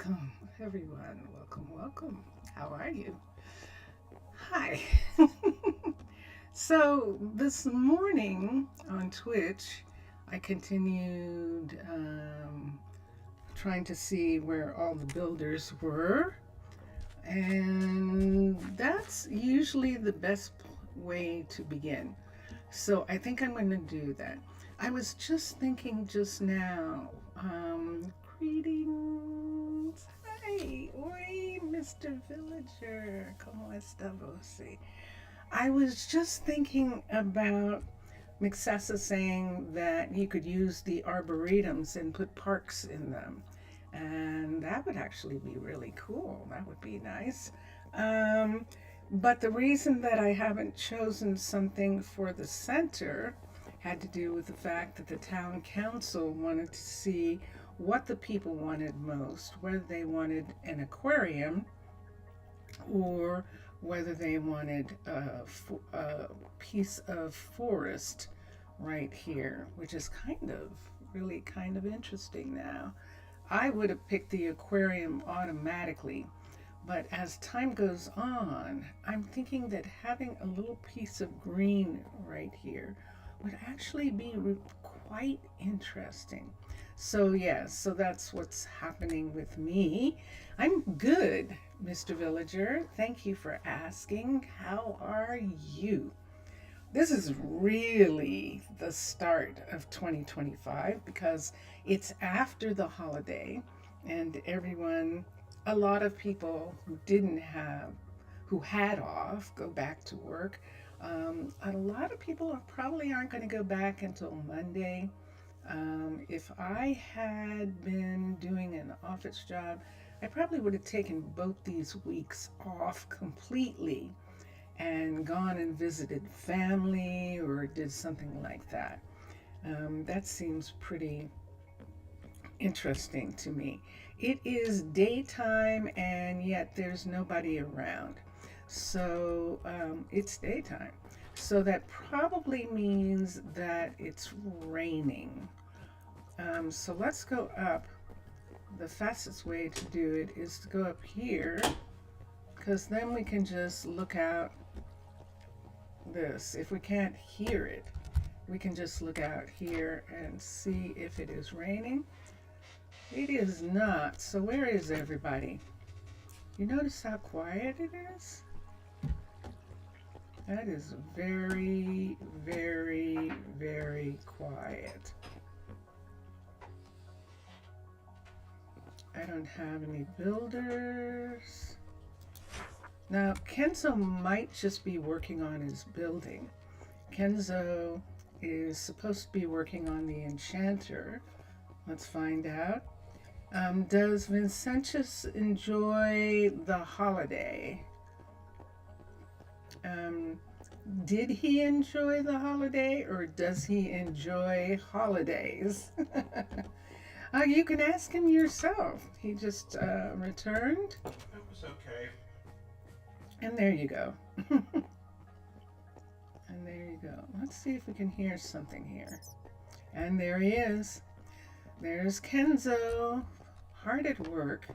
Welcome, everyone. Welcome, welcome. How are you? Hi. So, this morning on Twitch, I continued trying to see where all the builders were, and that's usually the best way to begin. So, I think I'm going to do that. I was just thinking just now, greetings. Hi, oi, Mr. Villager. ¿Cómo está você? I was just thinking about McSessa saying that you could use the arboretums and put parks in them. And that would actually be really cool. That would be nice. Um, but the reason that I haven't chosen something for the center had to do with the fact that the town council wanted to see what the people wanted most, whether they wanted an aquarium or whether they wanted a piece of forest right here, which is really kind of interesting now. I would have picked the aquarium automatically, but as time goes on, I'm thinking that having a little piece of green right here would actually be quite interesting. So, yes, so that's what's happening with me. I'm good, Mr. Villager. Thank you for asking. How are you? This is really the start of 2025 because it's after the holiday and a lot of people who had off, go back to work. A lot of people probably aren't going to go back until Monday. If I had been doing an office job, I probably would have taken both these weeks off completely and gone and visited family or did something like that. That seems pretty interesting to me. It is daytime and yet there's nobody around. So it's daytime. So that probably means that it's raining. So let's go up. The fastest way to do it is to go up here because then we can just look out this. If we can't hear it, we can just look out here and see if it is raining. It is not. So where is everybody? You notice how quiet it is? That is very, very, very quiet. I don't have any builders. Now, Kenzo might just be working on his building. Kenzo is supposed to be working on the enchanter. Let's find out. Does Vincentius enjoy the holiday? Did he enjoy the holiday or does he enjoy holidays? You can ask him yourself. He just returned. It was okay. And there you go. And there you go. Let's see if we can hear something here. And there he is. There's Kenzo, hard at work.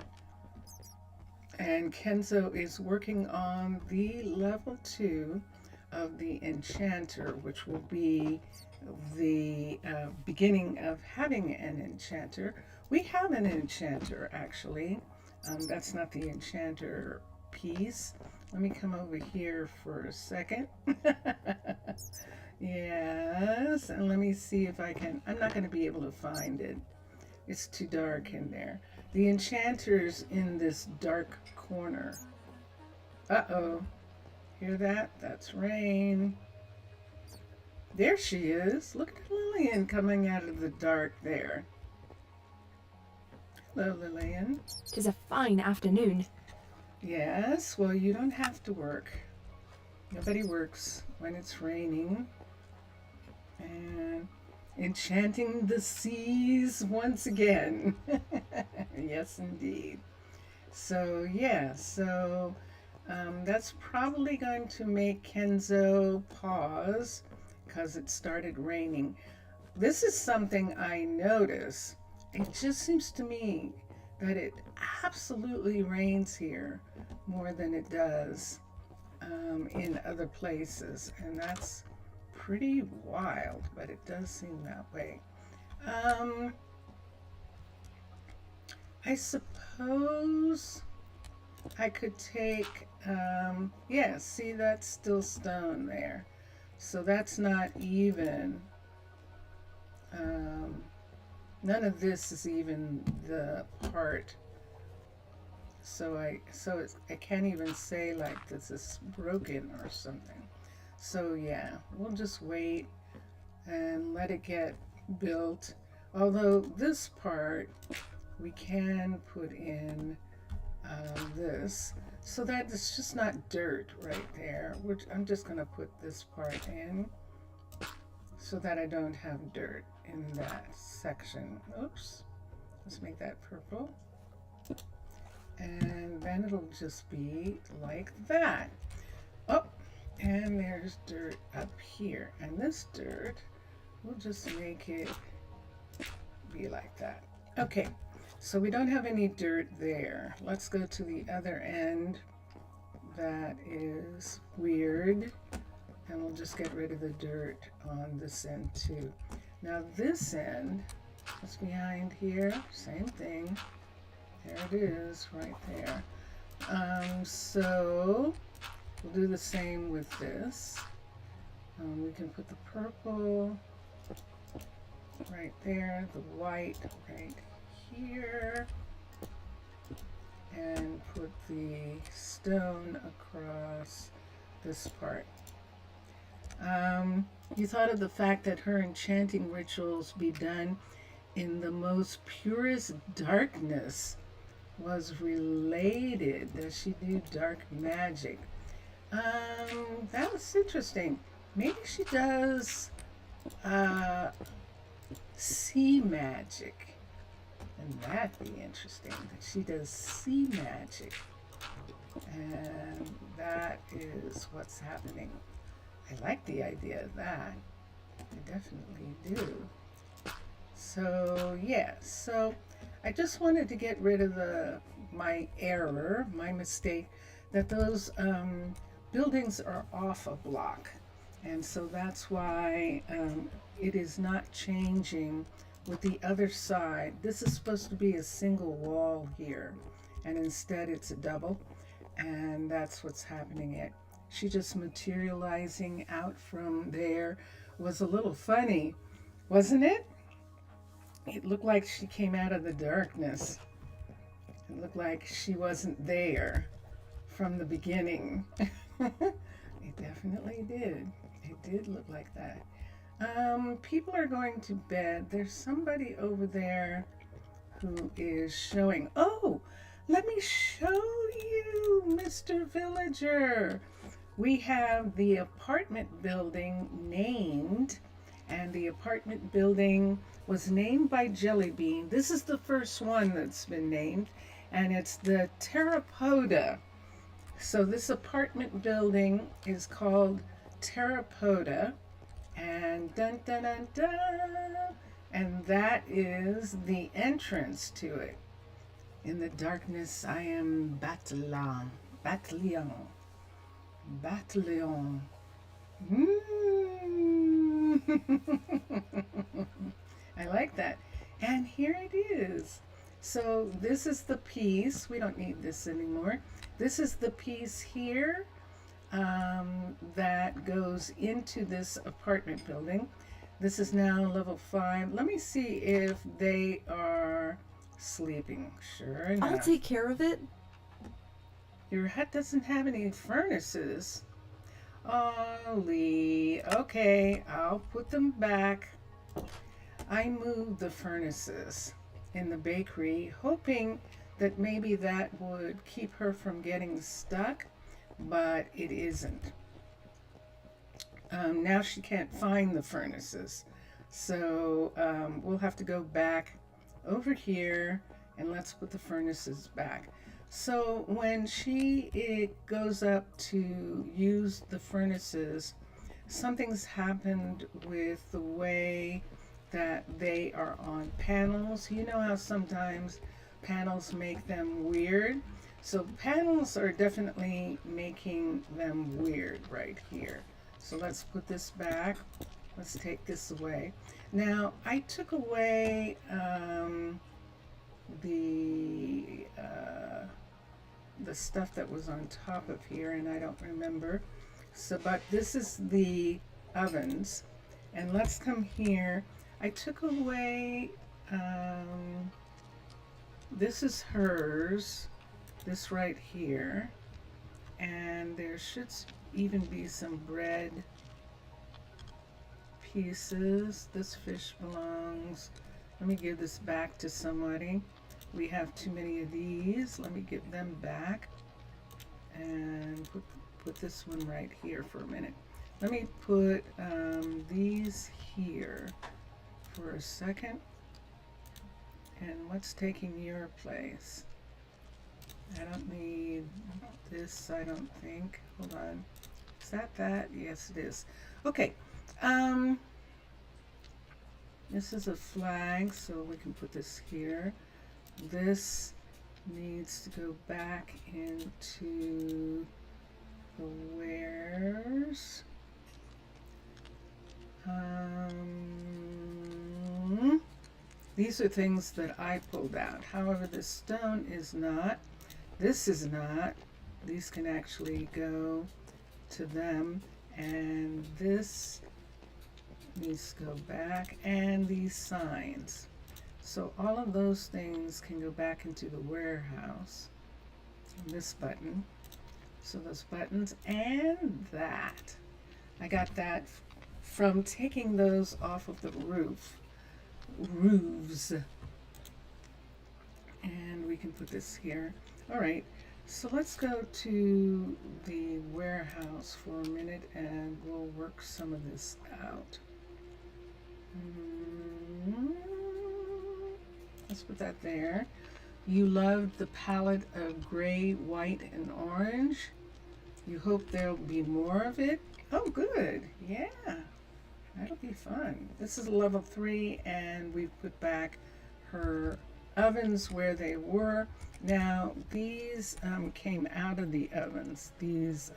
And Kenzo is working on the level 2 of the enchanter, which will be the beginning of having an enchanter. We have an enchanter, actually. That's not the enchanter piece. Let me come over here for a second. Yes, and let me see if I can. I'm not going to be able to find it. It's too dark in there. The enchanter's in this dark corner. Uh-oh. Hear that? That's rain. There she is. Look at Lillian coming out of the dark there. Hello, Lillian. 'Tis a fine afternoon. Yes, well, you don't have to work. Nobody works when it's raining. And enchanting the seas once again. Yes, indeed. So, yeah, that's probably going to make Kenzo pause because it started raining. This is something I notice. It just seems to me that it absolutely rains here more than it does in other places, and that's pretty wild, but it does seem that way. Um, I suppose I could take, yeah, see, that's still stone there. So that's not even, um, none of this is even the part. I can't even say like this is broken or something. So yeah, we'll just wait and let it get built. Although this part we can put in this so that it's just not dirt right there, which I'm just going to put this part in so that I don't have dirt in that section. Oops, let's make that purple, and then it'll just be like that. Oh, and there's dirt up here, and this dirt, we'll just make it be like that. Okay, so we don't have any dirt there. Let's go to the other end. That is weird. And we'll just get rid of the dirt on this end too. Now this end, what's behind here? Same thing. There it is, right there. So we'll do the same with this. We can put the purple right there, the white right here, and put the stone across this part. You thought of the fact that her enchanting rituals be done in the most purest darkness was related, that she do dark magic. That was interesting. Maybe she does sea magic, and that'd be interesting, that she does sea magic, and that is what's happening. I like the idea of that. I definitely do. So yeah, so I just wanted to get rid of my error, my mistake, that those buildings are off a block. And so that's why it is not changing with the other side. This is supposed to be a single wall here, and instead it's a double, and that's what's happening. She just materializing out from there was a little funny, wasn't it? It looked like she came out of the darkness. It looked like she wasn't there from the beginning. It definitely did. It did look like that. People are going to bed. There's somebody over there who is showing. Oh, let me show you, Mr. Villager. We have the apartment building named, and the apartment building was named by Jellybean. This is the first one that's been named, and it's the Terrapoda. So this apartment building is called Terrapoda, and dun dun dun dun, and that is the entrance to it. In the darkness, I am Battalion. I like that. And here it is. So this is the piece. We don't need this anymore. This is the piece here that goes into this apartment building. This is now level 5. Let me see if they are sleeping. Sure enough. I'll take care of it. Your hut doesn't have any furnaces. Oh, Lee. Okay, I'll put them back. I moved the furnaces in the bakery, hoping that maybe that would keep her from getting stuck, but it isn't. Now she can't find the furnaces. So we'll have to go back over here and let's put the furnaces back. So when it goes up to use the furnaces, something's happened with the way that they are on panels. You know how sometimes panels make them weird. So panels are definitely making them weird right here. So let's put this back. Let's take this away. Now I took away the stuff that was on top of here, and I don't remember. So, but this is the ovens, and let's come here. I took away. This is hers. This right here, and there should even be some bread pieces. This fish belongs. Let me give this back to somebody. We have too many of these. Let me give them back and put this one right here for a minute. Let me put these here for a second. And what's taking your place? I don't need this, I don't think. Hold on. Is that? Yes, it is. Okay. This is a flag, so we can put this here. This needs to go back into the wares. These are things that I pulled out. However, this stone is not. This is not. These can actually go to them. And this needs to go back. And these signs. So all of those things can go back into the warehouse. And this button. So those buttons and that. I got that from taking those off of the roofs. And we can put this here. All right, so let's go to the warehouse for a minute and we'll work some of this out. Let's put that there. You loved the palette of gray, white, and orange. You hope there'll be more of it. Oh, good. Yeah, that'll be fun. This is level 3, and we've put back her ovens where they were. Now, these came out of the ovens. These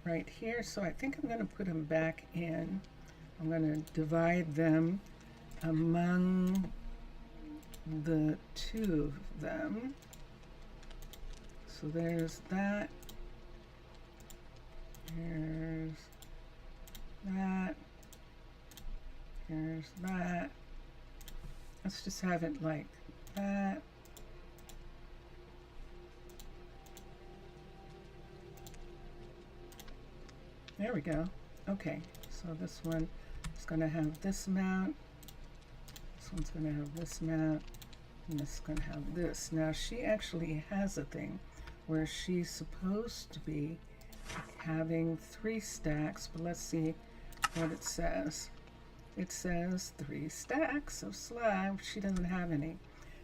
right here. So I think I'm going to put them back in. I'm going to divide them among the two of them. So there's that. Here's that. Here's that. Let's just have it like that. There we go. Okay, so this one is going to have this mount. This one's going to have this mount. And this is going to have this. Now she actually has a thing where she's supposed to be having 3 stacks, but let's see what it says. It says 3 stacks of slab. She doesn't have any.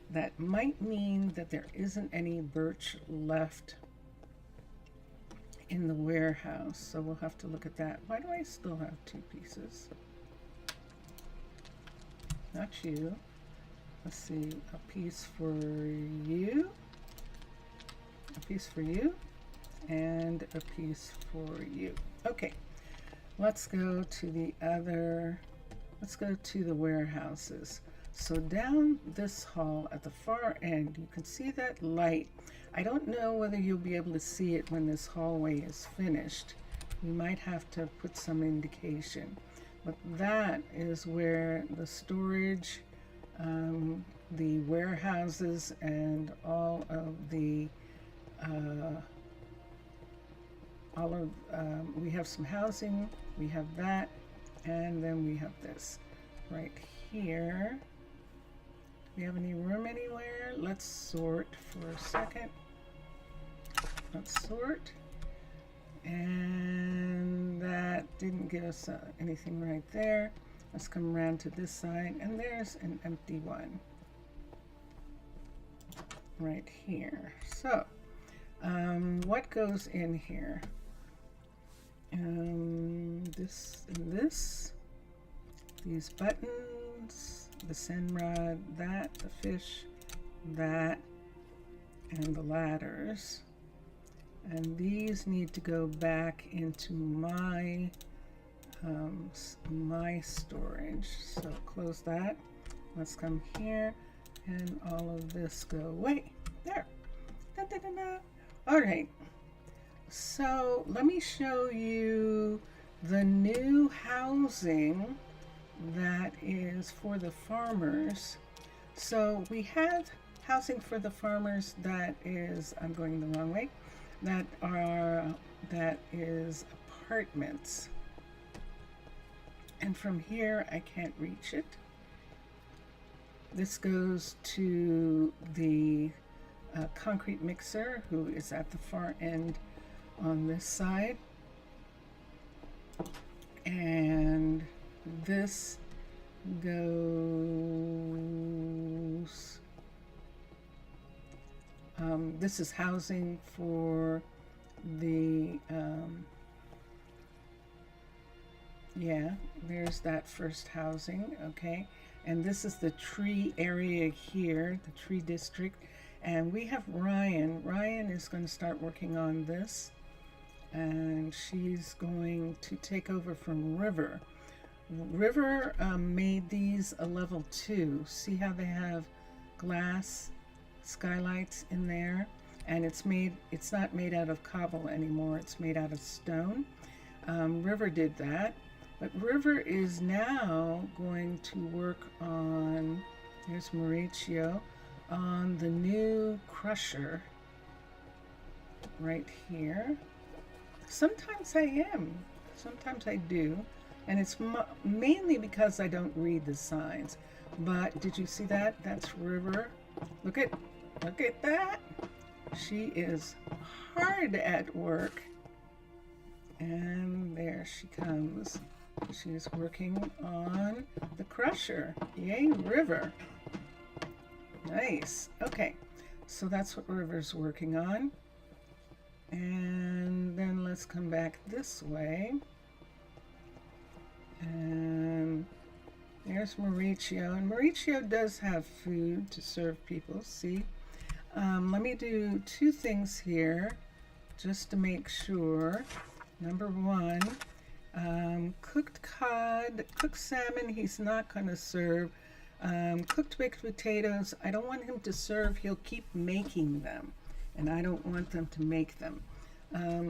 That might mean that there isn't any birch left in the warehouse, so we'll have to look at that. Why do I still have 2 pieces? Not you. Let's see, a piece for you, a piece for you, and a piece for you. Okay, let's go to the other, let's go to the warehouses. So down this hall at the far end, you can see that light. I don't know whether you'll be able to see it when this hallway is finished. You might have to put some indication. But that is where the storage, the warehouses, and all of the, we have some housing, we have that, and then we have this right here. Do we have any room anywhere? Let's sort for a second. Let's sort. And that didn't give us anything right there. Let's come around to this side, and there's an empty one right here. So, what goes in here? This and this. These buttons the send rod, that, the fish, that, and the ladders. And these need to go back into my my storage. So close that. Let's come here and all of this go away. There. Da, da, da, da. All right. So let me show you the new housing that is for the farmers. So we have housing for the farmers that is, I'm going the wrong way, that is apartments. And from here, I can't reach it. This goes to the concrete mixer, who is at the far end on this side. And this goes, this is housing for the, yeah, there's that first housing, okay. And this is the tree area here, the tree district. And we have Ryan. Ryan is going to start working on this. And she's going to take over from River. River made these a level 2. See how they have glass skylights in there? And it's not made out of cobble anymore. It's made out of stone. River did that. But River is now going to work on, here's Mauricio, on the new crusher right here. Sometimes I am, sometimes I do, and it's mainly because I don't read the signs. But did you see that? That's River. Look at that. She is hard at work. And there she comes. She's working on the crusher. Yay, River. Nice. Okay, so that's what River's working on. And then let's come back this way. And there's Mauricio. And Mauricio does have food to serve people, see? Let me do 2 things here just to make sure. Number 1, cooked cod, cooked salmon, he's not going to serve. Cooked baked potatoes, I don't want him to serve. He'll keep making them, and I don't want them to make them.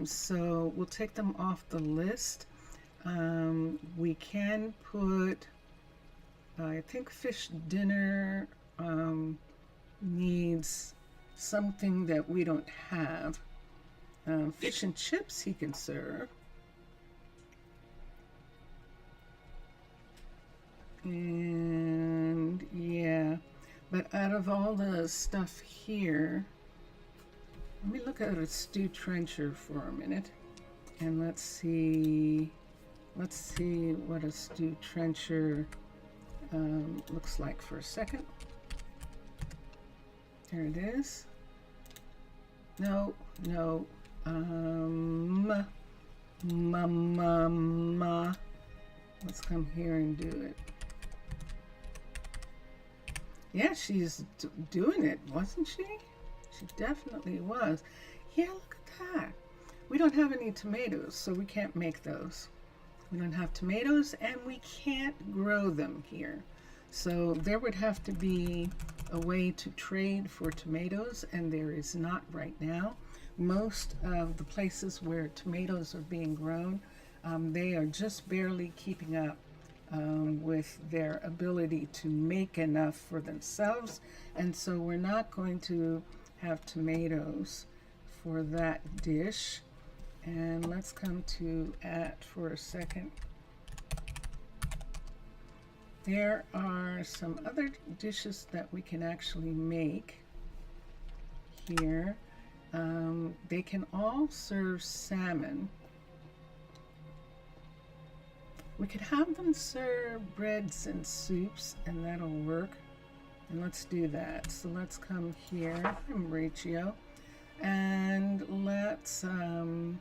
So we'll take them off the list. We can put, I think fish dinner needs something that we don't have. Fish and chips he can serve. And yeah, but out of all the stuff here, let me look at a stew trencher for a minute, and let's see what a stew trencher looks like for a second. There it is. No, let's come here and do it. Yeah, she's doing it, wasn't she? She definitely was. Yeah, look at that. We don't have any tomatoes, so we can't make those. We don't have tomatoes, and we can't grow them here. So there would have to be a way to trade for tomatoes, and there is not right now. Most of the places where tomatoes are being grown, they are just barely keeping up with their ability to make enough for themselves, and so we're not going to have tomatoes for that dish. And let's come to at for a second. There are some other dishes that we can actually make here. They can all serve salmon. We could have them serve breads and soups, and that'll work. And let's do that. So let's come here, Mauricio, and let's come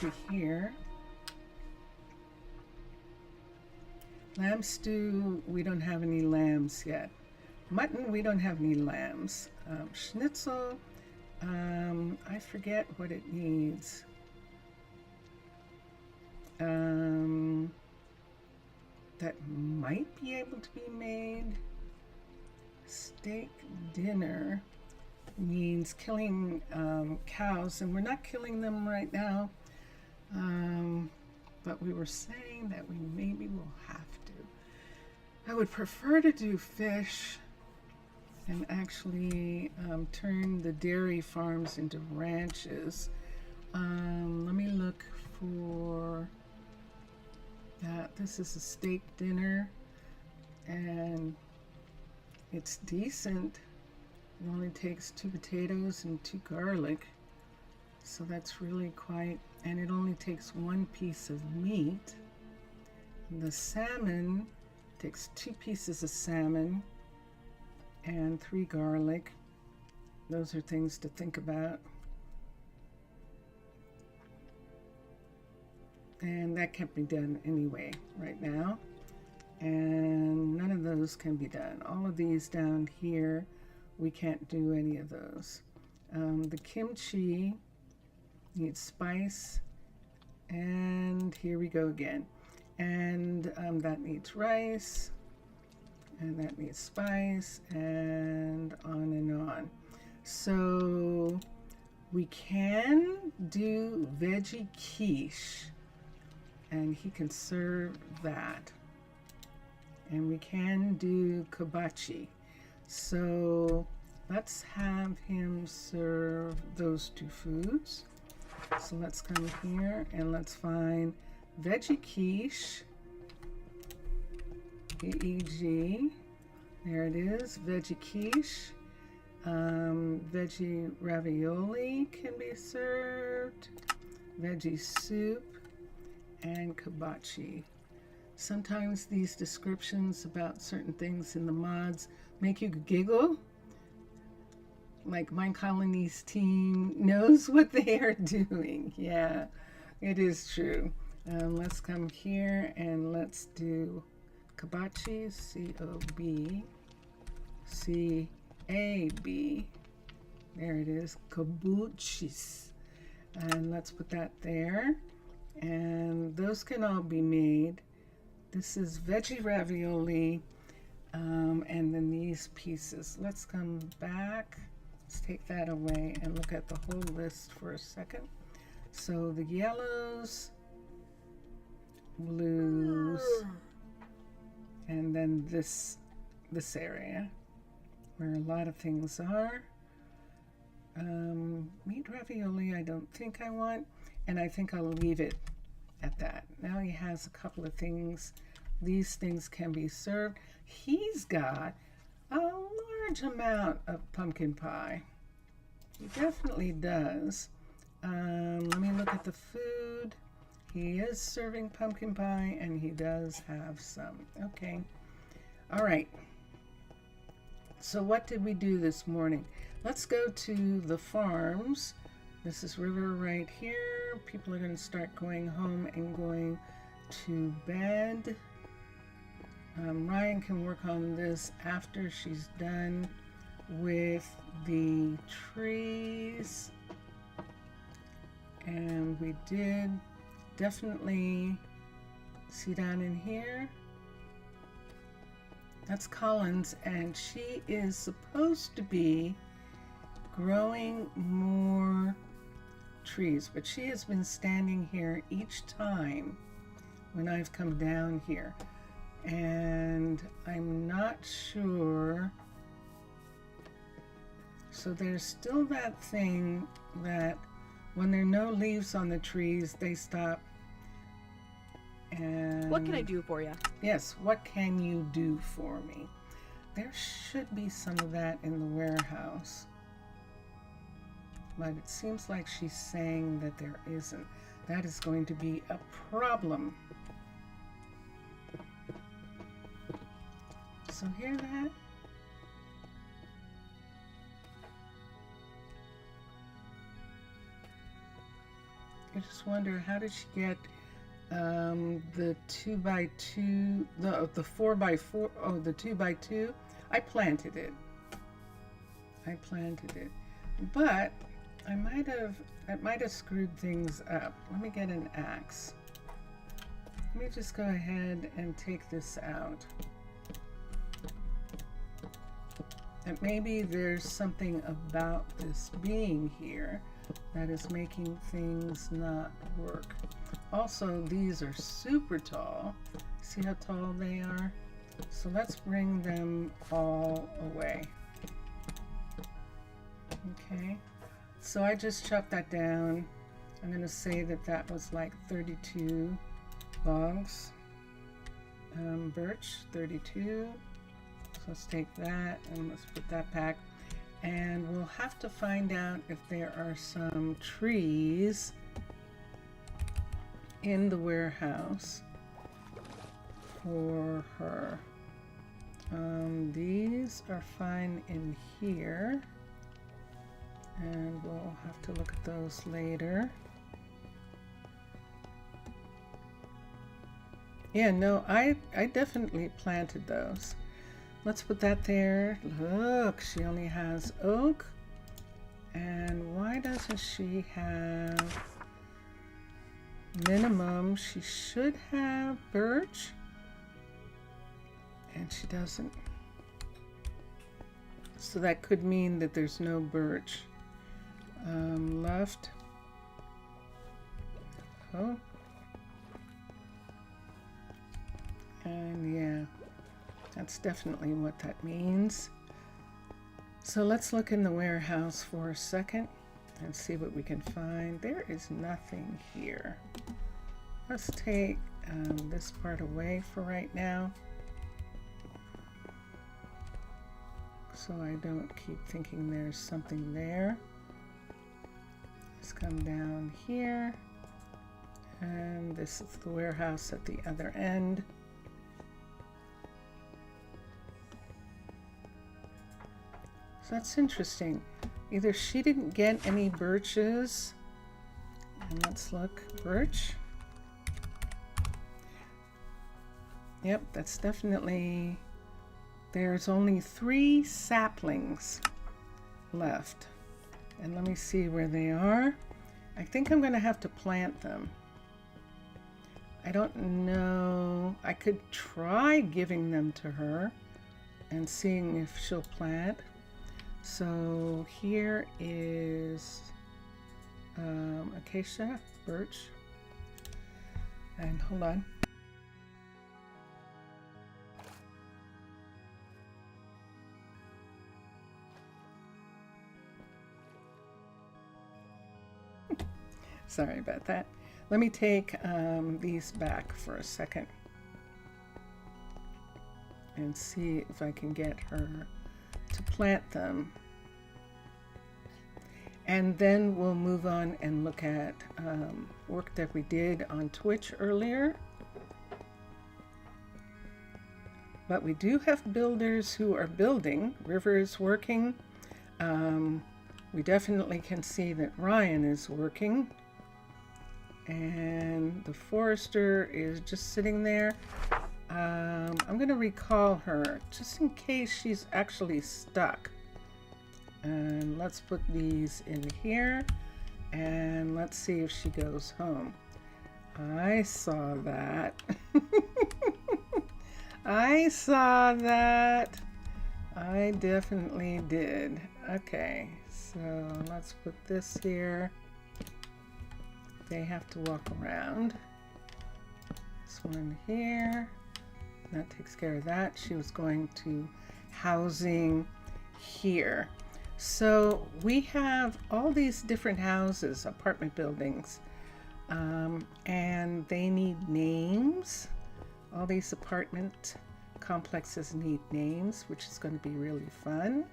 to here. Lamb stew, we don't have any lambs yet. Mutton, we don't have any lambs. Schnitzel, I forget what it needs. That might be able to be made. Steak dinner means killing cows, and we're not killing them right now. But we were saying that we maybe will have to. I would prefer to do fish and actually turn the dairy farms into ranches. Let me look for that. This is a steak dinner, and it's decent. It only takes 2 potatoes and 2 garlic, so that's really quite, and it only takes 1 piece of meat. The salmon takes 2 pieces of salmon and 3 garlic. Those are things to think about. And that can't be done anyway right now. And none of those can be done. All of these down here, we can't do any of those. The kimchi needs spice. And here we go again. And that needs rice. And that needs spice. And on. So we can do veggie quiche. And he can serve that. And we can do kibachi. So let's have him serve those 2 foods. So let's come here and let's find veggie quiche. VEG. There it is, veggie quiche. Veggie ravioli can be served. Veggie soup. And kibachi. Sometimes these descriptions about certain things in the mods make you giggle. Like Minecolonies team knows what they are doing. Yeah, it is true. Let's come here and let's do kibachi, C-O-B-C-A-B. There it is, kabuchis. And let's put that there. And those can all be made. This is veggie ravioli, and then these pieces. Let's come back. Let's take that away and look at the whole list for a second. So the yellows, blues, and then this area where a lot of things are. Meat ravioli, I don't think I want, and I think I'll leave it at that. Now he has a couple of things. These things can be served. He's got a large amount of pumpkin pie. He definitely does. Let me look at the food. He is serving pumpkin pie, and he does have some. Okay. All right. So what did we do this morning? Let's go to the farms. This is River right here. People are going to start going home and going to bed. Ryan can work on this after she's done with the trees. And we did definitely see down in here. That's Collins, and she is supposed to be growing more trees, but she has been standing here each time when I've come down here, and I'm not sure. So there's still that thing that when there are no leaves on the trees, they stop. And What can I do for you? yes, what can you do for me? There should be some of that in the warehouse, but it seems like she's saying that there isn't. That is going to be a problem. So hear that? I just wonder, how did she get The 2x2, the 4x4, oh, the 2x2, I planted it. But I might have screwed things up. Let me get an axe. Let me just go ahead and take this out. And maybe there's something about this being here that is making things not work. Also, these are super tall. See how tall they are? So let's bring them all away. Okay, so I just chopped that down. I'm going to say that that was like 32 logs. Birch, 32. So let's take that and let's put that back. And we'll have to find out if there are some trees in the warehouse for her. These are fine in here. And we'll have to look at those later. Yeah, no, I definitely planted those. Let's put that there. Look, she only has oak. And why doesn't she have minimum? She should have birch. And she doesn't. So that could mean that there's no birch left. Oh. And yeah, that's definitely what that means. So let's look in the warehouse for a second and see what we can find. There is nothing here. Let's take this part away for right now, so I don't keep thinking there's something there. Let's come down here, and this is the warehouse at the other end. So that's interesting. Either she didn't get any birches, and let's look, birch. Yep, that's definitely, there's only 3 saplings left. And let me see where they are. I think I'm going to have to plant them. I don't know. I could try giving them to her and seeing if she'll plant. So here is acacia, birch, and hold on. Sorry about that. Let me take these back for a second and see if I can get her to plant them. And then we'll move on and look at work that we did on Twitch earlier. But we do have builders who are building. River is working. We definitely can see that Ryan is working. And the forester is just sitting there. I'm going to recall her just in case she's actually stuck. And let's put these in here and let's see if she goes home. I saw that. I saw that. I definitely did. Okay, so let's put this here. They have to walk around. This one here. That takes care of that. She was going to housing here. So we have all these different houses, apartment buildings, and they need names. All these apartment complexes need names, which is going to be really fun.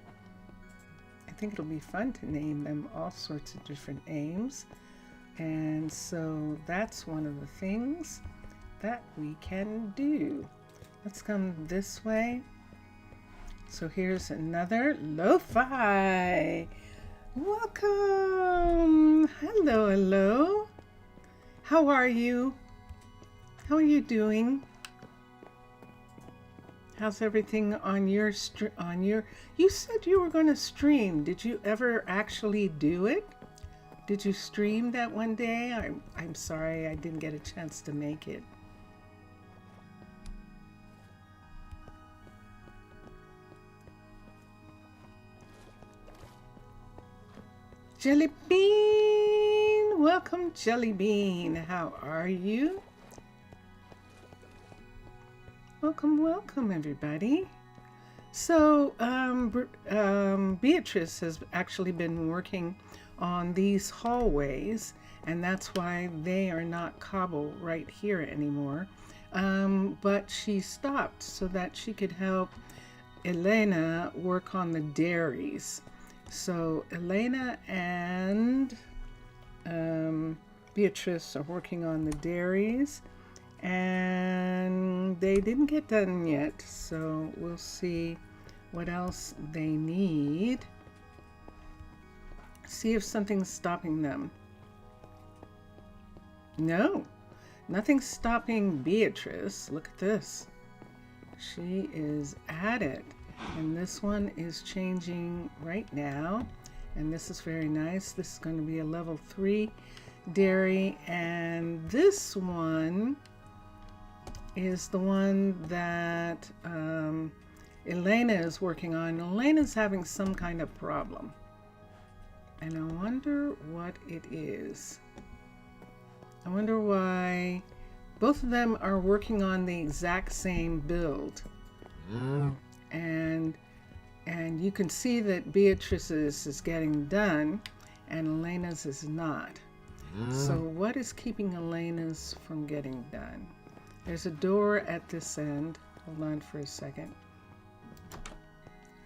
I think it'll be fun to name them all sorts of different names. And so that's one of the things that we can do. Let's come this way. So here's another lo-fi. Welcome. Hello, hello. How are you? How are you doing? How's everything on your you said you were going to stream. Did you ever actually do it? Did you stream that one day? I'm sorry I didn't get a chance to make it. Jelly Bean! Welcome, Jelly Bean. How are you? Welcome, welcome, everybody. So, Beatrice has actually been working on these hallways, and that's why they are not cobble right here anymore. But she stopped so that she could help Elena work on the dairies. So Elena and Beatrice are working on the dairies, and they didn't get done yet, so we'll see what else they need. See if something's stopping them. No, nothing's stopping Beatrice. Look at this. She is at it. And this one is changing right now. And this is very nice. This is going to be a level 3 dairy. And this one is the one that Elena is working on. Elena's having some kind of problem. And I wonder what it is. I wonder why both of them are working on the exact same build. And you can see that Beatrice's is getting done and Elena's is not. So what is keeping Elena's from getting done? There's a door at this end. Hold on for a second.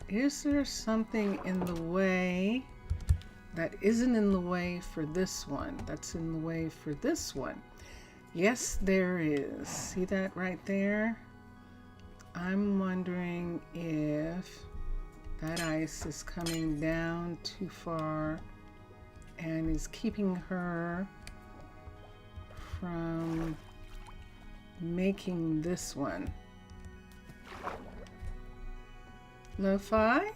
Is there something in the way that isn't in the way for this one, that's in the way for this one? Yes, there is. See that right there? I'm wondering if that ice is coming down too far and is keeping her from making this one. Lo-fi?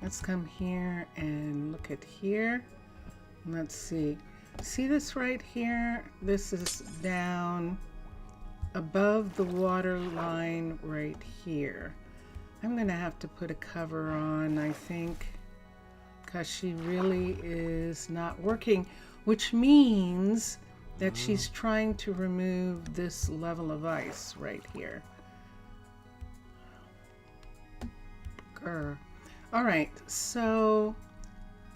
Let's come here and look at here. Let's see. See this right here? This is down above the water line right here. I'm gonna have to put a cover on, I think, because she really is not working, which means that she's trying to remove this level of ice right here. Grr. All right, so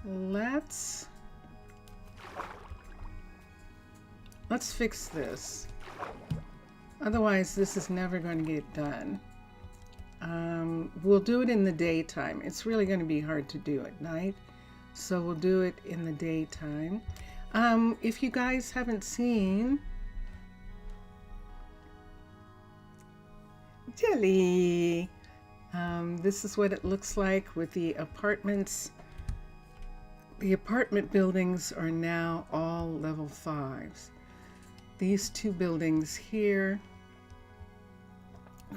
let's fix this. Otherwise, this is never going to get done. We'll do it in the daytime. It's really going to be hard to do at night, so we'll do it in the daytime. If you guys haven't seen Jelly, this is what it looks like with the apartments. The apartment buildings are now all level 5s. These two buildings here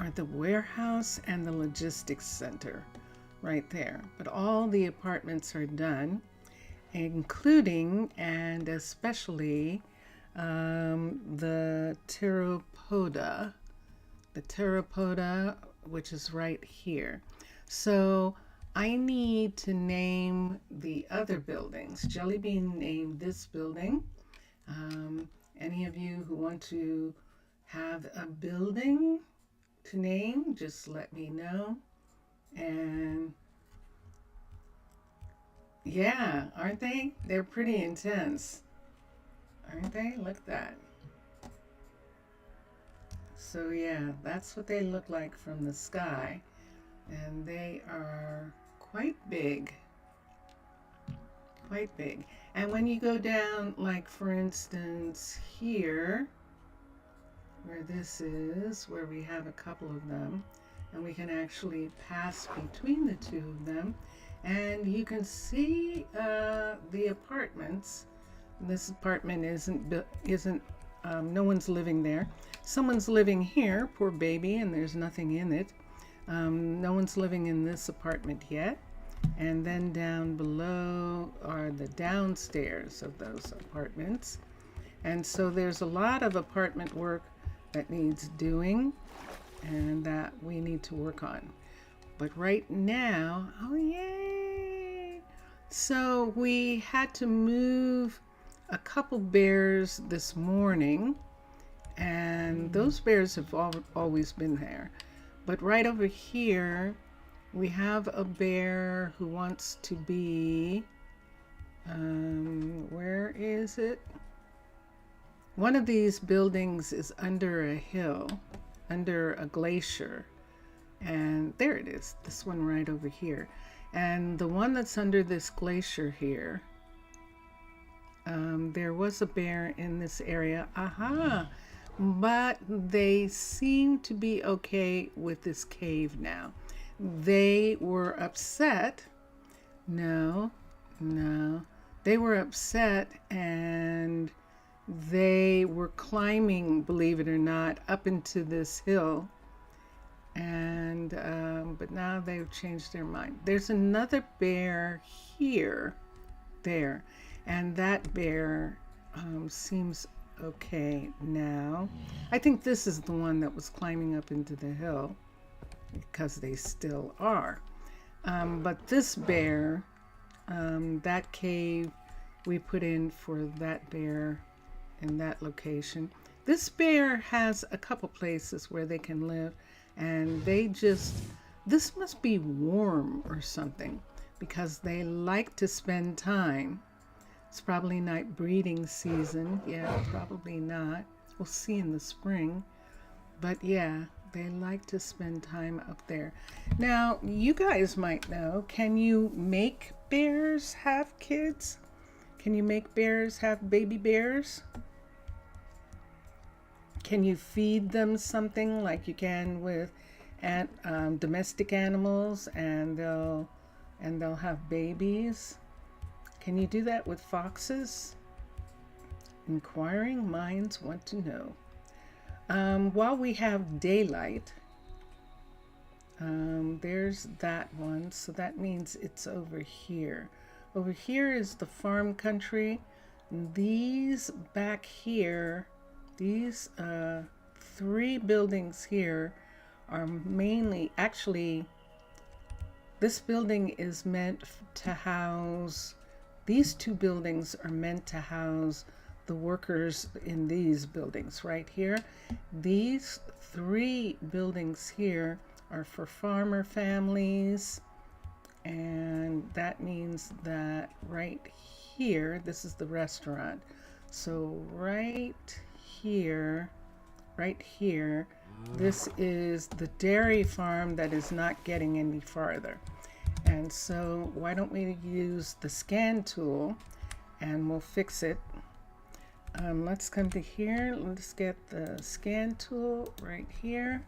are the warehouse and the logistics center right there. But all the apartments are done, including and especially the Pteropoda. The Pteropoda, which is right here. So I need to name the other buildings. Jellybean named this building. Any of you who want to have a building to name, just let me know. And yeah, aren't they? They're pretty intense, aren't they? Look at that. So yeah, that's what they look like from the sky, and they are quite big. Quite big. And when you go down, like for instance here, where this is, where we have a couple of them, and we can actually pass between the two of them, And you can see the apartments. This apartment isn't no one's living there. Someone's living here, poor baby, and there's nothing in it. No one's living in this apartment yet. And then down below are the downstairs of those apartments. And so there's a lot of apartment work that needs doing and that we need to work on. But right now, oh yay! So we had to move a couple bears this morning, and those bears have always been there. But right over here, we have a bear who wants to be, where is it? One of these buildings is under a hill, under a glacier. And there it is, this one right over here. And the one that's under this glacier here, there was a bear in this area. Aha! But they seem to be okay with this cave now. They were upset. No. They were upset and they were climbing, believe it or not, up into this hill. And but now they've changed their mind. There's another bear here, there, and that bear seems okay now. I think this is the one that was climbing up into the hill, because they still are. But this bear, that cave we put in for that bear in that location. This bear has a couple places where they can live, and this must be warm or something, because they like to spend time. It's probably not breeding season. Yeah, probably not. We'll see in the spring. But yeah, they like to spend time up there. Now, you guys might know, can you make bears have kids? Can you make bears have baby bears? Can you feed them something like you can with domestic animals, and they'll have babies? Can you do that with foxes? Inquiring minds want to know. While we have daylight, there's that one, so that means it's over here. Over here is the farm country. These back here, these three buildings here are mainly, actually, this building is meant to house, these two buildings are meant to house the workers in these buildings right here. These three buildings here are for farmer families, and that means that right here, this is the restaurant. So right here, this is the dairy farm that is not getting any farther. And so why don't we use the scan tool and we'll fix it. Let's come to here. Let's get the scan tool right here.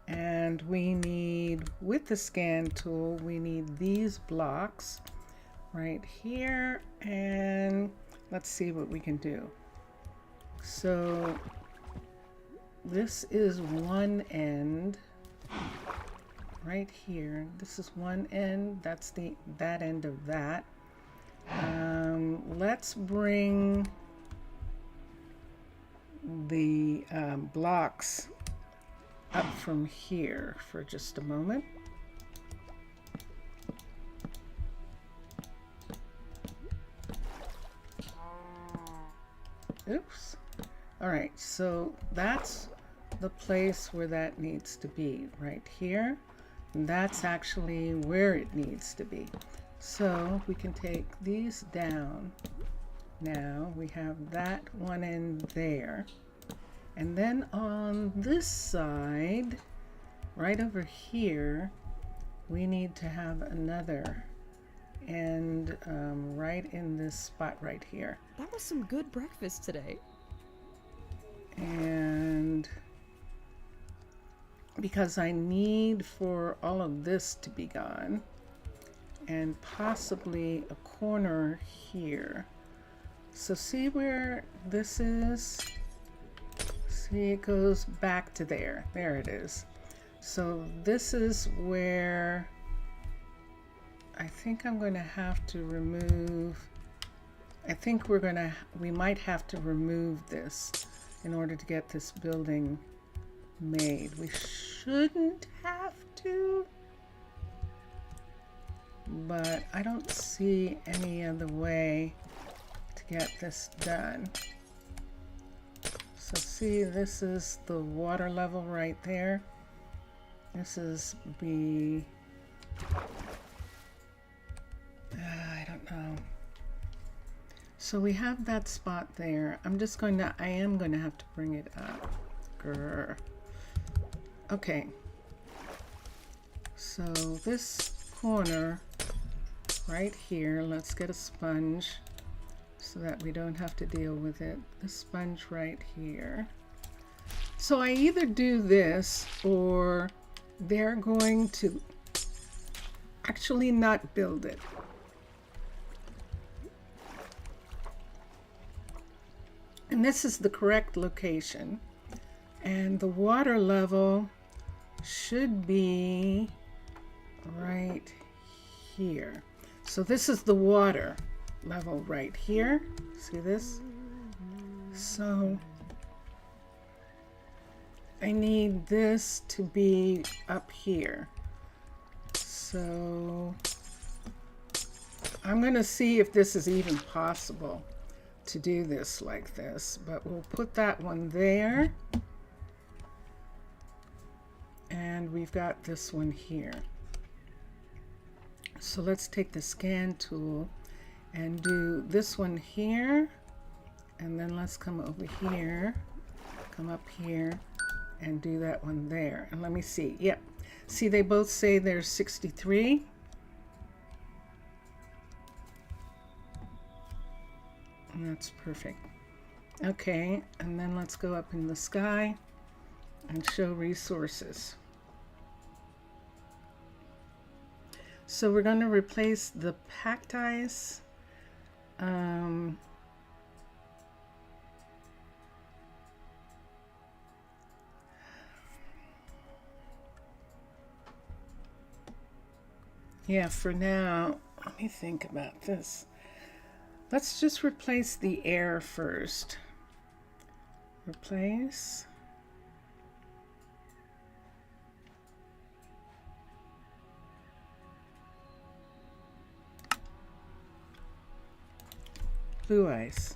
And we need, with the scan tool, we need these blocks right here. And let's see what we can do. So this is one end right here. This is one end. That's that end of that. Let's bring the blocks up from here for just a moment. Oops. All right, so that's the place where that needs to be, right here. And that's actually where it needs to be. So we can take these down. Now we have that one end there. And then on this side, right over here, we need to have another end right in this spot right here. That was some good breakfast today. And because I need for all of this to be gone, and possibly a corner here. So see where this is? See, it goes back to there. There it is. So this is where I think I'm going to have to remove, I think we might have to remove this in order to get this building made. We shouldn't have to, but I don't see any other way to get this done. So see, this is the water level right there. This is I don't know. So we have that spot there. I am going to have to bring it up. Grr. Okay. So this corner right here, let's get a sponge so that we don't have to deal with it. The sponge right here. So I either do this or they're going to actually not build it. And this is the correct location. And the water level should be right here. So this is the water level right here. See this? So I need this to be up here. So I'm going to see if this is even possible to do this like this, but we'll put that one there. And we've got this one here. So let's take the scan tool and do this one here. And then let's come over here, come up here and do that one there. And let me see. Yep. See, they both say there's 63. And that's perfect. Okay, and then let's go up in the sky and show resources. So we're going to replace the packed ice. Yeah, for now, let me think about this. Let's just replace the air first. Replace. Blue ice.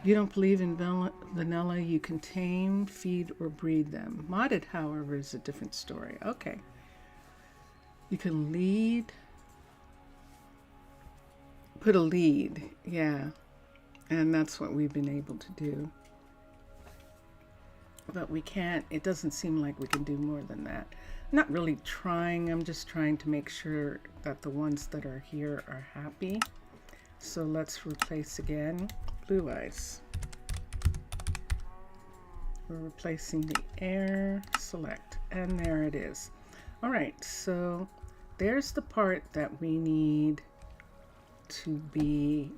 You don't believe in vanilla, you can tame, feed, or breed them. Modded, however, is a different story. Okay. You can lead. Put a lead, yeah. And that's what we've been able to do. But we can't, it doesn't seem like we can do more than that. I'm not really trying, I'm just trying to make sure that the ones that are here are happy. So let's replace again, blue ice. We're replacing the air, select, and there it is. All right, so there's the part that we need to be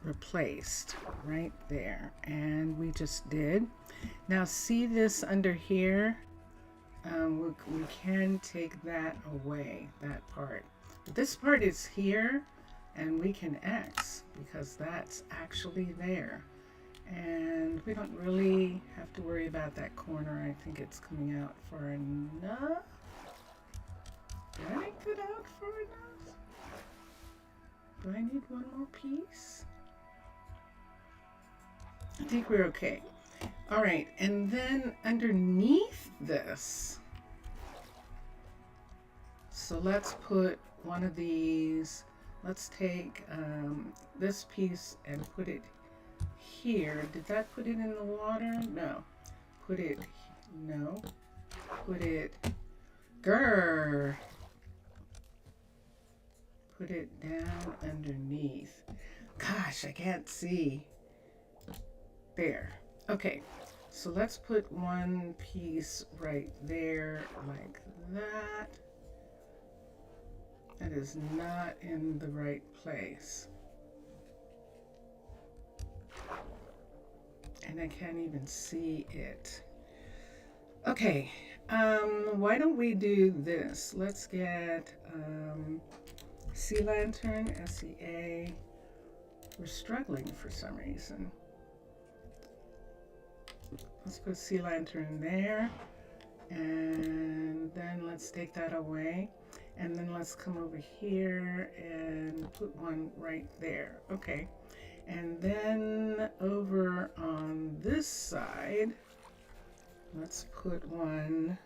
replaced right there, and we just did. Now see this under here, we can take that away, that part. But this part is here, and we can X because that's actually there, and we don't really have to worry about that corner. I think it's coming out far enough. Did I make it out far enough? Do I need one more piece? I think we're okay. All right, and then underneath this, so let's put one of these, let's take this piece and put it here. Did that put it in the water? No. Put it, no. Put it, grrr. Put it down underneath. Gosh, I can't see. There. Okay. So let's put one piece right there like that. That is not in the right place. And I can't even see it. Okay, why don't we do this? Let's get sea lantern, SEA. We're struggling for some reason. Let's put sea lantern there. And then let's take that away. And then let's come over here and put one right there. Okay. And then over on this side, let's put one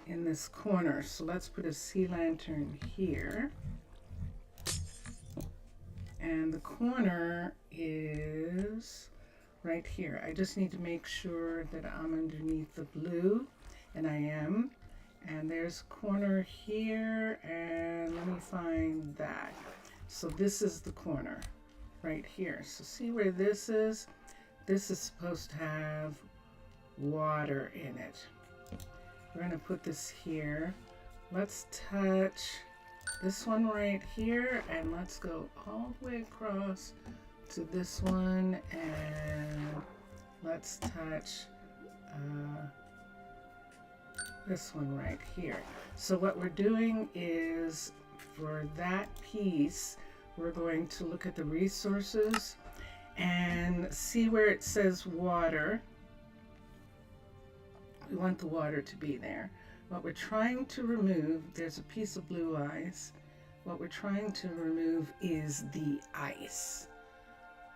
in this corner. So let's put a sea lantern here. And the corner is right here. I just need to make sure that I'm underneath the blue, and I am. And there's a corner here, and let me find that. So this is the corner right here. So see where this is? This is supposed to have water in it. We're going to put this here. Let's touch this one right here, and let's go all the way across to this one, and let's touch this one right here. So what we're doing is, for that piece, we're going to look at the resources and see where it says water. We want the water to be there. What we're trying to remove, there's a piece of blue ice. What we're trying to remove is the ice.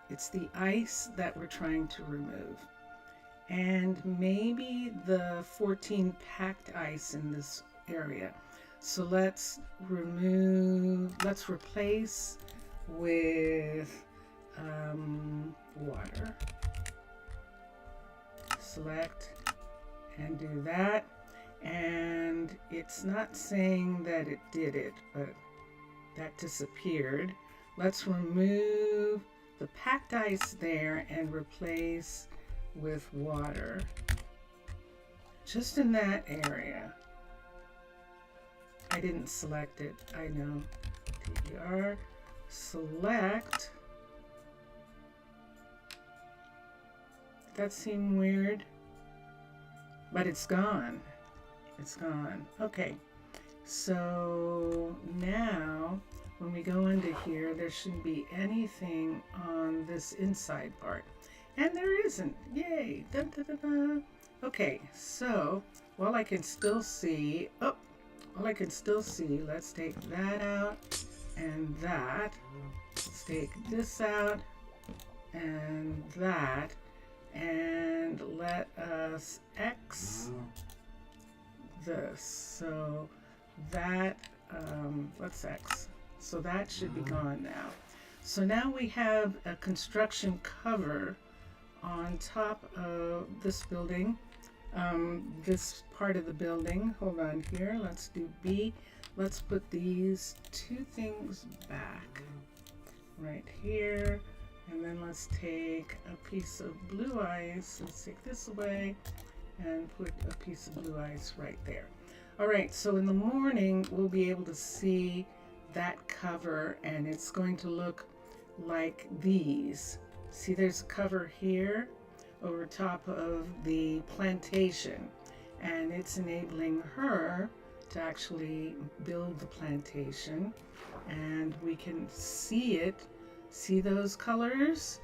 It's the ice that we're trying to remove. And maybe the 14 packed ice in this area. So let's replace with water. Select and do that. And it's not saying that it did it, but that disappeared. Let's remove the packed ice there and replace with water. Just in that area. I didn't select it, I know. TER, select. That seemed weird, but it's gone. It's gone. Okay, so now when we go into here, there shouldn't be anything on this inside part. And there isn't. Yay. Da, da, da, da. Okay, so while I can still see, let's take that out and that. Let's take this out and that. And let us X this. So that, let's X. So that should be gone now. So now we have a construction cover on top of this building, this part of the building. Hold on here. Let's do B. Let's put these two things back right here. And then let's take a piece of blue ice. Let's take this away and put a piece of blue ice right there. All right, so in the morning, we'll be able to see that cover, and it's going to look like these. See, there's a cover here over top of the plantation, and it's enabling her to actually build the plantation, and we can see it. See those colors?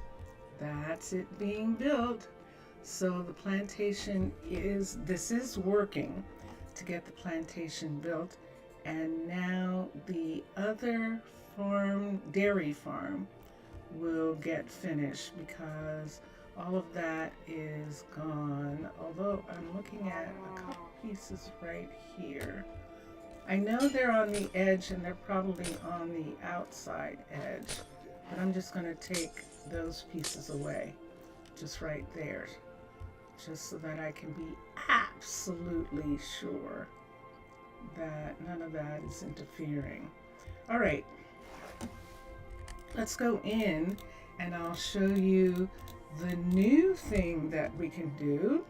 That's it being built. So the plantation this is working to get the plantation built, and now the other farm, dairy farm, will get finished because all of that is gone. Although I'm looking at a couple pieces right here. I know they're on the edge and they're probably on the outside edge, but I'm just going to take those pieces away, just right there, just so that I can be absolutely sure that none of that is interfering. All right, let's go in and I'll show you the new thing that we can do.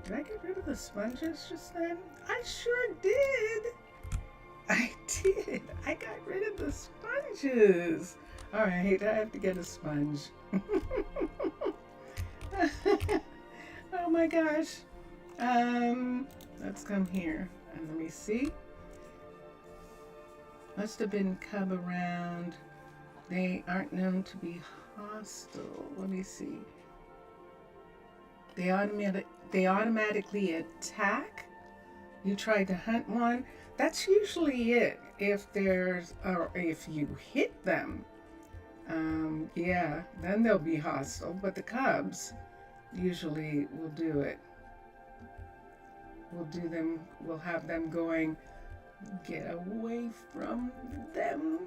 Did I get rid of the sponges just then? I sure did. I did. I got rid of the sponges. All right, I have to get a sponge. Oh my gosh. Let's come here and let me see. Must have been cub around. They aren't known to be hostile. Let me see. They automatically attack. You tried to hunt one. That's usually it. If you hit them, yeah, then they'll be hostile. But the cubs usually will do it. We'll have them going, get away from them.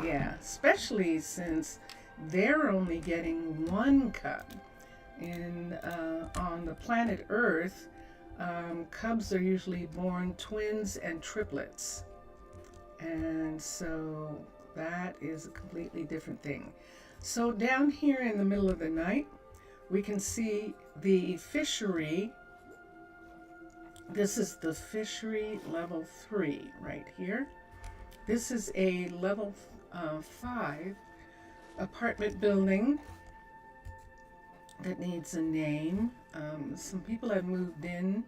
Yeah, especially since they're only getting one cub. On the planet Earth, cubs are usually born twins and triplets. And so that is a completely different thing. So down here in the middle of the night, we can see the fishery. This is the fishery level 3 right here. This is a level 5 apartment building that needs a name. Some people have moved in,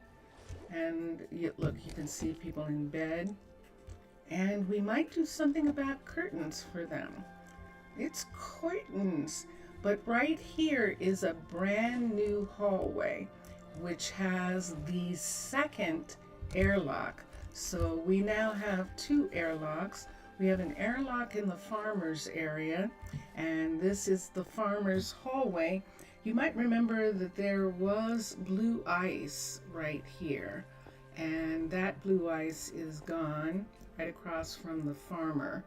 and look, you can see people in bed. And we might do something about curtains for them. It's curtains. But right here is a brand new hallway, which has the second airlock. So we now have 2 airlocks. We have an airlock in the farmer's area, and this is the farmer's hallway. You might remember that there was blue ice right here, and that blue ice is gone right across from the farmer.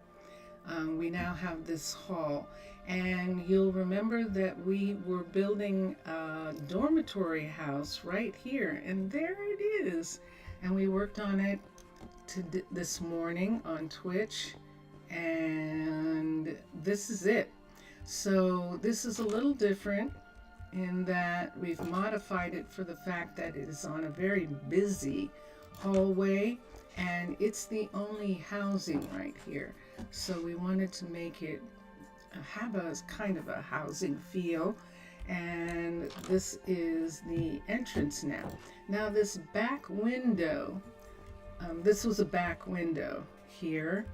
We now have this hall, and you'll remember that we were building a dormitory house right here, and there it is. And we worked on it this morning on Twitch, and this is it. So this is a little different in that we've modified it for the fact that it is on a very busy hallway, and it's the only housing right here. So we wanted to make it have a kind of a housing feel, and this is the entrance now. Now this back window, this was a back window here,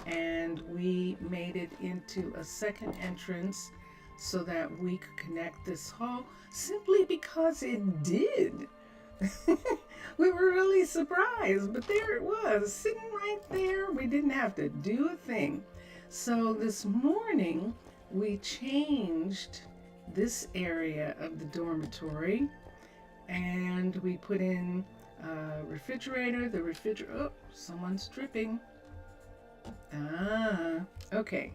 and we made it into a second entrance so that we could connect this hall simply because it did. We were really surprised, but there it was, sitting right there. We didn't have to do a thing. So this morning, we changed this area of the dormitory, and we put in a refrigerator. Oh, someone's dripping. Okay.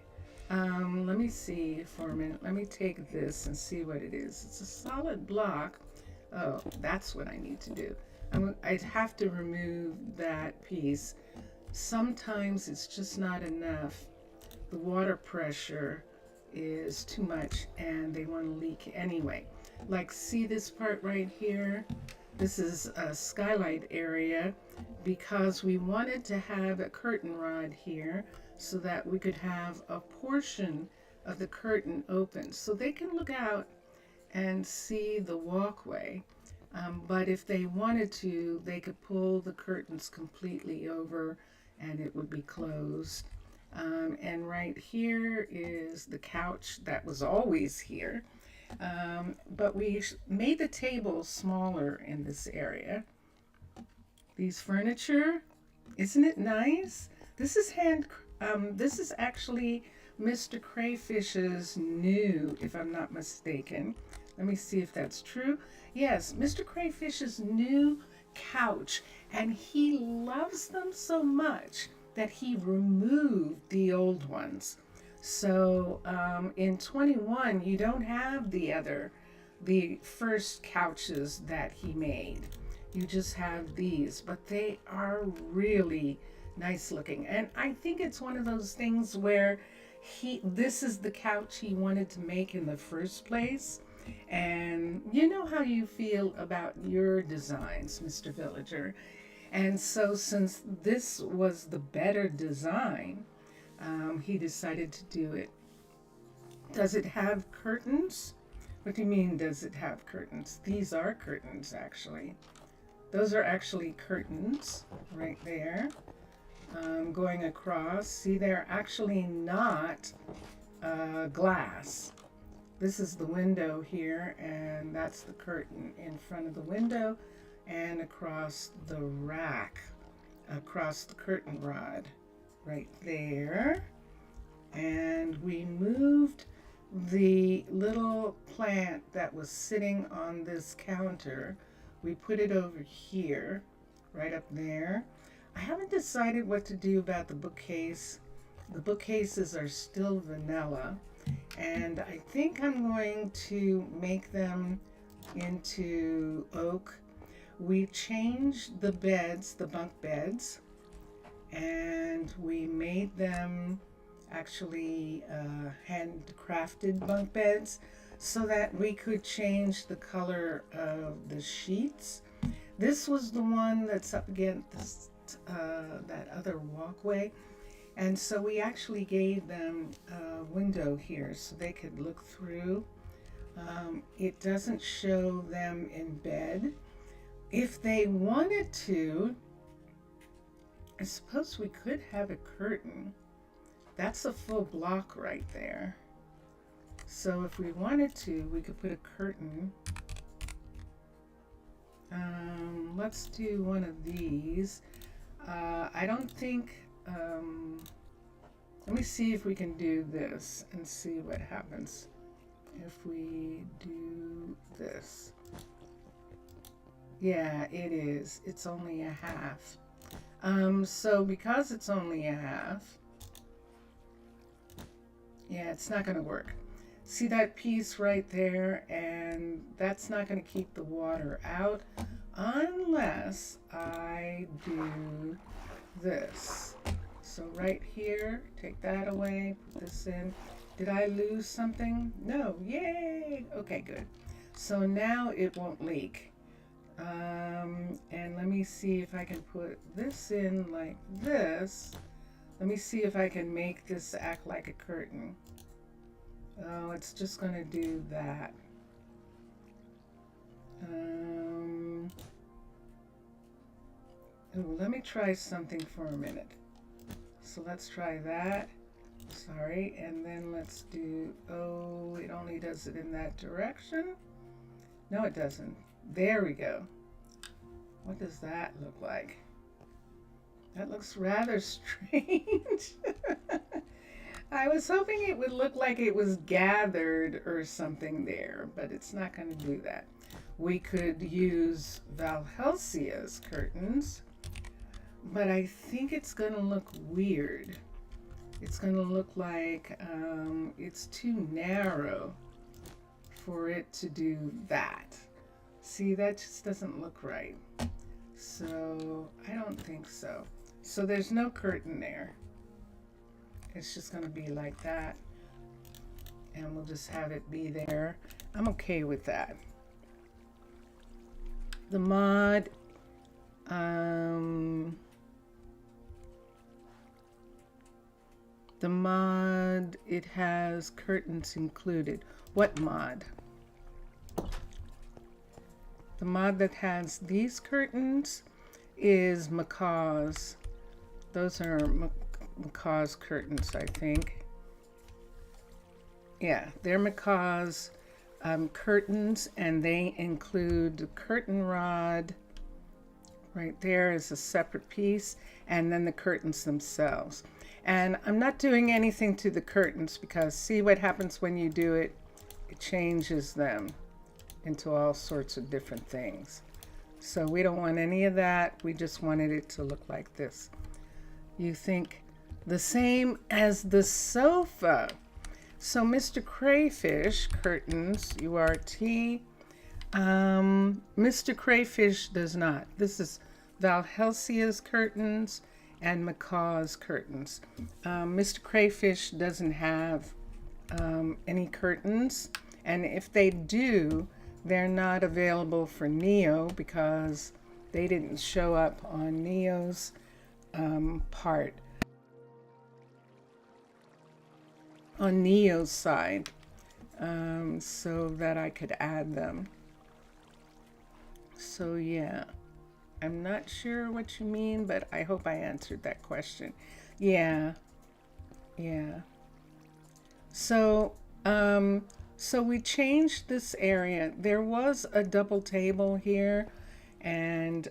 Let me see for a minute. Let me take this and see what it is. It's a solid block. Oh, that's what I need to do. I'd have to remove that piece. Sometimes it's just not enough. The water pressure is too much and they want to leak anyway. Like, see this part right here? This is a skylight area because we wanted to have a curtain rod here so that we could have a portion of the curtain open so they can look out and see the walkway. But if they wanted to, they could pull the curtains completely over and it would be closed. And right here is the couch that was always here. But we made the table smaller in this area. These furniture, isn't it nice? This is actually Mr. Crayfish's new, if I'm not mistaken. Let me see if that's true. Yes, Mr. Crayfish's new couch, and he loves them so much that he removed the old ones. So in 21, you don't have the first couches that he made. You just have these, but they are really nice looking. And I think it's one of those things where This is the couch he wanted to make in the first place. And you know how you feel about your designs, Mr. Villager. And so, since this was the better design, he decided to do it. Does it have curtains? What do you mean, does it have curtains? These are curtains, actually. Those are actually curtains right there, going across. See, they're actually not glass. This is the window here, and that's the curtain in front of the window and across the rack, across the curtain rod right there. And we moved the little plant that was sitting on this counter. We put it over here, right up there. I haven't decided what to do about the bookcase. The bookcases are still vanilla, and I think I'm going to make them into oak. We changed the beds, the bunk beds, and we made them actually handcrafted bunk beds so that we could change the color of the sheets. This was the one that's up against that other walkway, and so we actually gave them a window here so they could look through. It doesn't show them in bed. If they wanted to, I suppose we could have a curtain. That's a full block right there. So if we wanted to, we could put a curtain. Let's do one of these. I don't think, let me see if we can do this and see what happens if we do this. Yeah, it is. It's only a half. So because it's only a half, yeah, it's not going to work. See that piece right there? And that's not going to keep the water out unless I do this. So right here, take that away, put this in. Did I lose something? No. Yay! Okay, good. So now it won't leak. And let me see if I can put this in like this. Let me see if I can make this act like a curtain. Oh, it's just going to do that. Ooh, let me try something for a minute. So let's try that. Sorry. And then let's do, oh, it only does it in that direction. No, it doesn't. There we go. What does that look like? That looks rather strange. I was hoping it would look like it was gathered or something there, but it's not going to do that. We could use Valhelsia's curtains, but I think it's going to look weird. It's going to look like it's too narrow for it to do that. See, that just doesn't look right. So I don't think so. So there's no curtain there. It's just going to be like that. And we'll just have it be there. I'm okay with that. The mod, it has curtains included. What mod? The mod that has these curtains is Macaw's. Those are Macaw's curtains, I think. Yeah, they're Macaw's curtains, and they include the curtain rod. Right there is a separate piece, and then the curtains themselves. And I'm not doing anything to the curtains because see what happens when you do it? It changes them into all sorts of different things. So we don't want any of that. We just wanted it to look like this. You think the same as the sofa. So Mr. Crayfish curtains, URT. Mr. Crayfish does not. This is Valhelsia's curtains, and Macaw's curtains. Mr. Crayfish doesn't have any curtains, and if they do, they're not available for Neo because they didn't show up on Neo's part. On Neo's side, so that I could add them. So yeah, I'm not sure what you mean, but I hope I answered that question. Yeah, yeah. So, so we changed this area. There was a double table here and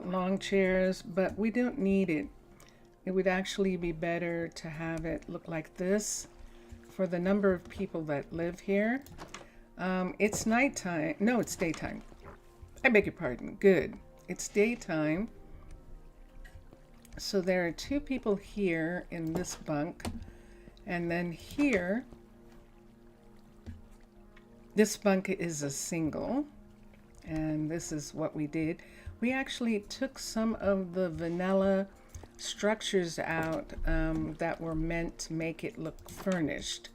long chairs, but we don't need it. It would actually be better to have it look like this for the number of people that live here. It's nighttime. No, it's daytime. I beg your pardon. Good. It's daytime. So there are two people here in this bunk. And then here, this bunk is a single. And this is what we did. We actually took some of the vanilla structures out that were meant to make it look furnished.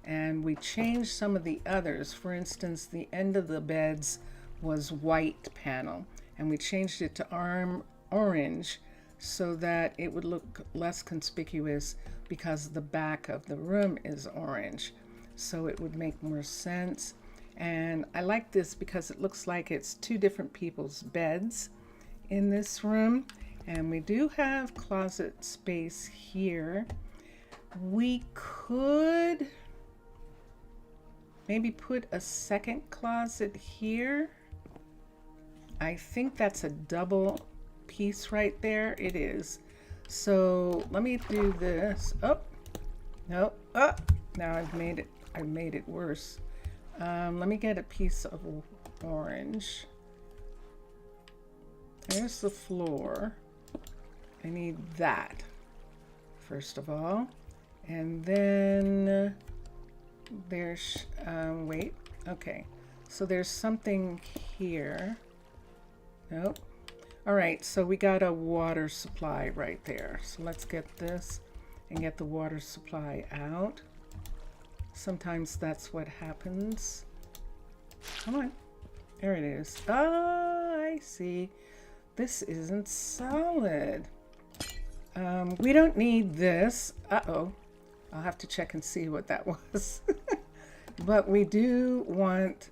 And we changed some of the others. For instance, the end of the beds was white panel. And we changed it to orange so that it would look less conspicuous because the back of the room is orange. So it would make more sense. And I like this because it looks like it's two different people's beds in this room. And we do have closet space here. We could maybe put a second closet here. I think that's a double piece right there. It is. So let me do this. Oh, no. Oh, now I've made it worse. Let me get a piece of orange. There's the floor. I need that first of all. And then there's, wait, okay. So there's something here. Nope. All right, so we got a water supply right there. So let's get this and get the water supply out. Sometimes that's what happens. Come on. There it is. Oh, I see. This isn't solid. We don't need this. Uh-oh. I'll have to check and see what that was. But we do want,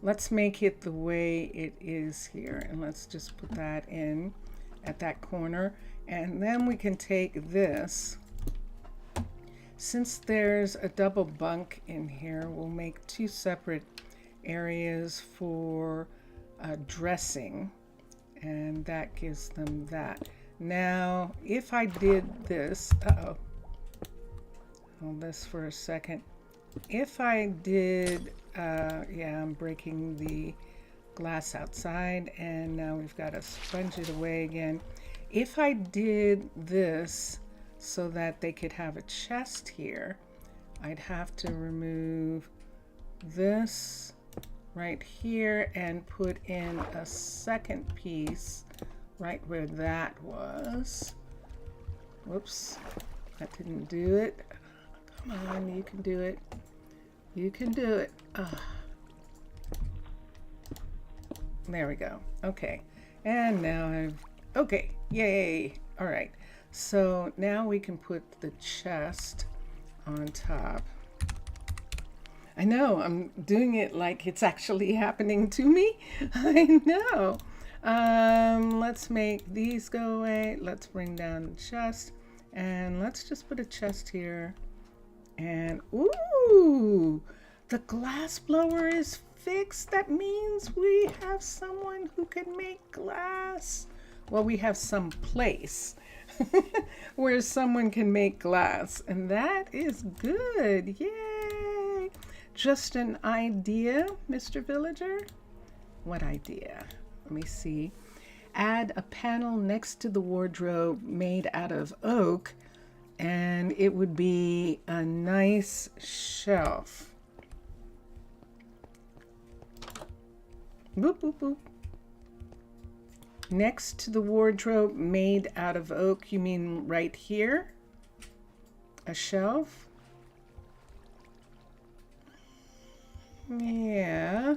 let's make it the way it is here. And let's just put that in at that corner. And then we can take this. Since there's a double bunk in here, we'll make two separate areas for dressing. And that gives them that. Now, if I did this, uh-oh. Hold this for a second. If I did, yeah, I'm breaking the glass outside and now we've got to sponge it away again. If I did this so that they could have a chest here, I'd have to remove this right here and put in a second piece right where that was. Whoops, that didn't do it. Come on, you can do it. You can do it. There we go. Okay. And now okay. Yay. All right. So now we can put the chest on top. I know, I'm doing it like it's actually happening to me. I know. Let's make these go away. Let's bring down the chest. And let's just put a chest here. And, ooh, the glass blower is fixed. That means we have someone who can make glass. Well, we have some place where someone can make glass. And that is good. Yay. Just an idea, Mr. Villager. What idea? Let me see. Add a panel next to the wardrobe made out of oak. And it would be a nice shelf. Boop, boop, boop. Next to the wardrobe made out of oak, you mean right here? A shelf? Yeah.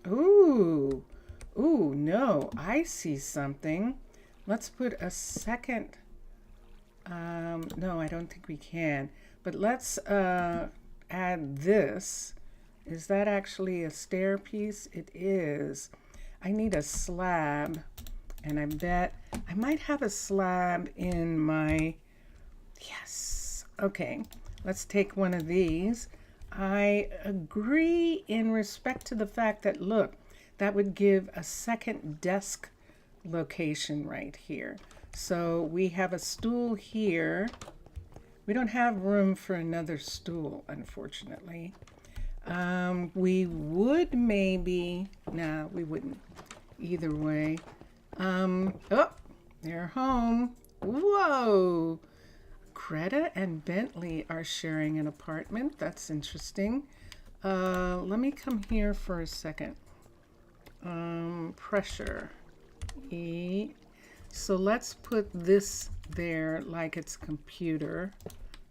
Ooh. Ooh, no, I see something. Let's put a second. No, I don't think we can. But let's add this. Is that actually a stair piece? It is. I need a slab. And I bet I might have a slab in my... Yes. Okay. Let's take one of these. I agree in respect to the fact that, look, that would give a second desk location right here. So we have a stool here. We don't have room for another stool, unfortunately. We would maybe, nah, we wouldn't. Either way. Oh, they're home. Whoa. Greta and Bentley are sharing an apartment. That's interesting. Let me come here for a second. Pressure. E. So let's put this there like it's computer.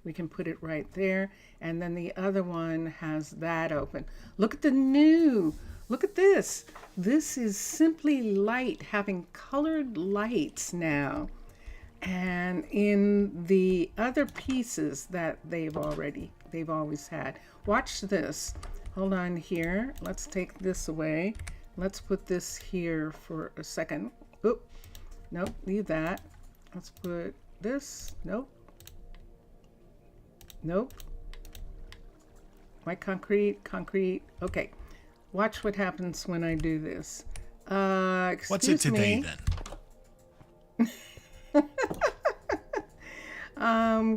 We can put it right there. And then the other one has that open. Look at the new. Look at this. This is Simply Light, having colored lights now. And in the other pieces that they've always had. Watch this. Hold on here. Let's take this away. Let's put this here for a second. Oop. Nope, leave that. Let's put this. Nope. Nope. White concrete, concrete. Okay. Watch what happens when I do this. What's it today then?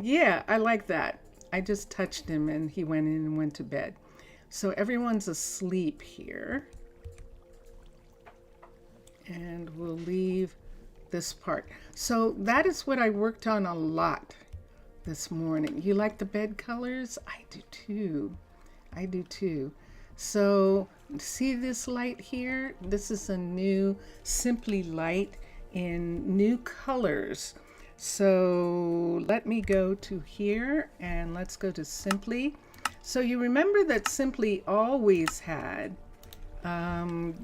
Yeah, I like that. I just touched him and he went in and went to bed. So everyone's asleep here. And we'll leave this part. So that is what I worked on a lot this morning. You like the bed colors? I do too. I do too. So see this light here? This is a new Simply Light in new colors. So let me go to here and let's go to Simply. So you remember that Simply always had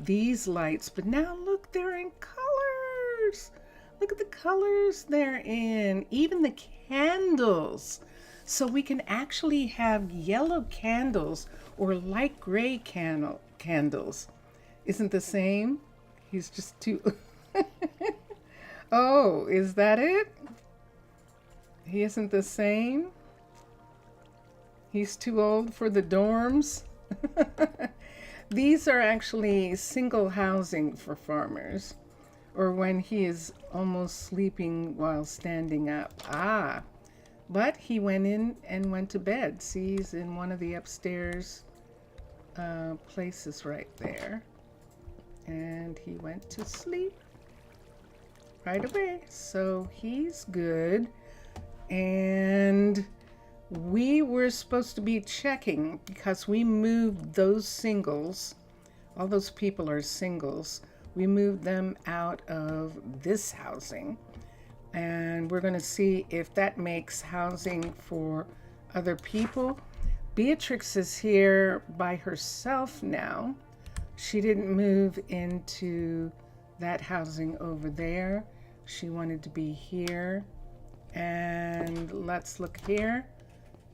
these lights, but now look, they're in colors. Look at the colors they're in, even the candles. So we can actually have yellow candles or light gray candles. Isn't the same? He's just too... Oh, is that it? He isn't the same? He's too old for the dorms? These are actually single housing for farmers, or when he is almost sleeping while standing up. Ah, but he went in and went to bed. See, he's in one of the upstairs places right there. And he went to sleep right away. So he's good. And we were supposed to be checking because we moved those singles. All those people are singles. We moved them out of this housing. And we're going to see if that makes housing for other people. Beatrix is here by herself now. She didn't move into that housing over there. She wanted to be here. And let's look here.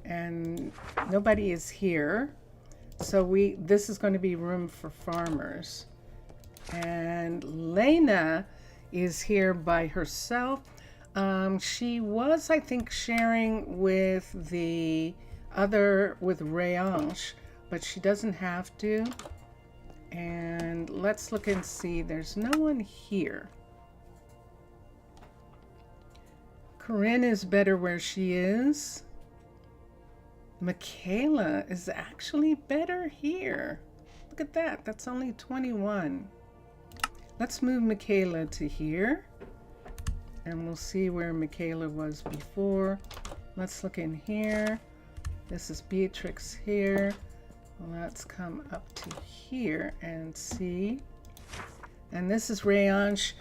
And nobody is here. So this is going to be room for farmers. And Lena is here by herself. She was, I think, sharing with with Rayange, but she doesn't have to. And let's look and see. There's no one here. Corinne is better where she is. Michaela is actually better here. Look at that. That's only 21. Let's move Michaela to here. And we'll see where Michaela was before. Let's look in here. This is Beatrix here. Let's come up to here and see. And this is Rayansh.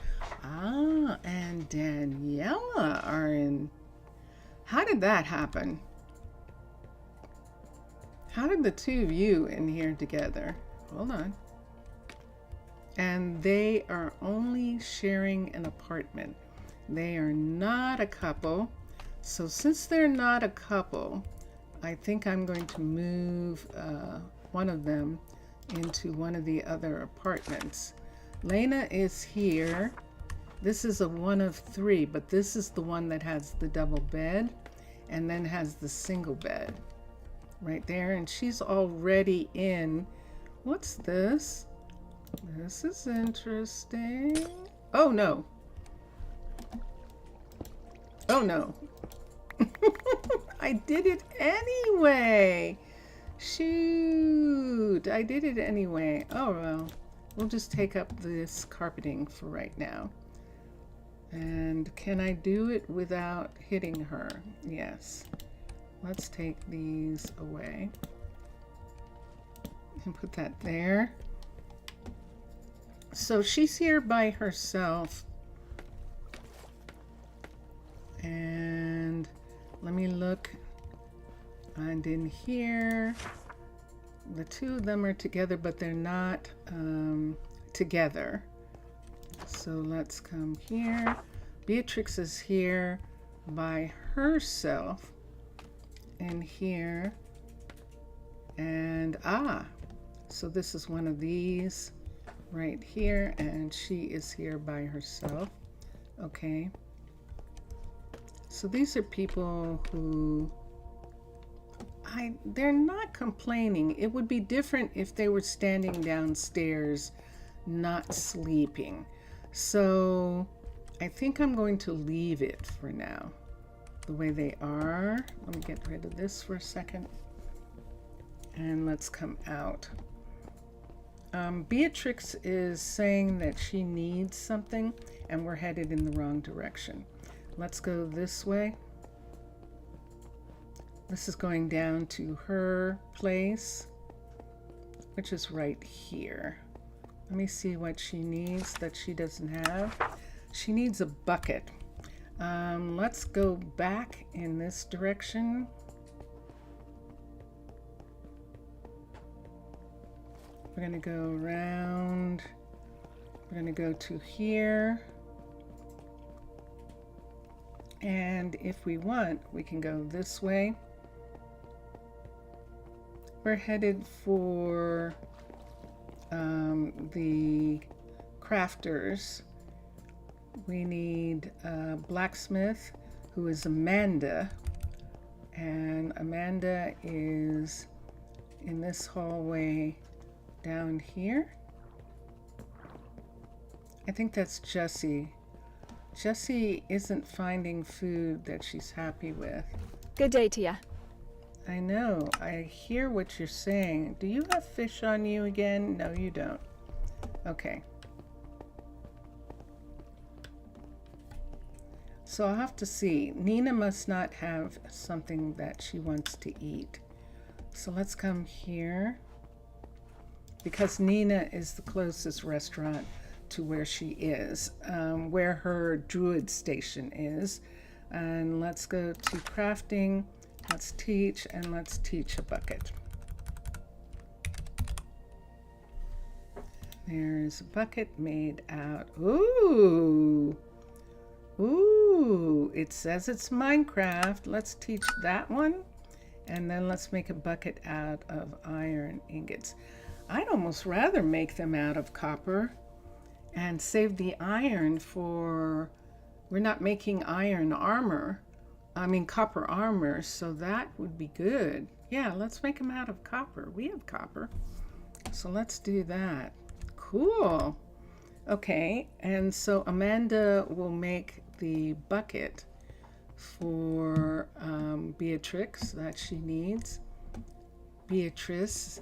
And Daniela are in. How did that happen? How did the two of you in here together? Hold on. And they are only sharing an apartment. They are not a couple. So since they're not a couple, I think I'm going to move one of them into one of the other apartments. Lena is here. This is a 1 of 3, but this is the one that has the double bed and then has the single bed right there. And she's already in. What's this? This is interesting. Oh no. Oh no. I did it anyway. Shoot. I did it anyway. Oh well. We'll just take up this carpeting for right now. And can I do it without hitting her? Yes. Let's take these away. And put that there. So she's here by herself. And let me look. And in here, the two of them are together, but they're not together. So let's come here. Beatrix is here by herself. And here. And so this is one of these right here, and she is here by herself. Okay. So these are people who they're not complaining. It would be different if they were standing downstairs not sleeping. So I think I'm going to leave it for now the way they are. Let me get rid of this for a second. And let's come out. Beatrix is saying that she needs something and we're headed in the wrong direction. Let's go this way. This is going down to her place, which is right here. Let me see what she needs that she doesn't have. She needs a bucket. Let's go back in this direction. We're going to go around. We're going to go to here. And if we want, we can go this way. We're headed for the crafters. We need a blacksmith who is Amanda. And Amanda is in this hallway down here. I think that's Jessie. Jessie isn't finding food that she's happy with. Good day to ya. I know. I hear what you're saying. Do you have fish on you again? No, you don't. Okay. So I'll have to see. Nina must not have something that she wants to eat. So let's come here. Because Nina is the closest restaurant to where she is, where her druid station is. And let's go to crafting. Let's teach, and let's teach a bucket. There's a bucket made out. Ooh. Ooh. It says it's Minecraft. Let's teach that one. And then let's make a bucket out of iron ingots. I'd almost rather make them out of copper and save the iron for, we're not making iron armor. I mean copper armor, so that would be good. Yeah, let's make them out of copper. We have copper. So let's do that. Cool. Okay, and so Amanda will make the bucket for Beatrix that she needs. Beatrice,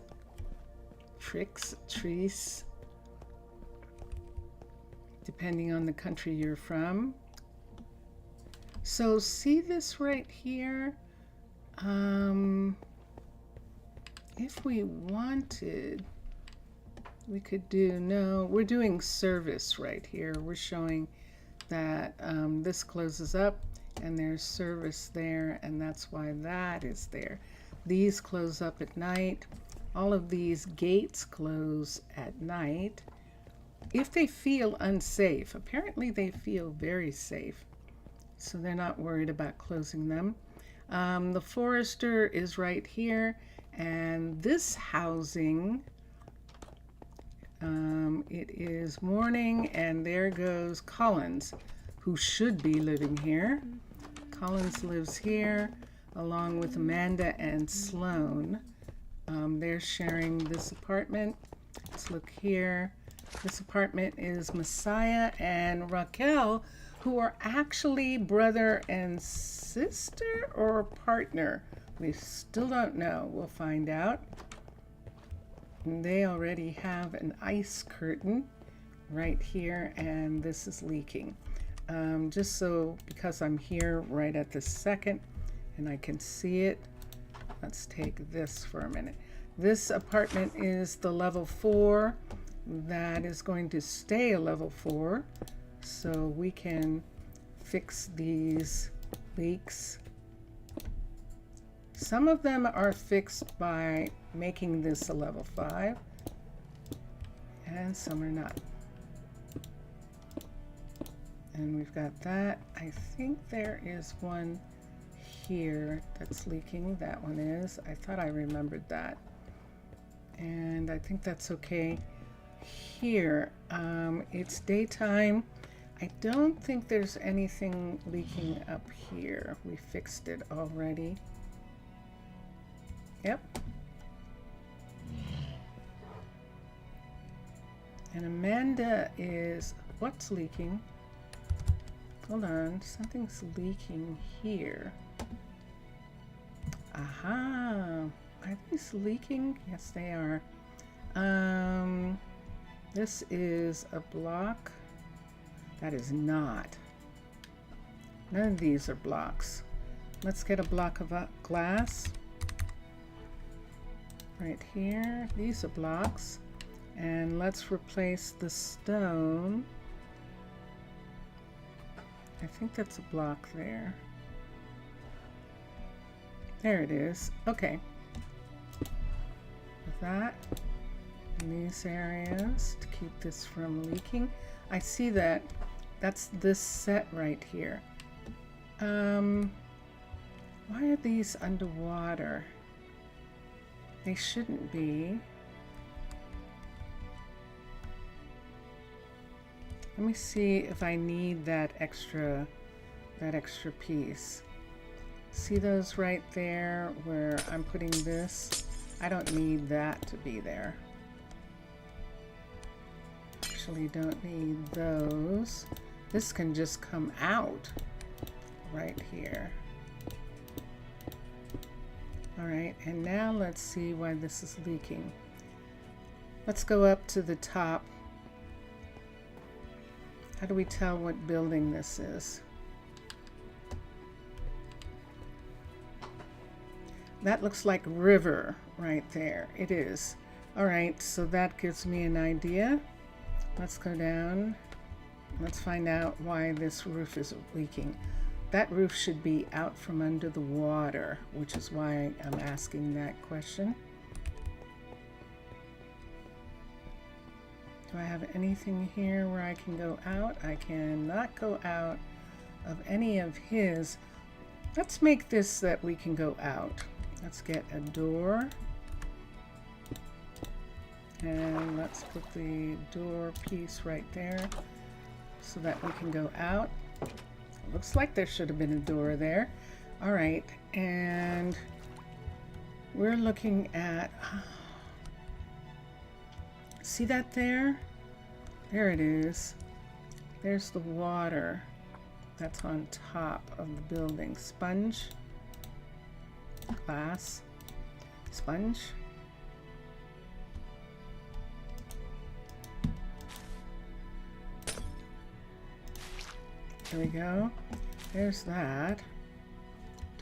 Treese, depending on the country you're from. So see this right here? if we wanted, we could do, no, we're doing service right here. We're showing that this closes up and there's service there, and that's why that is there. These close up at night. All of these gates close at night. If they feel unsafe, apparently they feel very safe, so they're not worried about closing them. The forester is right here, and this housing, it is morning, and there goes Collins, who should be living here. Collins lives here along with Amanda and Sloan. They're sharing this apartment. Let's look here. This apartment is Messiah and Raquel, who are actually brother and sister or partner. We still don't know. We'll find out. And they already have an ice curtain right here, and this is leaking. Just so, because I'm here right at this second and I can see it, let's take this for a minute. This apartment is the level 4. That is going to stay a level 4, so we can fix these leaks. Some of them are fixed by making this a level 5, and some are not. And we've got that. I think there is one here that's leaking. That one is. I thought I remembered that. And I think that's okay. Here, it's daytime. I don't think there's anything leaking up here. We fixed it already. Yep. And Amanda is, what's leaking? Hold on, something's leaking here. Aha, are these leaking? Yes, they are. This is a block. That is not. None of these are blocks. Let's get a block of glass. Right here, these are blocks. And let's replace the stone. I think that's a block there. There it is. Okay. With that, in these areas to keep this from leaking. I see that. That's this set right here. Why are these underwater? They shouldn't be. Let me see if I need that extra piece. See those right there where I'm putting this? I don't need that to be there. Actually don't need those. This can just come out right here. All right, and now let's see why this is leaking. Let's go up to the top. How do we tell what building this is? That looks like river right there. It is. All right, so that gives me an idea. Let's go down. Let's find out why this roof is leaking. That roof should be out from under the water, which is why I'm asking that question. Do I have anything here where I can go out? I cannot go out of any of his. Let's make this so that we can go out. Let's get a door. And let's put the door piece right there so that we can go out. Looks like there should have been a door there. All right, and we're looking at, see that there? There it is. There's the water that's on top of the building. Sponge, glass, sponge. There we go. There's that.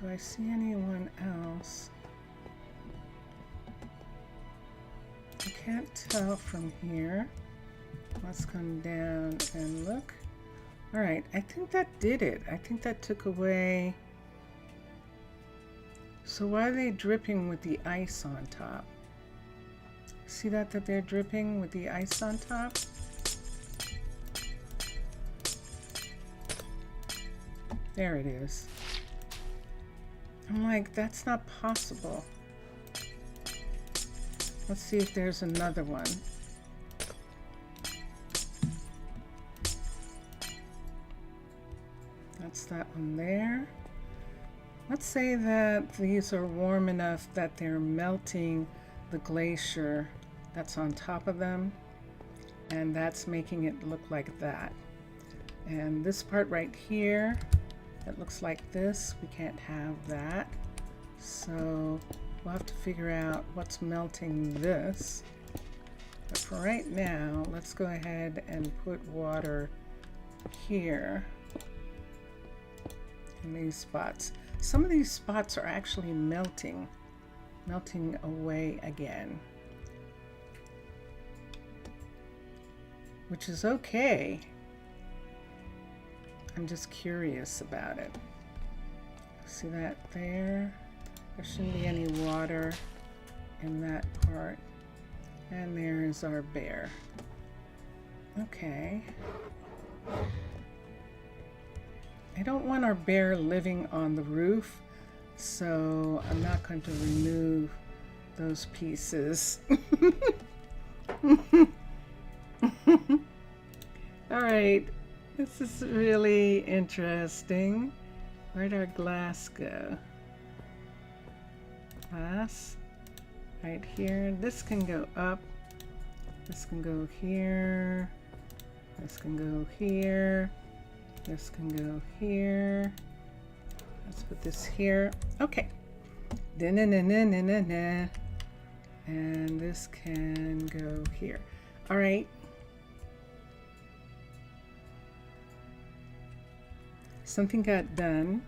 Do I see anyone else? I can't tell from here. Let's come down and look. All right, I think that did it. I think that took away. So why are they dripping with the ice on top? See that they're dripping with the ice on top? There it is. I'm like, that's not possible. Let's see if there's another one. That's that one there. Let's say that these are warm enough that they're melting the glacier that's on top of them, and that's making it look like that. And this part right here, it looks like this. We can't have that. So we'll have to figure out what's melting this. But for right now, let's go ahead and put water here in these spots. Some of these spots are actually melting away again, which is okay. I'm just curious about it. See that there? There shouldn't be any water in that part. And there's our bear. Okay. I don't want our bear living on the roof, so I'm not going to remove those pieces. All right, this is really interesting. Where'd our glass go? Glass right here. This can go up. This can go here. This can go here. This can go here. Let's put this here. Okay. Da-na-na-na-na-na-na. And this can go here. All right. Something got done.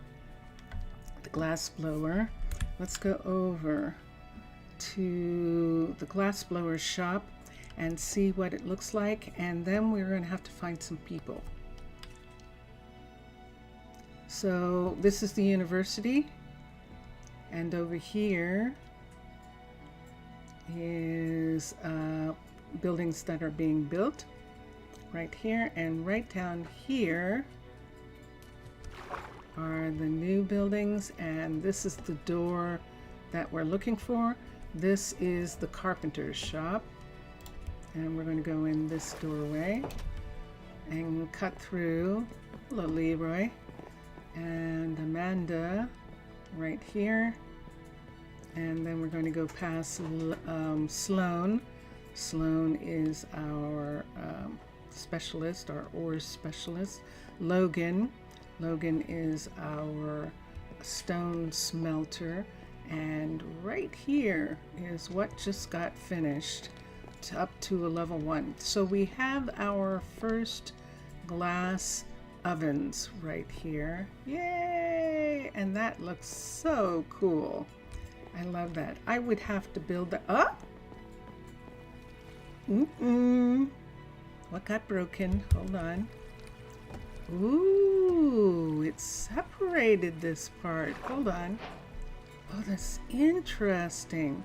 The glass blower. Let's go over to the glass blower shop and see what it looks like, and then we're going to have to find some people. So this is the university, and over here is buildings that are being built right here, and right down here are the new buildings, and this is the door that we're looking for. This is the carpenter's shop, and we're going to go in this doorway and cut through. Hello, Leroy. And Amanda right here, and then we're going to go past Sloan. Sloan is our specialist, our ore specialist. Logan is our stone smelter, and right here is what just got finished up to a level 1. So we have our first glass ovens right here. Yay! And that looks so cool. I love that. I would have to build the What got broken? Hold on. Ooh, it separated this part. Hold on. Oh, that's interesting.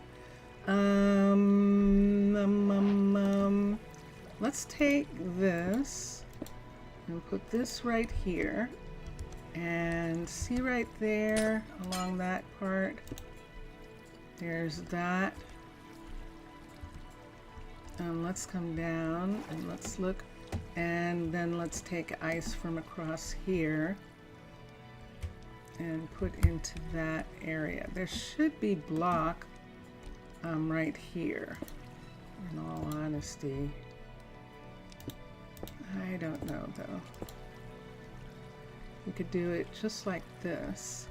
Let's take this and put this right here, and see right there along that part, there's that. And let's come down and let's look, and then let's take ice from across here and put into that area. There should be block right here, in all honesty. I don't know though. We could do it just like this.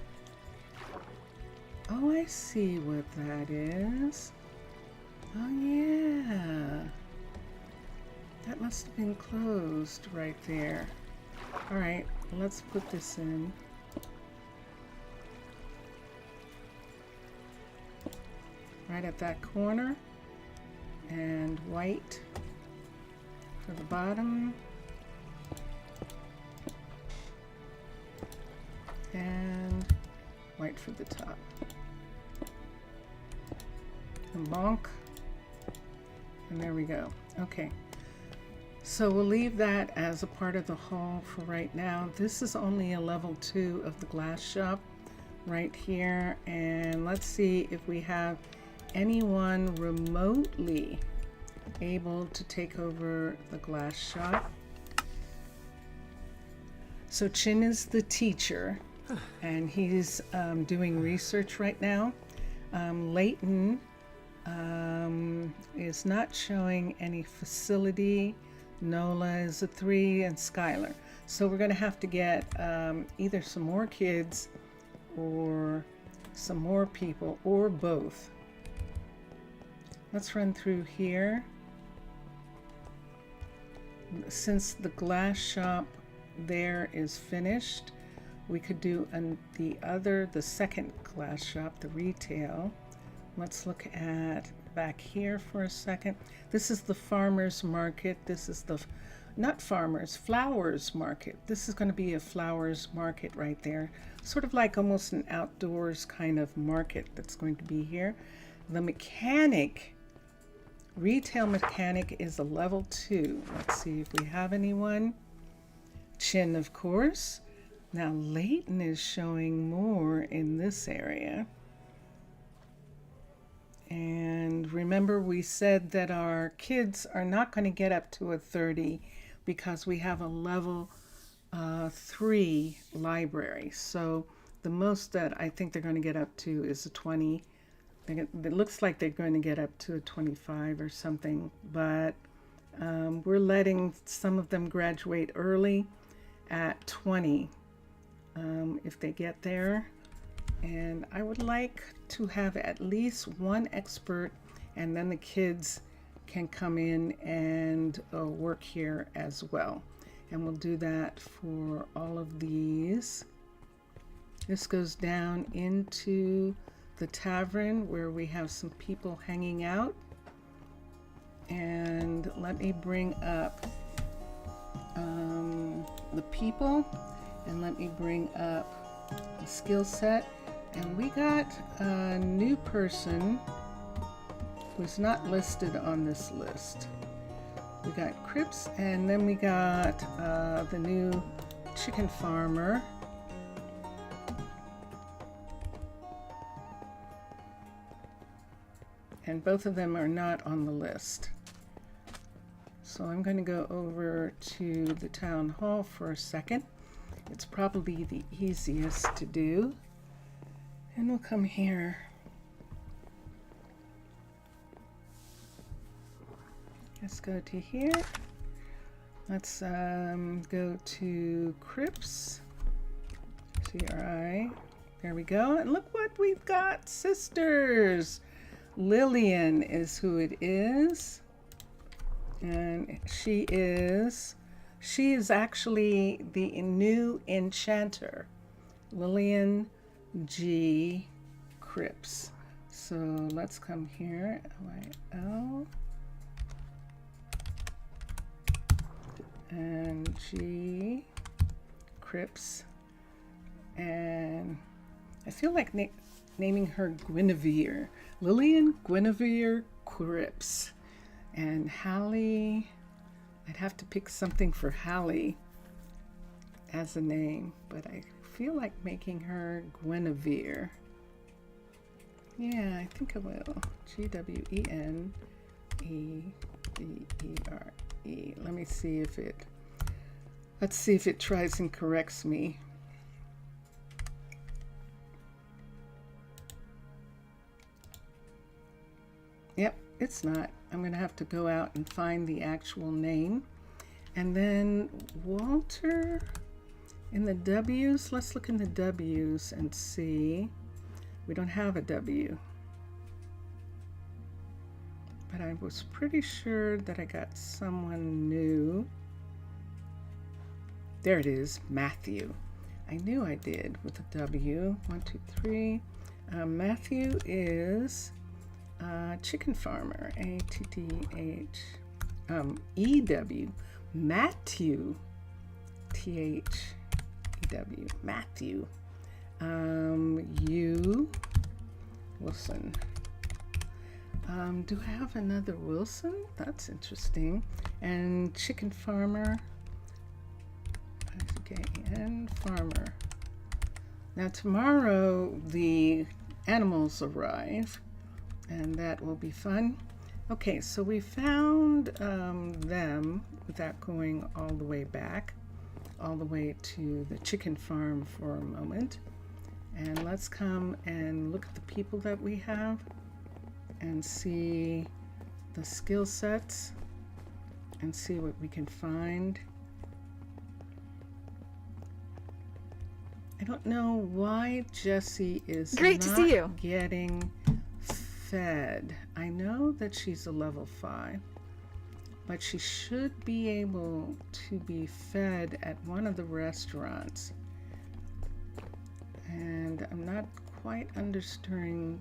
Oh, I see what that is. Oh yeah. That must have been closed right there. Alright, let's put this in. Right at that corner. and white for the bottom, and white for the top. And bonk, and there we go. Okay, so we'll leave that as a part of the haul for right now. This is only a level 2 of the glass shop right here, and let's see if we have anyone remotely able to take over the glass shop. So Chin is the teacher, and he's doing research right now. Leighton is not showing any facility. Nola is a 3, and Skylar. So we're going to have to get either some more kids or some more people, or both. Let's run through here. Since the glass shop there is finished, we could do the second glass shop, the retail. Let's look at back here for a second. This is the farmers market. This is the flowers market. This is going to be a flowers market right there, sort of like almost an outdoors kind of market that's going to be here. The retail mechanic is a level 2. Let's see if we have anyone. Chin, of course. Now Leighton is showing more in this area. And remember, we said that our kids are not going to get up to a 30 because we have a level 3 library. So the most that I think they're going to get up to is a 20. It looks like they're going to get up to a 25 or something, but we're letting some of them graduate early at 20 if they get there. And I would like to have at least one expert, and then the kids can come in and work here as well. And we'll do that for all of these. This goes down into the tavern where we have some people hanging out. And let me bring up the people, and let me bring up the skill set. And we got a new person who's not listed on this list. We got Crips, and then we got the new chicken farmer. And both of them are not on the list. So I'm going to go over to the town hall for a second. It's probably the easiest to do. And we'll come here. Let's go to here. Let's go to Crips. CRI. There we go. And look what we've got. Sisters. Lillian is who it is. And she is actually the new enchanter. Lillian G. Crips. So let's come here. L and G. Crips. And I feel like naming her Guinevere. Lillian Guinevere Crips. And Hallie, I'd have to pick something for Hallie as a name, but I feel like making her Guinevere. Yeah, I think I will. G-W-E-N-E-V-E-R-E. Let's see if it tries and corrects me. Yep, it's not. I'm going to have to go out and find the actual name. And then Walter in the W's. Let's look in the W's and see. We don't have a W. But I was pretty sure that I got someone new. There it is, Matthew. I knew I did with a W. 1, 2, 3. Matthew is Chicken farmer, ATTH, EW, Matthew, THEW, Matthew, U, Wilson. Do I have another Wilson? That's interesting. And chicken farmer, okay, and farmer. Now tomorrow the animals arrive, and that will be fun. Okay, so we found them without going all the way back, all the way to the chicken farm for a moment. And let's come and look at the people that we have and see the skill sets and see what we can find. I don't know why Jessie is Great to not see you. getting fed. I know that she's a level 5, but she should be able to be fed at one of the restaurants. And I'm not quite understanding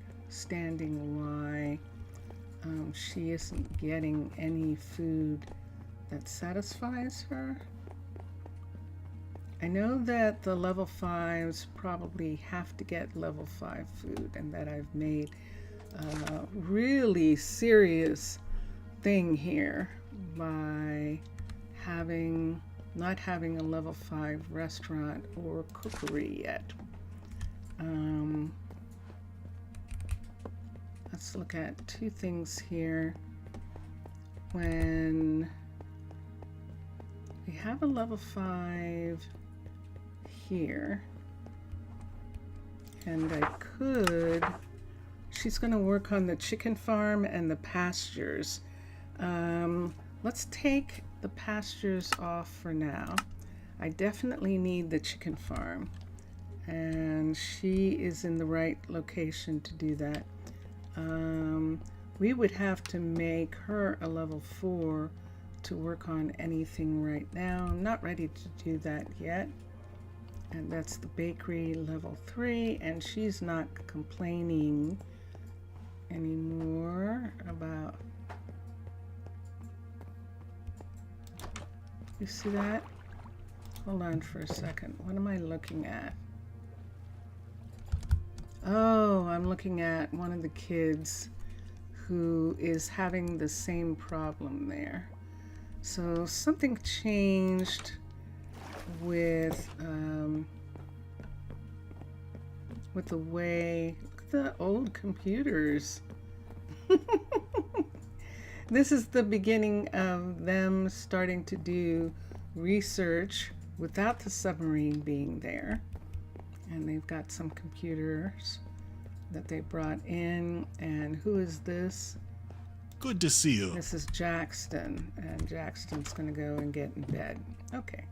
why she isn't getting any food that satisfies her. I know that the level 5s probably have to get level 5 food, and that I've made a really serious thing here by not having a level 5 restaurant or cookery yet. Let's look at two things here. When we have a level 5 here, and she's going to work on the chicken farm and the pastures. Let's take the pastures off for now. I definitely need the chicken farm, and she is in the right location to do that. We would have to make her a level 4 to work on anything right now. I'm not ready to do that yet. And that's the bakery level 3, and she's not complaining anymore about, you see that? Hold on for a second. What am I looking at? Oh, I'm looking at one of the kids who is having the same problem there. So something changed with the way, look at the old computers. This is the beginning of them starting to do research without the submarine being there. And they've got some computers that they brought in. And who is this? Good to see you. This is Jackson, and Jackson's going to go and get in bed. Okay.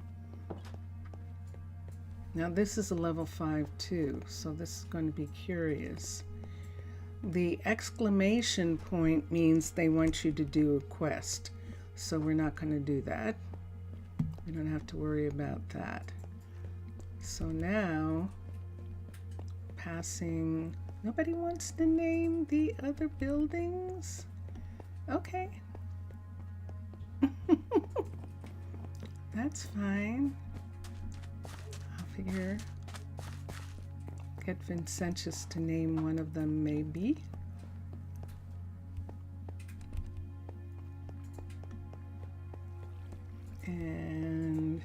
Now this is a level 5 too, so this is going to be curious. The exclamation point means they want you to do a quest, so we're not going to do that. We don't have to worry about that. So now, passing, nobody wants to name the other buildings? Okay. That's fine. I'll figure, get Vincentius to name one of them maybe. And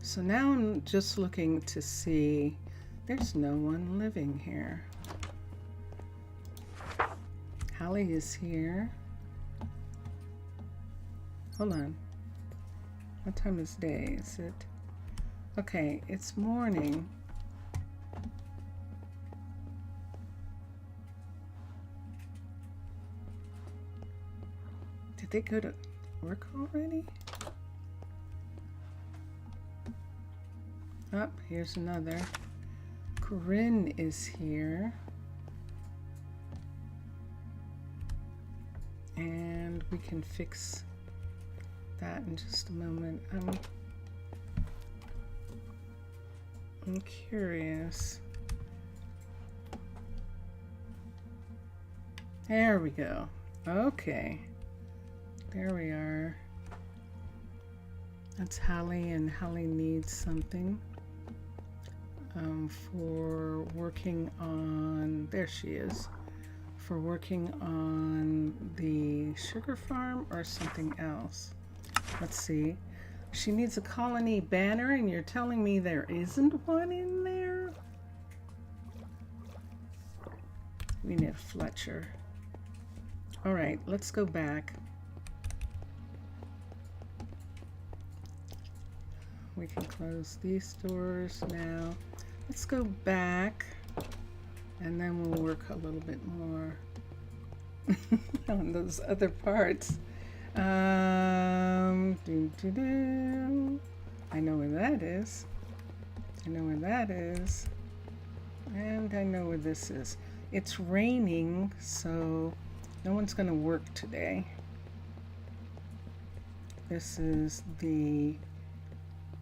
so now I'm just looking to see, there's no one living here. Hallie is here. Hold on. What time is day? Is it? Okay, it's morning. Did they go to work already? Oh, here's another. Corinne is here. And we can fix that in just a moment. I'm curious. There we go. Okay. There we are. That's Hallie, and Hallie needs something for working on, there she is, for working on the sugar farm or something else. Let's see. She needs a colony banner, and you're telling me there isn't one in there? We need a Fletcher. All right, let's go back. We can close these doors now. Let's go back, and then we'll work a little bit more on those other parts. I know where that is. I know where that is. And I know where this is. It's raining, so no one's going to work today. This is the,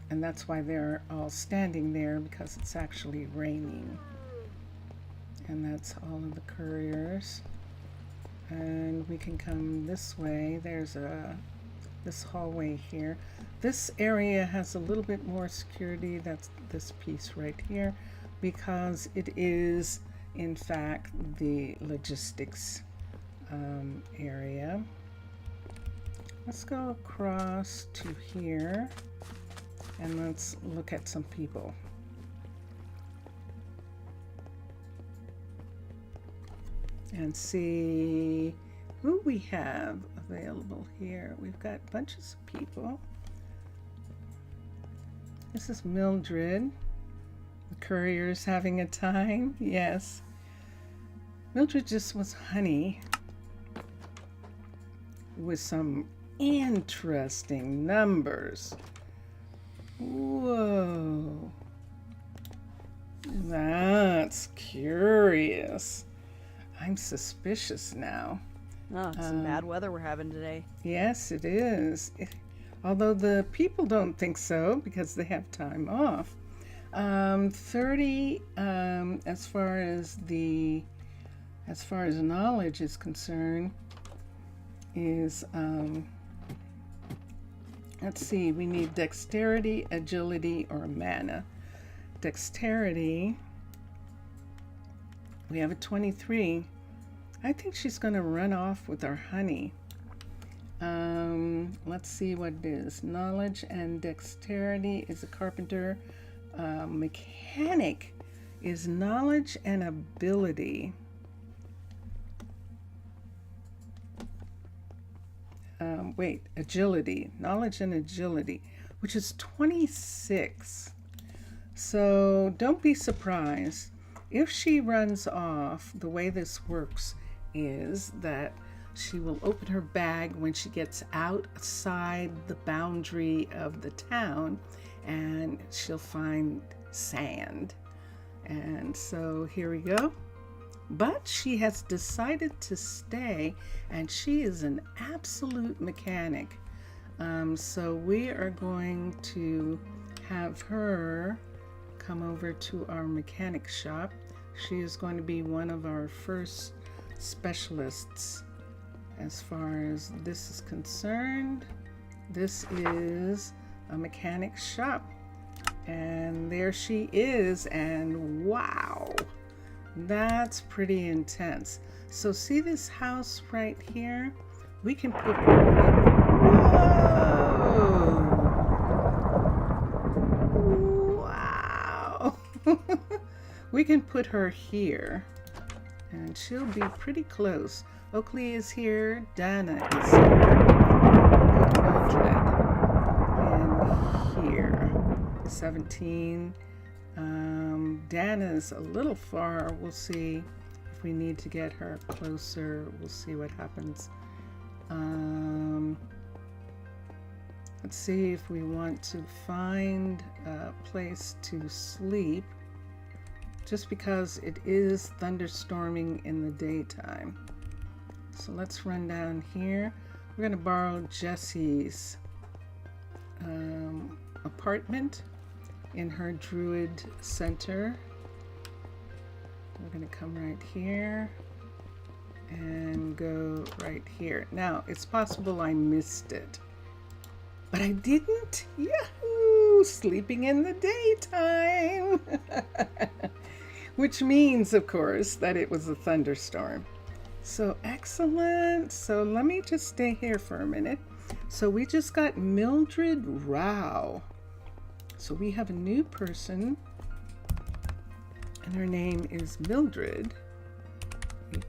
and that's why they're all standing there, because it's actually raining. And that's all of the couriers. And we can come this way. There's this hallway here. This area has a little bit more security. That's this piece right here, because it is in fact the logistics area. Let's go across to here and let's look at some people. And see who we have available here. We've got bunches of people. This is Mildred. The courier's having a time. Yes. Mildred just was honey with some interesting numbers. Whoa. That's curious. I'm suspicious now. Oh, some bad weather we're having today. Yes, it is. Although the people don't think so because they have time off. 30 as far as knowledge is concerned is let's see, we need dexterity, agility, or mana. Dexterity, we have a 23. I think she's going to run off with our honey. Let's see what it is. Knowledge and dexterity is a carpenter. Mechanic is knowledge and ability. Agility. Knowledge and agility, which is 26. So don't be surprised if she runs off. The way this works is that she will open her bag when she gets outside the boundary of the town, and she'll find sand. And so here we go. But she has decided to stay, and she is an absolute mechanic. So we are going to have her come over to our mechanic shop. She is going to be one of our first specialists as far as this is concerned. This is a mechanic shop, and there she is, and wow, that's pretty intense. So see this house right here? We can put whoa, wow. We can put her here and she'll be pretty close. Oakley is here, Dana is here, and here, 17. Dana's a little far. We'll see if we need to get her closer. We'll see what happens. Let's see if we want to find a place to sleep, just because it is thunderstorming in the daytime. So let's run down here. We're going to borrow Jesse's apartment. in her Druid Center. We're going to come right here and go right here. Now, it's possible I missed it, but I didn't. Yahoo! Sleeping in the daytime. Which means, of course, that it was a thunderstorm. So excellent. So let me just stay here for a minute. So we just got Mildred Rao. So we have a new person, and her name is Mildred.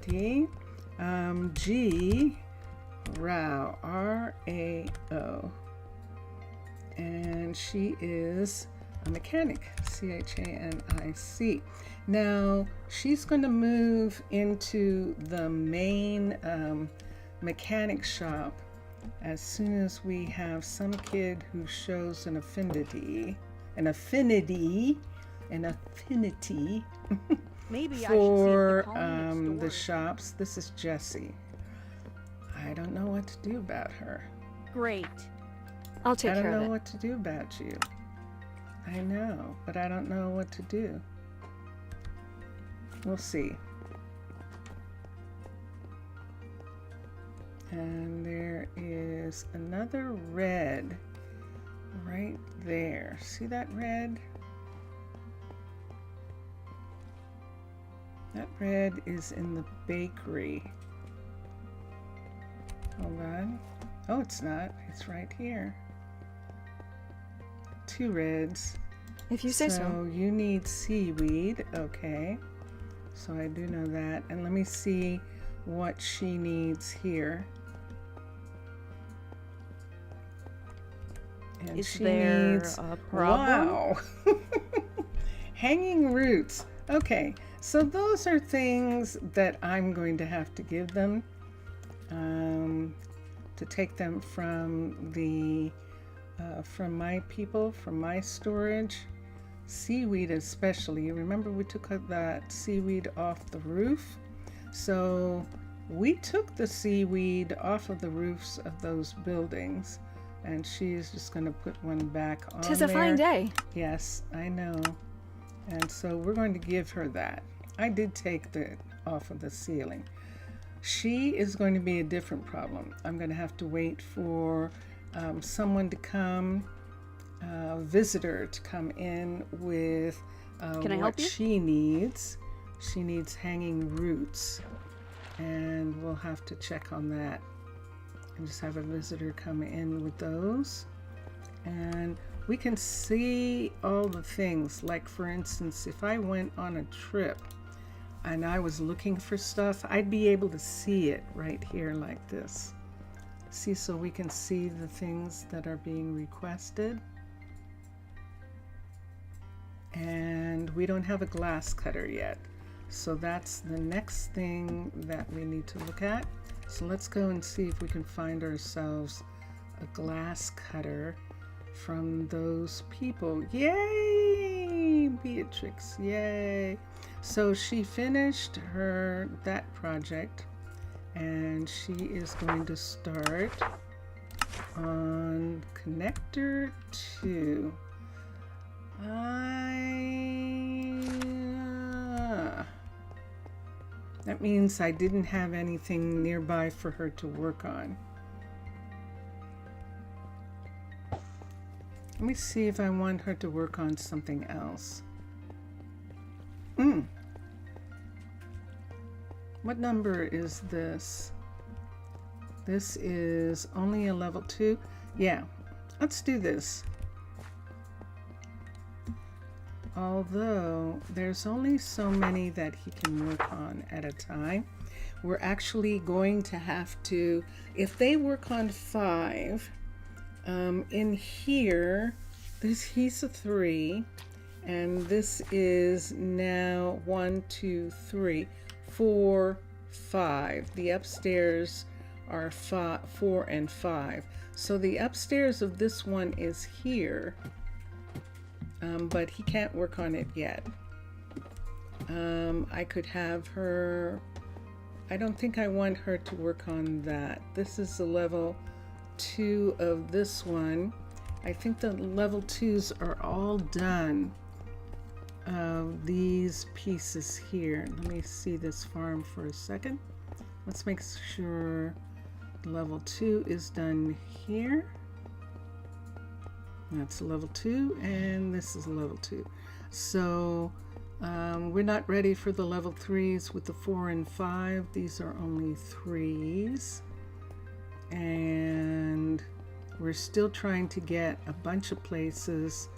G Rao, R-A-O. And she is a mechanic, C-H-A-N-I-C. Now, she's going to move into the main mechanic shop as soon as we have some kid who shows an affinity Maybe for I should see if the the shops. This is Jessie. I don't know what to do about her. Great. I'll take I care don't of know it. what to do about you. I know, but I don't know what to do. We'll see. And there is another red right there. See that red? That red is in the bakery. Hold on. Oh, it's not. It's right here. Two reds. If you say so. So you need seaweed. Okay. So I do know that. And let me see what she needs here. And Is she there needs a problem? Wow. Hanging roots. Okay. So those are things that I'm going to have to give them to take them from the from my people, from my storage. Seaweed especially. Remember we took that seaweed off the roof? So we took the seaweed off of the roofs of those buildings, and she's just going to put one back on there. 'Tis a fine day. Yes, I know. And so we're going to give her that. I did take it off of the ceiling. She is going to be a different problem. I'm going to have to wait for someone to come, a visitor to come in with Can I help what you? she needs. She needs hanging roots, and we'll have to check on that and just have a visitor come in with those. And we can see all the things, like for instance, if I went on a trip and I was looking for stuff, I'd be able to see it right here like this. See, so we can see the things that are being requested. And we don't have a glass cutter yet. So that's the next thing that we need to look at. So let's go and see if we can find ourselves a glass cutter from those people. Yay, Beatrix, yay. So she finished that project, and she is going to start on connector 2. That means I didn't have anything nearby for her to work on. Let me see if I want her to work on something else. What number is this? This is only a level 2. Yeah, let's do this. Although there's only so many that he can work on at a time, we're actually going to have to, if they work on 5, in here, he's a 3, and this is now 1, 2, 3, 4, 5. The upstairs are 4 and 5. So the upstairs of this one is here, but he can't work on it yet. I could have her, I don't think I want her to work on that. This is the level 2 of this one, I think the level 2s are all done. These pieces here. Let me see this farm for a second. Let's make sure level 2 is done here. That's level 2, and this is level 2. So we're not ready for the level 3s with the 4 and 5. These are only 3s. And we're still trying to get a bunch of places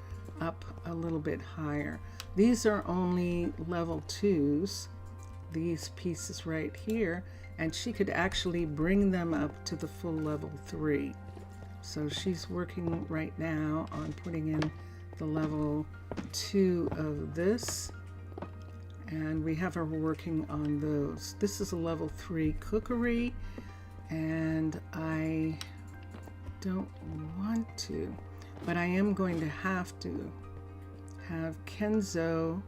up a little bit higher. These are only level 2s, these pieces right here, and she could actually bring them up to the full level 3. So she's working right now on putting in the level 2 of this, and we have her working on those. This is a level 3 cookery, and I don't want to, but I am going to have Kenzo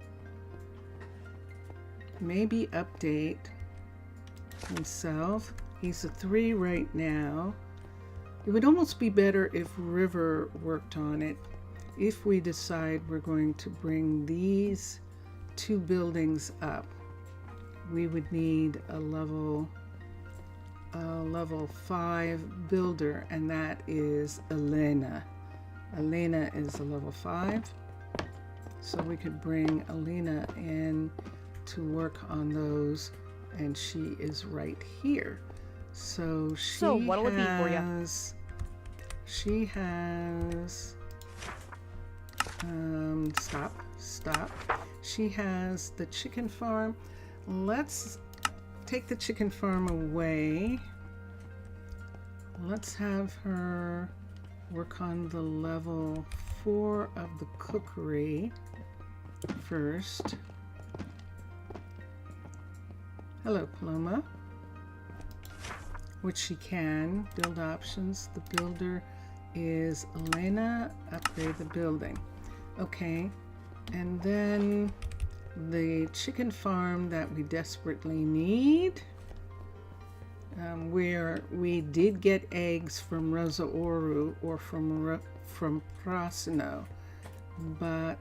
maybe update himself. He's a 3 right now. It would almost be better if River worked on it. If we decide we're going to bring these 2 buildings up, we would need a level 5 builder, and that is Elena. Elena is a level 5. So we could bring Elena in to work on those, and she is right here. So what'll it be for ya? She has stop. She has the chicken farm. Let's take the chicken farm away. Let's have her work on the level 4 of the cookery first. Hello, Paloma. Which she can. Build options. The builder is Elena. Upgrade the building. Okay. And then the chicken farm that we desperately need. Where we did get eggs from Rosa Oru or from Prasino, but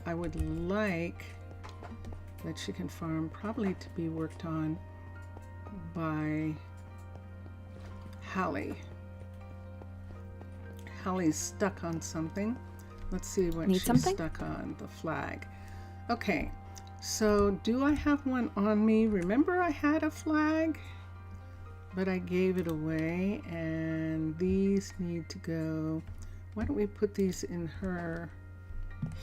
I would like the chicken farm probably to be worked on by Hallie. Hallie's stuck on something. Let's see what she's stuck on. The flag. Okay, so do I have one on me? Remember I had a flag, but I gave it away, and these need to go. Why don't we put these in her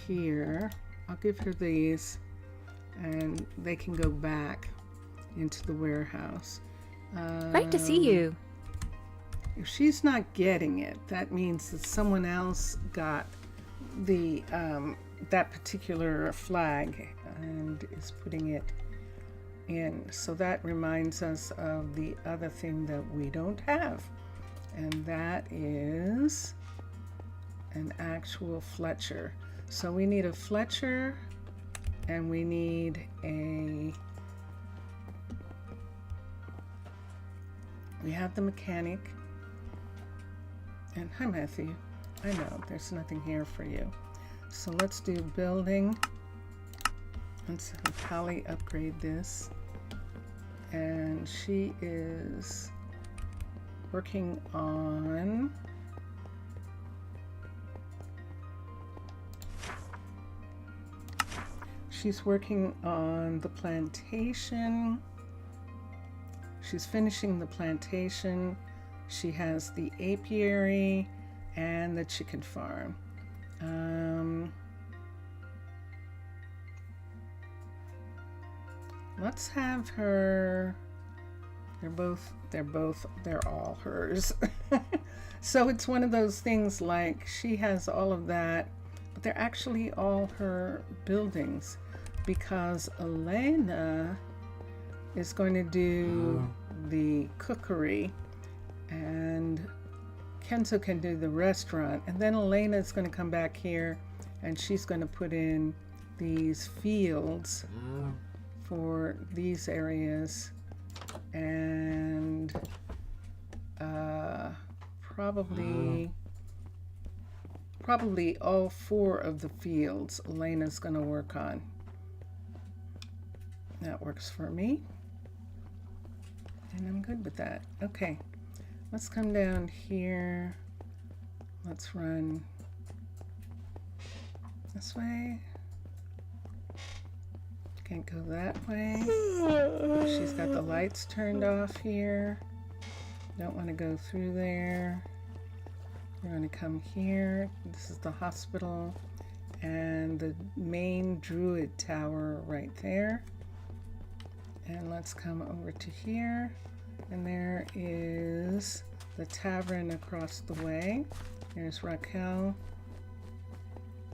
here? I'll give her these, and they can go back into the warehouse. Great to see you. If she's not getting it, that means that someone else got the that particular flag and is putting it in. So that reminds us of the other thing that we don't have, and that is an actual Fletcher. So we need a Fletcher, and we need we have the mechanic. And hi, Matthew. I know there's nothing here for you. So let's do building. Let's have Hallie upgrade this. And she is working on the plantation. She's finishing the plantation. She has the apiary and the chicken farm. Let's have her. They're all hers. So it's one of those things like she has all of that, but they're actually all her buildings, because Elena is going to do the cookery, and Kenzo can do the restaurant, and then Elena is going to come back here and she's going to put in these fields for these areas, and probably probably all 4 of the fields Elena's going to work on. That works for me. And I'm good with that. Okay, let's come down here. Let's run this way. Can't go that way. She's got the lights turned off here. Don't want to go through there. We're going to come here. This is the hospital and the main druid tower right there. And let's come over to here. And there is the tavern across the way. There's Raquel.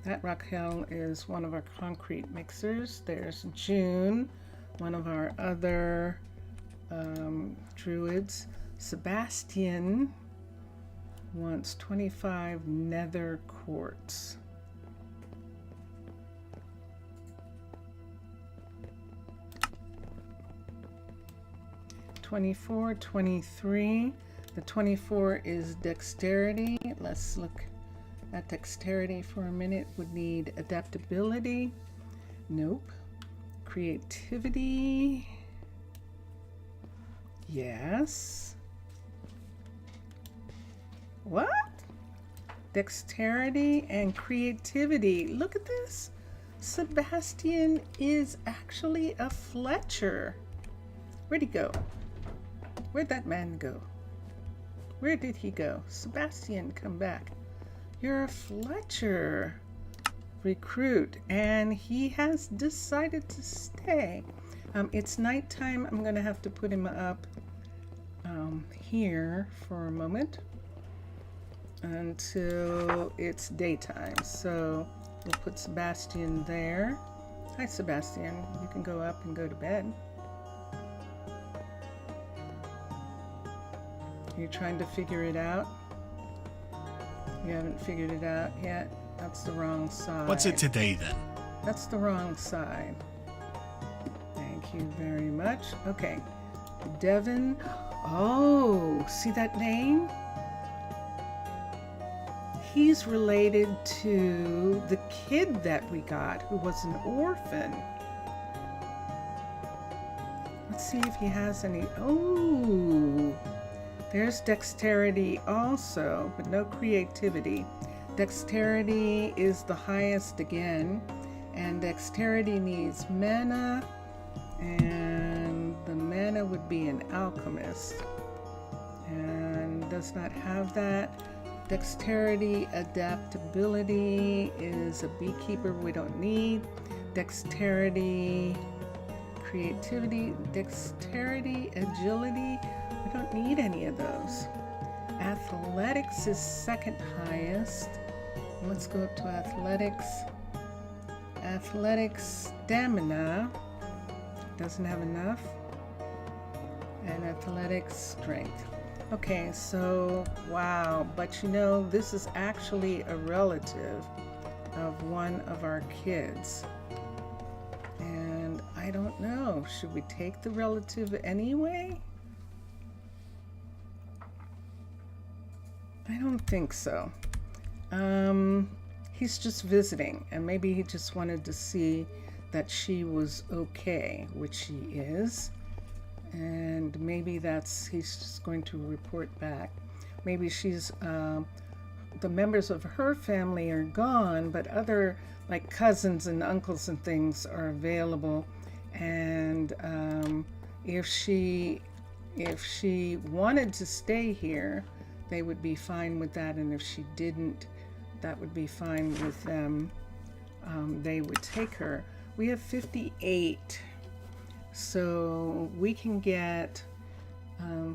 That Raquel is one of our concrete mixers. There's June, one of our other druids. Sebastian wants 25 nether quartz. $24, $23. The 24 is dexterity. Let's look at dexterity for a minute. Would need adaptability. Nope. Creativity. Yes. What? Dexterity and creativity. Look at this. Sebastian is actually a Fletcher. Where'd he go? Where'd that man go? Where did he go? Sebastian, come back. You're a Fletcher recruit, and he has decided to stay. It's nighttime. I'm going to have to put him up here for a moment until it's daytime. So we'll put Sebastian there. Hi, Sebastian. You can go up and go to bed. You're trying to figure it out? You haven't figured it out yet? That's the wrong side. What's it today then? That's the wrong side. Thank you very much. Okay. Devin. Oh, see that name? He's related to the kid that we got who was an orphan. Let's see if he has any. Oh, there's dexterity also, but no creativity. Dexterity is the highest again, and dexterity needs mana, and the mana would be an alchemist, and does not have that. Dexterity, adaptability is a beekeeper we don't need. Dexterity, creativity, dexterity, agility, we don't need any of those. Athletics is second highest. Let's go up to athletics. Athletics, stamina, doesn't have enough. And athletics, strength. Okay, so wow, but you know, this is actually a relative of one of our kids. And I don't know, should we take the relative anyway? I don't think so. He's just visiting, and maybe he just wanted to see that she was okay, which she is. And maybe he's just going to report back. Maybe she's, the members of her family are gone, but other like cousins and uncles and things are available. And if she wanted to stay here, they would be fine with that. And if she didn't, that would be fine with them. They would take her. We have 58. So we can get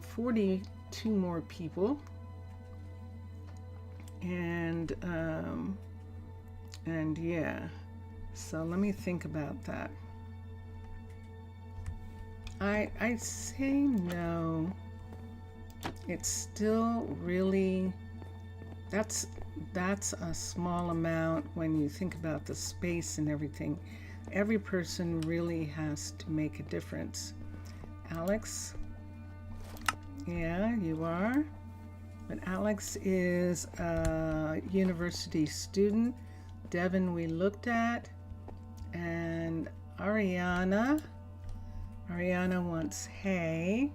42 more people, and yeah, so let me think about that. I say no. It's still really, that's a small amount when you think about the space and everything. Every person really has to make a difference. Alex? Yeah, you are? But Alex is a university student. Devin we looked at. And Ariana wants hay.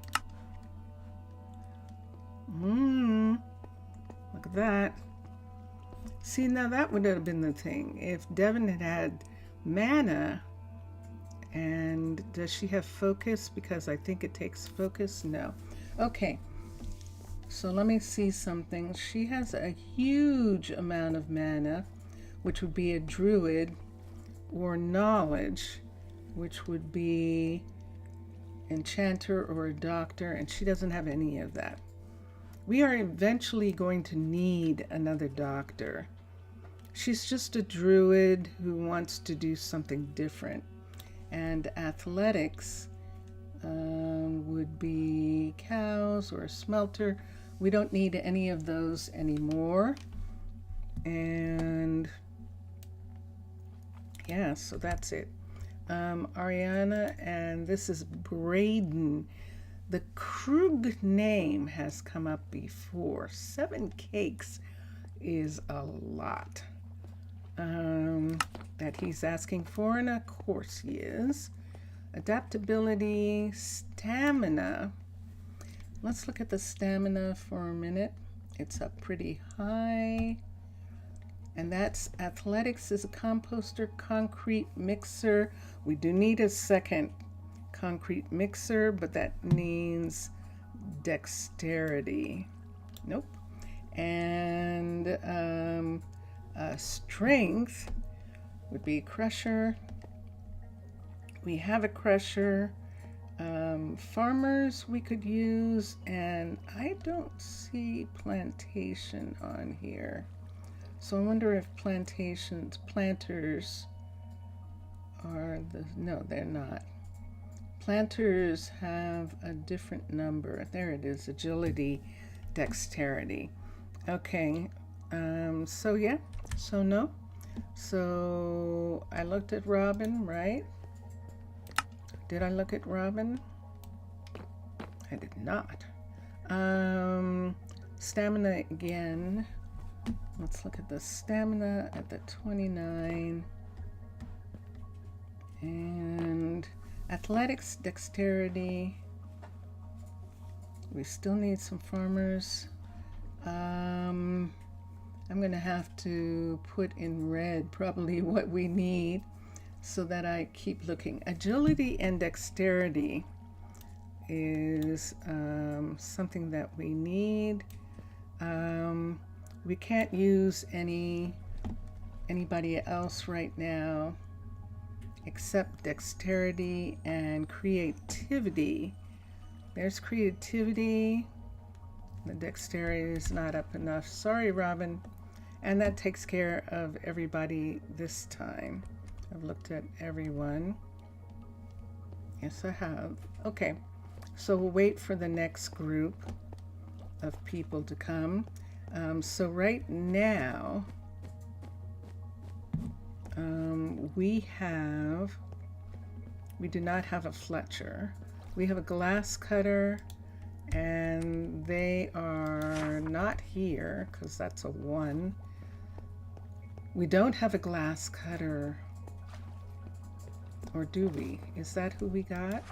Look at that. See, now that would have been the thing. If Devin had had mana, and does she have focus? Because I think it takes focus. No. Okay. So let me see something. She has a huge amount of mana, which would be a druid, or knowledge, which would be enchanter or a doctor, and she doesn't have any of that. We are eventually going to need another doctor. She's just a druid who wants to do something different. And athletics would be cows or a smelter. We don't need any of those anymore. And yeah, so that's it. Ariana, and this is Braden. The Krug name has come up before. 7 cakes is a lot that he's asking for, and of course he is. Adaptability, stamina. Let's look at the stamina for a minute. It's up pretty high. And that's athletics is a composter, concrete mixer. We do need a second concrete mixer, but that needs dexterity. Nope. And strength would be crusher. We have a crusher. Farmers we could use, and I don't see plantation on here. So I wonder if planters are no, they're not. Planters have a different number. There it is, agility, dexterity. Okay, so yeah, so no. So I looked at Robin, right? Did I look at Robin? I did not. Stamina again. Let's look at the stamina at the 29. And athletics, dexterity. We still need some farmers. I'm going to have to put in red probably what we need so that I keep looking. Agility and dexterity is something that we need. We can't use anybody else right now except dexterity and creativity. There's creativity. The dexterity is not up enough. Sorry, Robin. And that takes care of everybody this time. I've looked at everyone. Yes, I have. Okay, so we'll wait for the next group of people to come. So right now, we do not have a Fletcher. We have a glass cutter, and they are not here because that's a 1. We don't have a glass cutter, or do we? Is that who we got?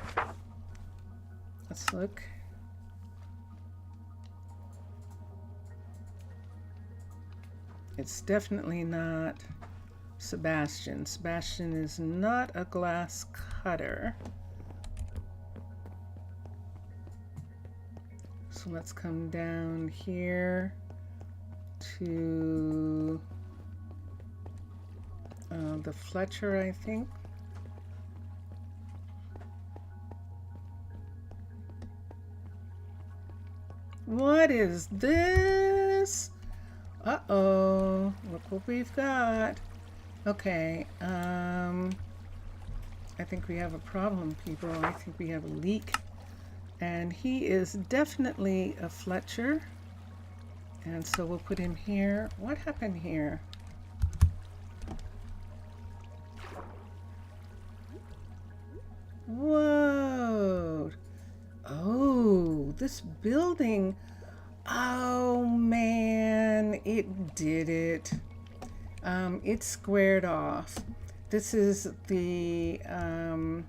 Let's look. It's definitely not Sebastian. Sebastian is not a glass cutter. So let's come down here to the Fletcher, I think. What is this? Uh-oh, look what we've got. Okay, I think we have a problem, people. I think we have a leak. And he is definitely a Fletcher. And so we'll put him here. What happened here? Whoa. Oh, this building. Oh man, it did it. It squared off. This is the, if I'm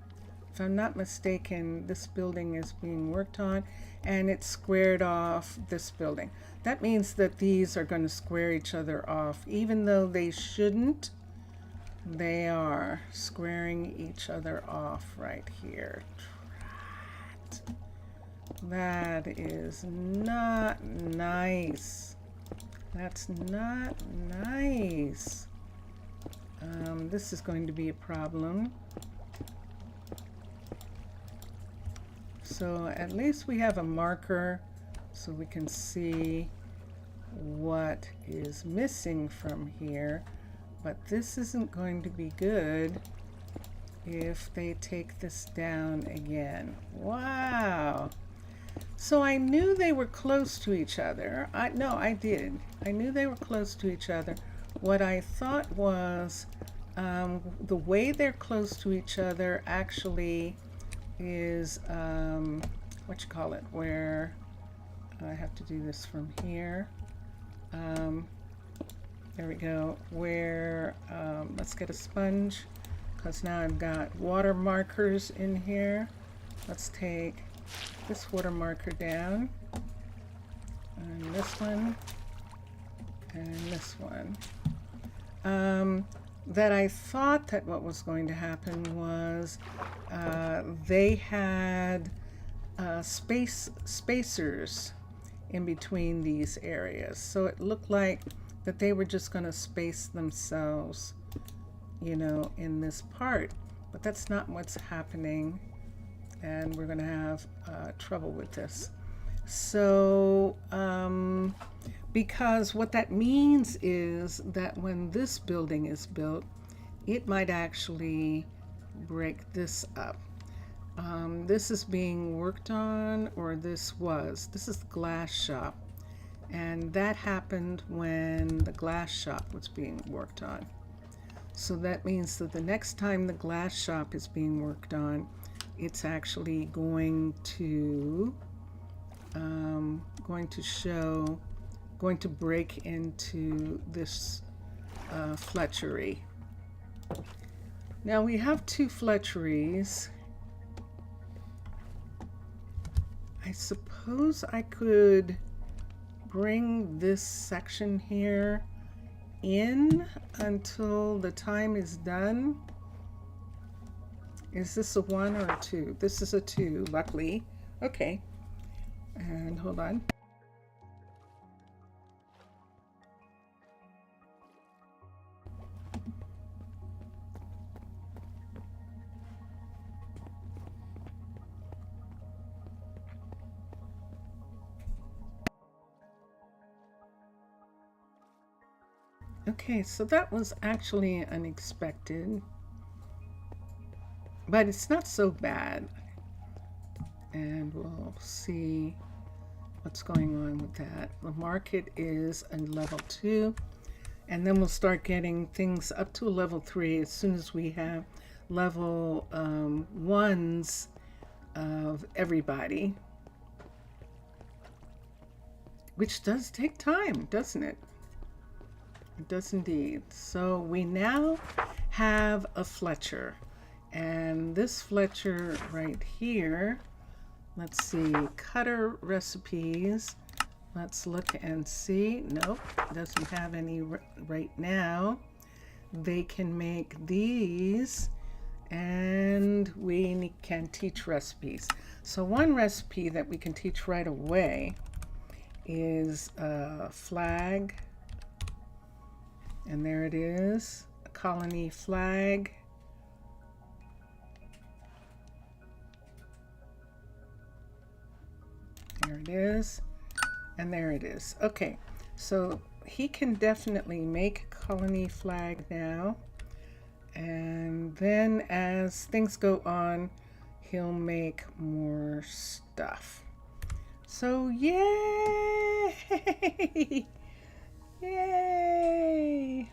not mistaken, this building is being worked on, and it squared off this building. That means that these are going to square each other off. Even though they shouldn't, they are squaring each other off right here. That is not nice. That's not nice. This is going to be a problem. So at least we have a marker so we can see what is missing from here. But this isn't going to be good if they take this down again. Wow. So I knew they were close to each other. I knew they were close to each other. What I thought was the way they're close to each other actually is where I have to do this from here. There we go. Where let's get a sponge, because now I've got water markers in here. Let's take this water marker down, and this one, and this one. That I thought that what was going to happen was they had spacers in between these areas, so it looked like that they were just going to space themselves, you know, in this part, but that's not what's happening, and we're going to have trouble with this. So because what that means is that when this building is built, it might actually break this up. This is being worked on, or this is the glass shop, and that happened when the glass shop was being worked on. So that means that the next time the glass shop is being worked on, it's actually going to break into this fletchery. Now we have two fletcheries. I suppose I could bring this section here in until the time is done. Is this a 1 or a 2? This is a 2, luckily. Okay. And hold on. Okay, so that was actually unexpected, but it's not so bad. And we'll see what's going on with that. The market is a level 2, and then we'll start getting things up to a level 3 as soon as we have level 1s of everybody, which does take time, doesn't it? It does indeed. So we now have a Fletcher, and this Fletcher right here, let's see, cutter recipes. Let's look and see. Nope, doesn't have any right now. They can make these, and we can teach recipes. So one recipe that we can teach right away is a flag. And there it is, a colony flag. There it is, and there it is. Okay, so he can definitely make a colony flag now. And then as things go on, he'll make more stuff. So yay! Yay!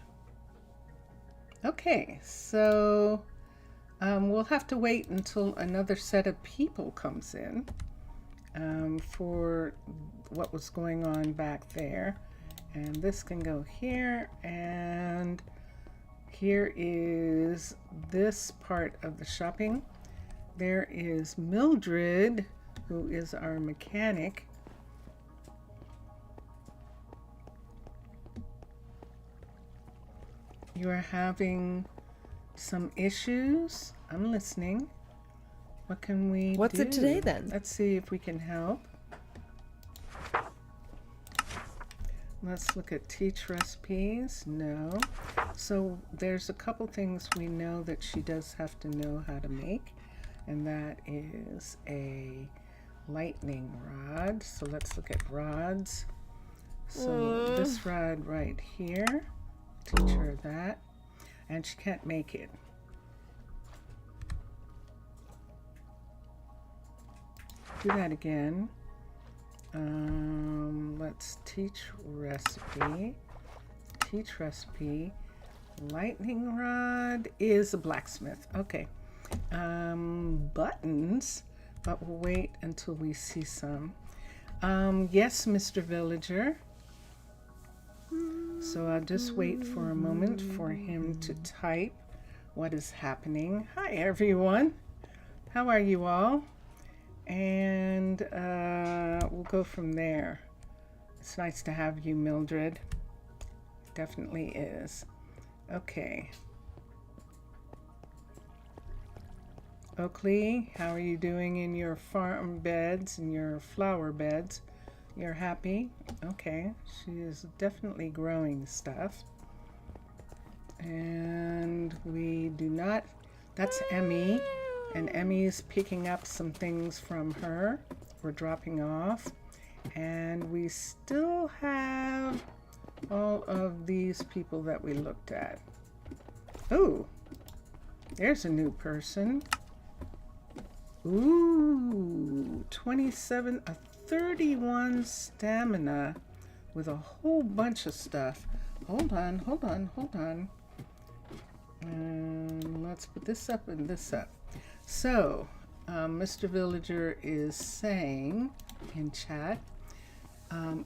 Okay, so we'll have to wait until another set of people comes in, for what was going on back there. And this can go here, and here is this part of the shopping. There is Mildred, who is our mechanic. You are having some issues. I'm listening. What can we What's do? it today then? Let's see if we can help. Let's look at teach recipes. No. So there's a couple things we know that she does have to know how to make, and that is a lightning rod. So let's look at rods. So this rod right here, teach her that, and she can't make it. Do that again. Let's teach recipe. Teach recipe. Lightning rod is a blacksmith. Okay. Buttons, but we'll wait until we see some. Yes, Mr. Villager. So I'll just wait for a moment for him to type what is happening. Hi, everyone. How are you all? And we'll go from there. It's nice to have you, Mildred. Definitely is. Okay. Oakley, how are you doing in your farm beds and your flower beds? You're happy? Okay. She is definitely growing stuff. And we do not... That's Emmy. And Emmy's picking up some things from her. We're dropping off. And we still have all of these people that we looked at. Ooh, there's a new person. Ooh, 31 stamina with a whole bunch of stuff. Hold on. And let's put this up and this up. So, Mr. Villager is saying in chat,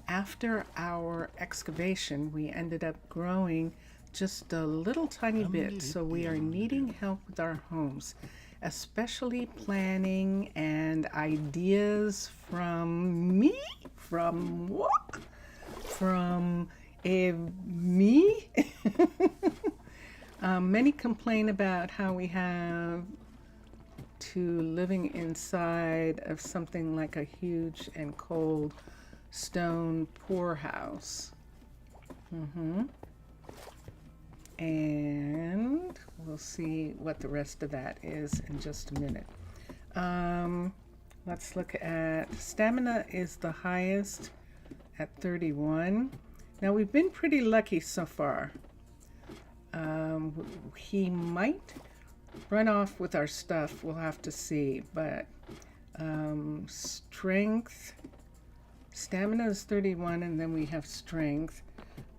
after our excavation, we ended up growing just a little tiny bit. So we are needing help with our homes, especially planning and ideas from me. From what? From me. Many complain about how we have to living inside of something like a huge and cold stone poorhouse. And we'll see what the rest of that is in just a minute. Let's look at stamina is the highest at 31. Now we've been pretty lucky so far. He might run off with our stuff, we'll have to see, but strength, stamina is 31, and then we have strength.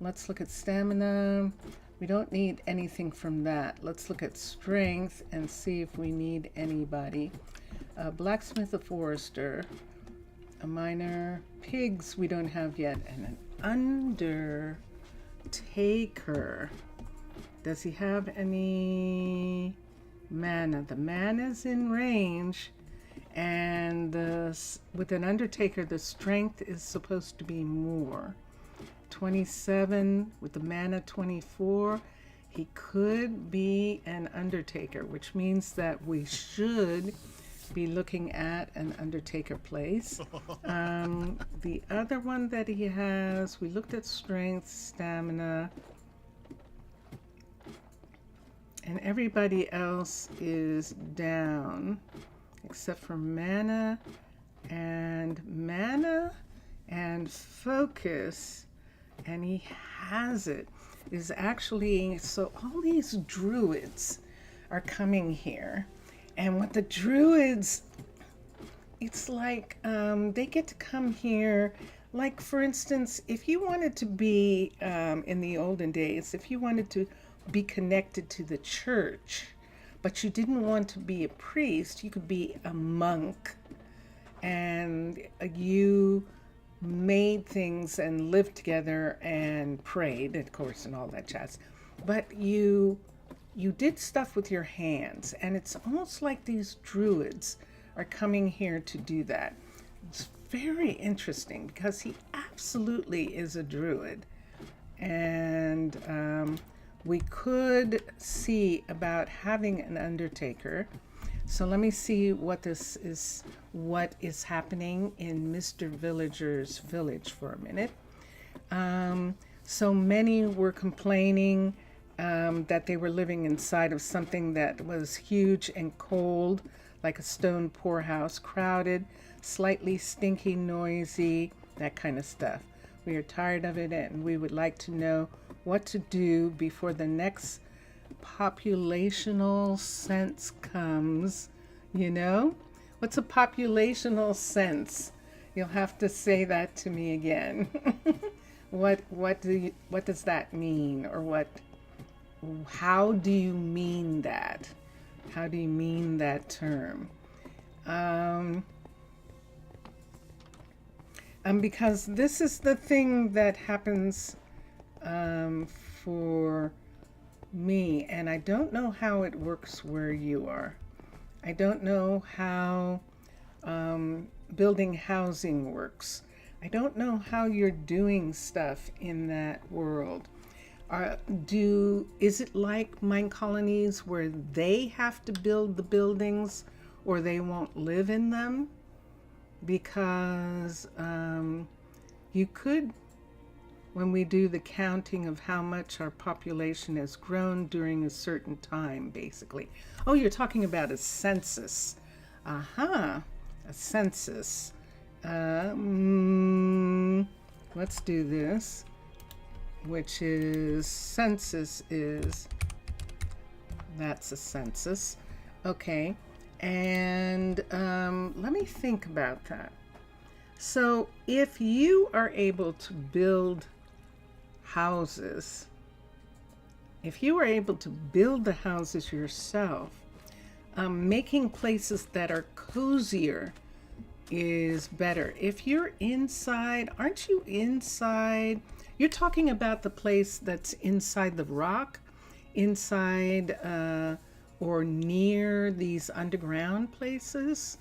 Let's look at stamina. We don't need anything from that. Let's look at strength and see if we need anybody. Blacksmith, a forester, a miner, pigs we don't have yet, and an undertaker. Does he have any mana? The mana's in range, and with an undertaker, the strength is supposed to be more. 27 with the mana 24. He could be an undertaker, which means that we should be looking at an undertaker place. The other one that he has, we looked at strength, stamina, and everybody else is down except for mana and focus, and he has it. Is actually, so all these druids are coming here, and with the druids, it's like they get to come here. Like, for instance, if you wanted to be in the olden days, if you wanted to be connected to the church, but you didn't want to be a priest, you could be a monk. and you made things and lived together and prayed, of course, and all that jazz. But you did stuff with your hands, and it's almost like these druids are coming here to do that. It's very interesting because he absolutely is a druid. And we could see about having an undertaker. So let me see what is happening in Mr. Villager's village for a minute. So many were complaining that they were living inside of something that was huge and cold, like a stone poorhouse, crowded, slightly stinky, noisy, that kind of stuff. We are tired of it, and we would like to know what to do before the next populational sense comes. You know? What's a populational sense? You'll have to say that to me again. What does that mean, or how do you mean that? How do you mean that term? Because this is the thing that happens for me, and I don't know how it works where you are. I don't know how building housing works. I don't know how you're doing stuff in that world. Is it like Minecolonies where they have to build the buildings or they won't live in them? Because you could, when we do the counting of how much our population has grown during a certain time, basically. Oh, you're talking about a census. A census. Let's do this, which is that's a census. Okay. And let me think about that. So if you are able to build houses, if you are able to build the houses yourself, making places that are cozier is better. If you're inside, aren't you inside? You're talking about the place that's inside the rock, inside or near these underground places.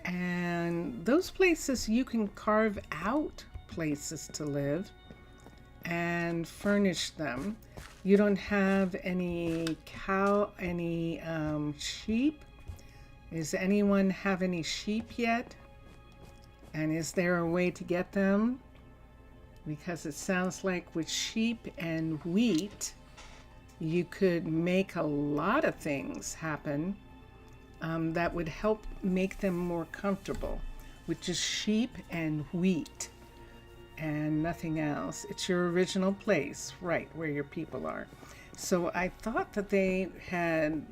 And those places, you can carve out places to live and furnish them. You don't have any sheep. Does anyone have any sheep yet? And is there a way to get them? Because it sounds like with sheep and wheat, you could make a lot of things happen that would help make them more comfortable, with just sheep and wheat and nothing else. It's your original place, right, where your people are. So I thought that they had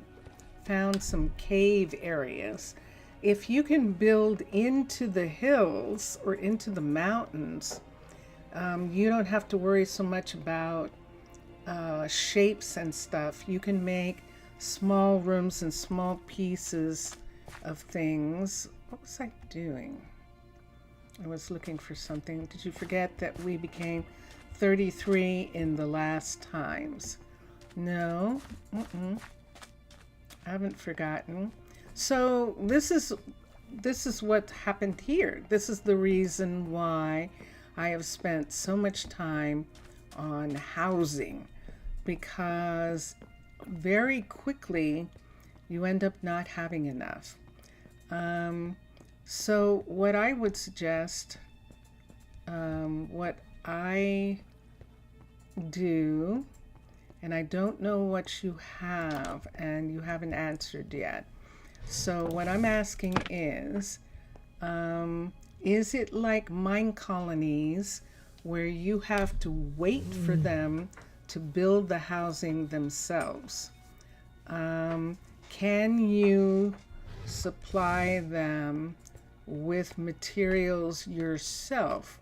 found some cave areas. If you can build into the hills or into the mountains, you don't have to worry so much about shapes and stuff. You can make small rooms and small pieces of things. What was I doing? I was looking for something. Did you forget that we became 33 in the last times? No. I haven't forgotten. So this is what happened here. This is the reason why I have spent so much time on housing, because very quickly you end up not having enough. So what I would suggest, what I do, and I don't know what you have, and you haven't answered yet. So what I'm asking is it like Minecolonies where you have to wait for them to build the housing themselves? Can you supply them with materials yourself?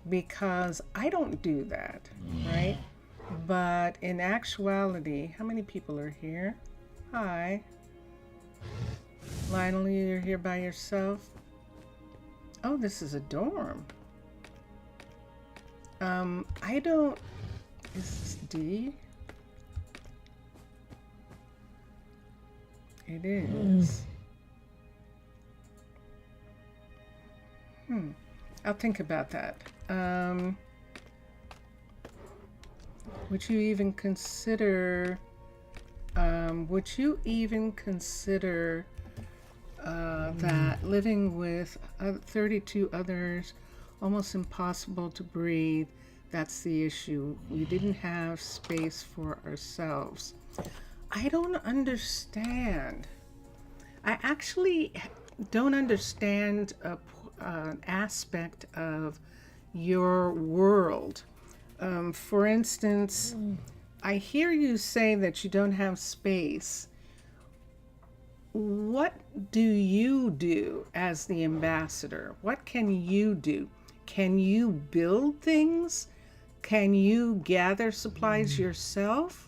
Because I don't do that, right? But in actuality, how many people are here? Hi. Lionel, you're here by yourself? Oh, this is a dorm. I don't... Is this D? It is. I'll think about that. Would you even consider... that living with 32 others, almost impossible to breathe? That's the issue. We didn't have space for ourselves. I don't understand. I actually don't understand an aspect of your world. For instance, I hear you say that you don't have space. What do you do as the ambassador? What can you do? Can you build things? Can you gather supplies yourself?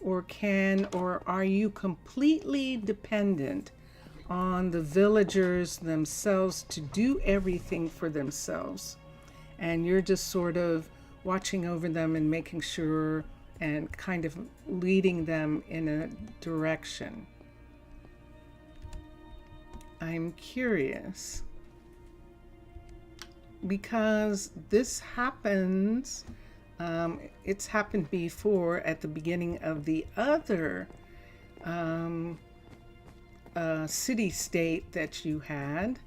Or are you completely dependent on the villagers themselves to do everything for themselves? And you're just sort of watching over them and making sure and kind of leading them in a direction. I'm curious because this happens, it's happened before at the beginning of the other city-state that you had,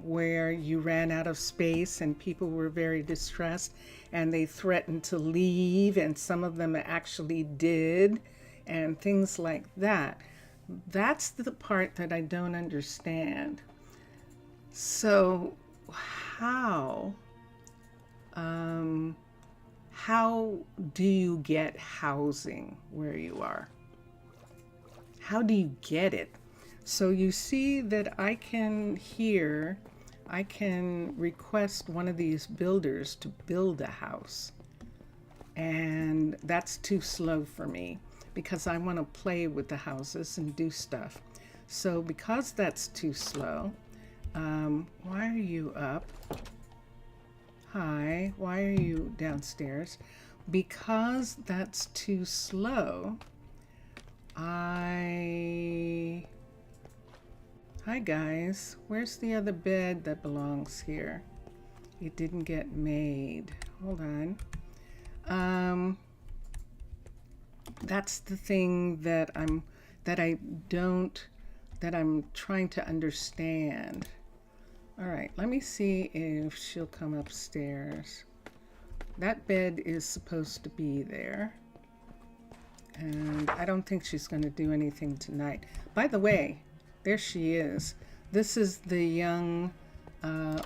where you ran out of space and people were very distressed and they threatened to leave, and some of them actually did, and things like that. That's the part that I don't understand. So how do you get housing where you are? How do you get it? So you see that I can request one of these builders to build a house. And that's too slow for me because I want to play with the houses and do stuff. So because that's too slow, why are you up? Hi, why are you downstairs? Because that's too slow, Hi guys, where's the other bed that belongs here? It didn't get made. Hold on. That's the thing that I'm trying to understand. All right, let me see if she'll come upstairs. That bed is supposed to be there. And I don't think she's going to do anything tonight. By the way, there she is. This is the young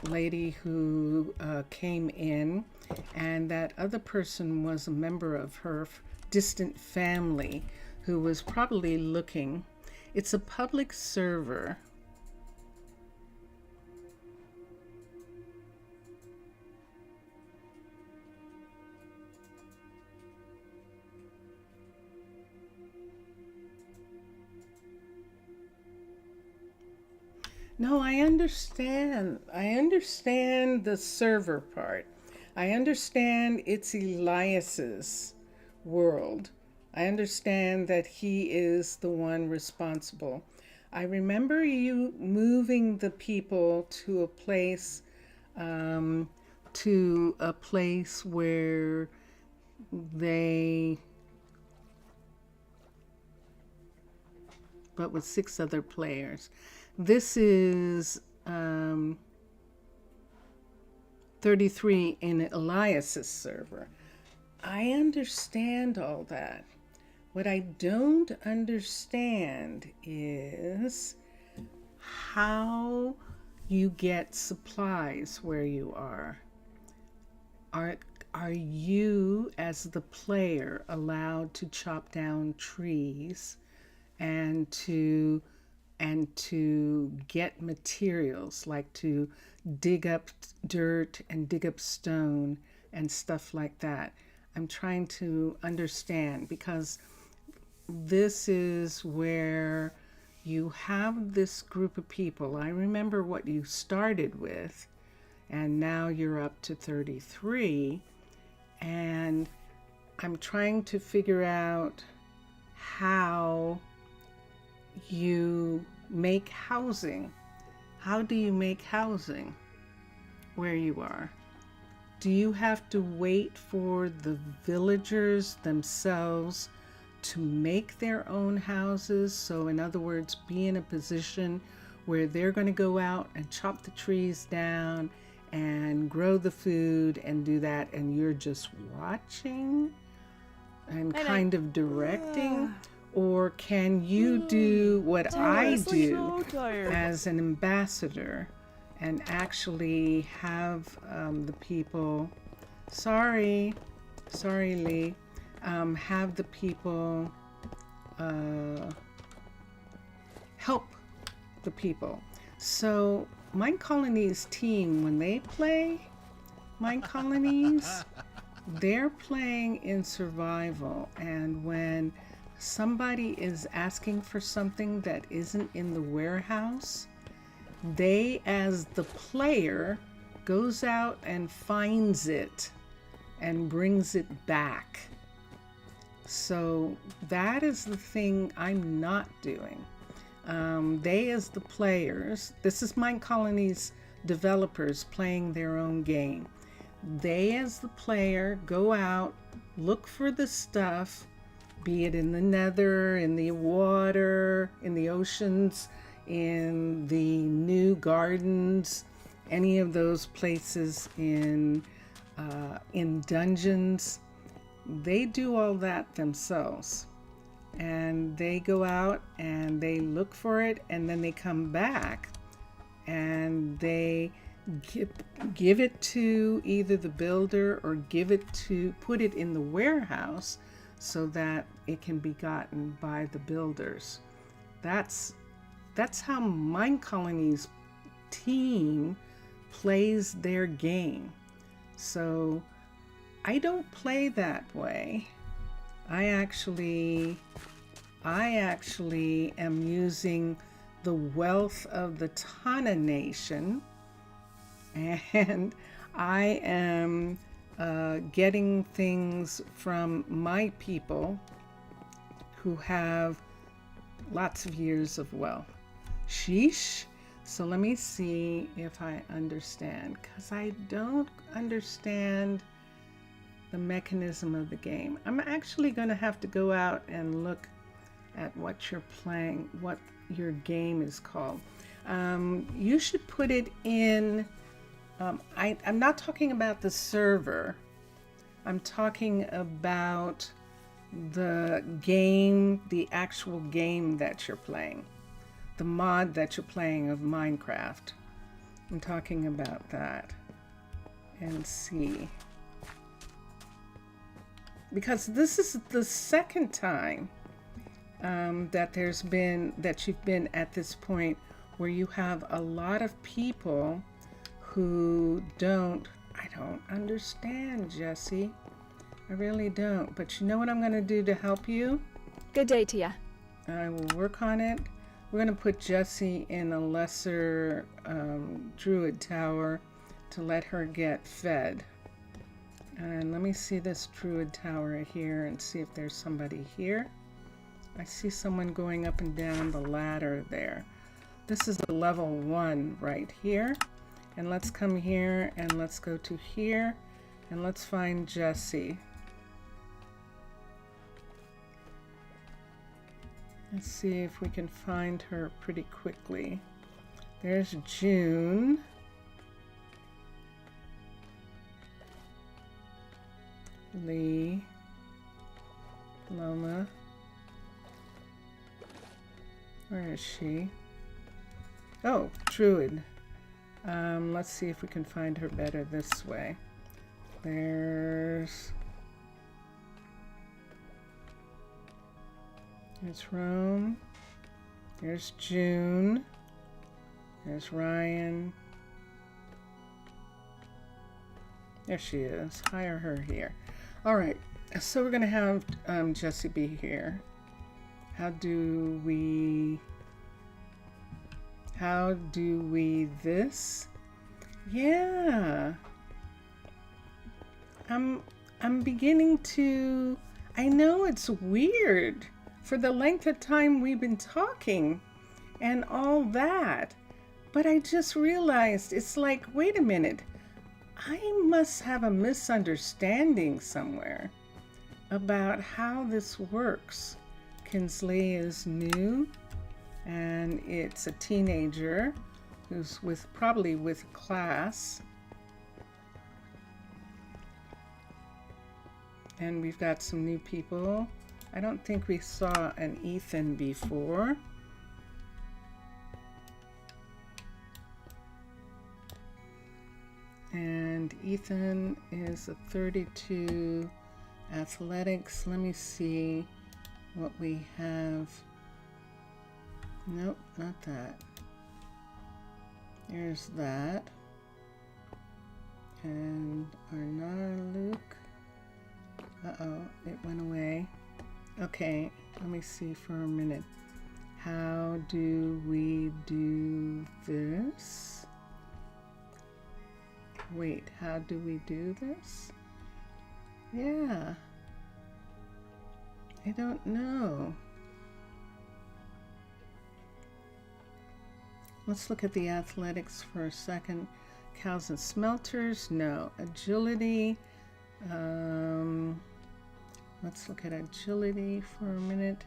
lady who came in, and that other person was a member of her distant family who was probably looking. It's a public server. No, I understand. I understand the server part. I understand it's Elias's world. I understand that he is the one responsible. I remember you moving the people to a place where but with 6 other players. This is 33 in Elias's server. I understand all that. What I don't understand is how you get supplies where you are. Are you, as the player, allowed to chop down trees and to get materials, like to dig up dirt and dig up stone and stuff like that? I'm trying to understand, because this is where you have this group of people. I remember what you started with, and now you're up to 33. And I'm trying to figure out how you make housing. How do you make housing where you are? Do you have to wait for the villagers themselves to make their own houses? So in other words, be in a position where they're going to go out and chop the trees down and grow the food and do that, and you're just watching and kind of directing? Or can you do what I do as an ambassador and actually have the people, sorry Lee, have the people help the people? So Minecolonies team, when they play Minecolonies, they're playing in survival, and when somebody is asking for something that isn't in the warehouse, they, as the player, goes out and finds it and brings it back. So that is the thing I'm not doing. They, as the players, this is Minecolonies developers playing their own game. They, as the player, go out, look for the stuff, be it in the nether, in the water, in the oceans, in the new gardens, any of those places, in dungeons. They do all that themselves, and they go out and they look for it, and then they come back and they give it to either the builder or put it in the warehouse so that it can be gotten by the builders. That's how Minecolonies team plays their game. So I don't play that way. I actually am using the wealth of the Tana Nation, and I am getting things from my people who have lots of years of wealth. Sheesh. So let me see if I understand, because I don't understand the mechanism of the game. I'm actually going to have to go out and look at what you're playing, what your game is called. You should put it in, I'm not talking about the server. I'm talking about the game, the actual game that you're playing, the mod that you're playing of Minecraft. I'm talking about that. And see. Because this is the second time that you've been at this point where you have a lot of people who I don't understand, Jesse. I really don't. But you know what I'm going to do to help you? Good day to ya. I will work on it. We're going to put Jessie in a lesser druid tower to let her get fed. And let me see this druid tower here and see if there's somebody here. I see someone going up and down the ladder there. This is the level 1 right here. And let's come here and let's go to here and let's find Jessie. Let's see if we can find her pretty quickly. There's June. Lee. Loma. Where is she? Oh, Druid. Let's see if we can find her better this way. There's Rome. There's June. There's Ryan. There she is. Hire her here. All right. So we're going to have Jessie be here. How do we How do we this? Yeah. I'm beginning to, I know it's weird for the length of time we've been talking and all that, but I just realized it's like, wait a minute, I must have a misunderstanding somewhere about how this works. Kinsley is new and it's a teenager who's probably with class. And we've got some new people. I don't think we saw an Ethan before. And Ethan is a 32 athletics. Let me see what we have. Nope, not that. There's that. And Arnaaluk. Uh-oh, it went away. Okay, let me see for a minute. How do we do this? Wait, how do we do this? Yeah. I don't know. Let's look at the athletics for a second. Cows and smelters, no. Agility. Let's look at agility for a minute.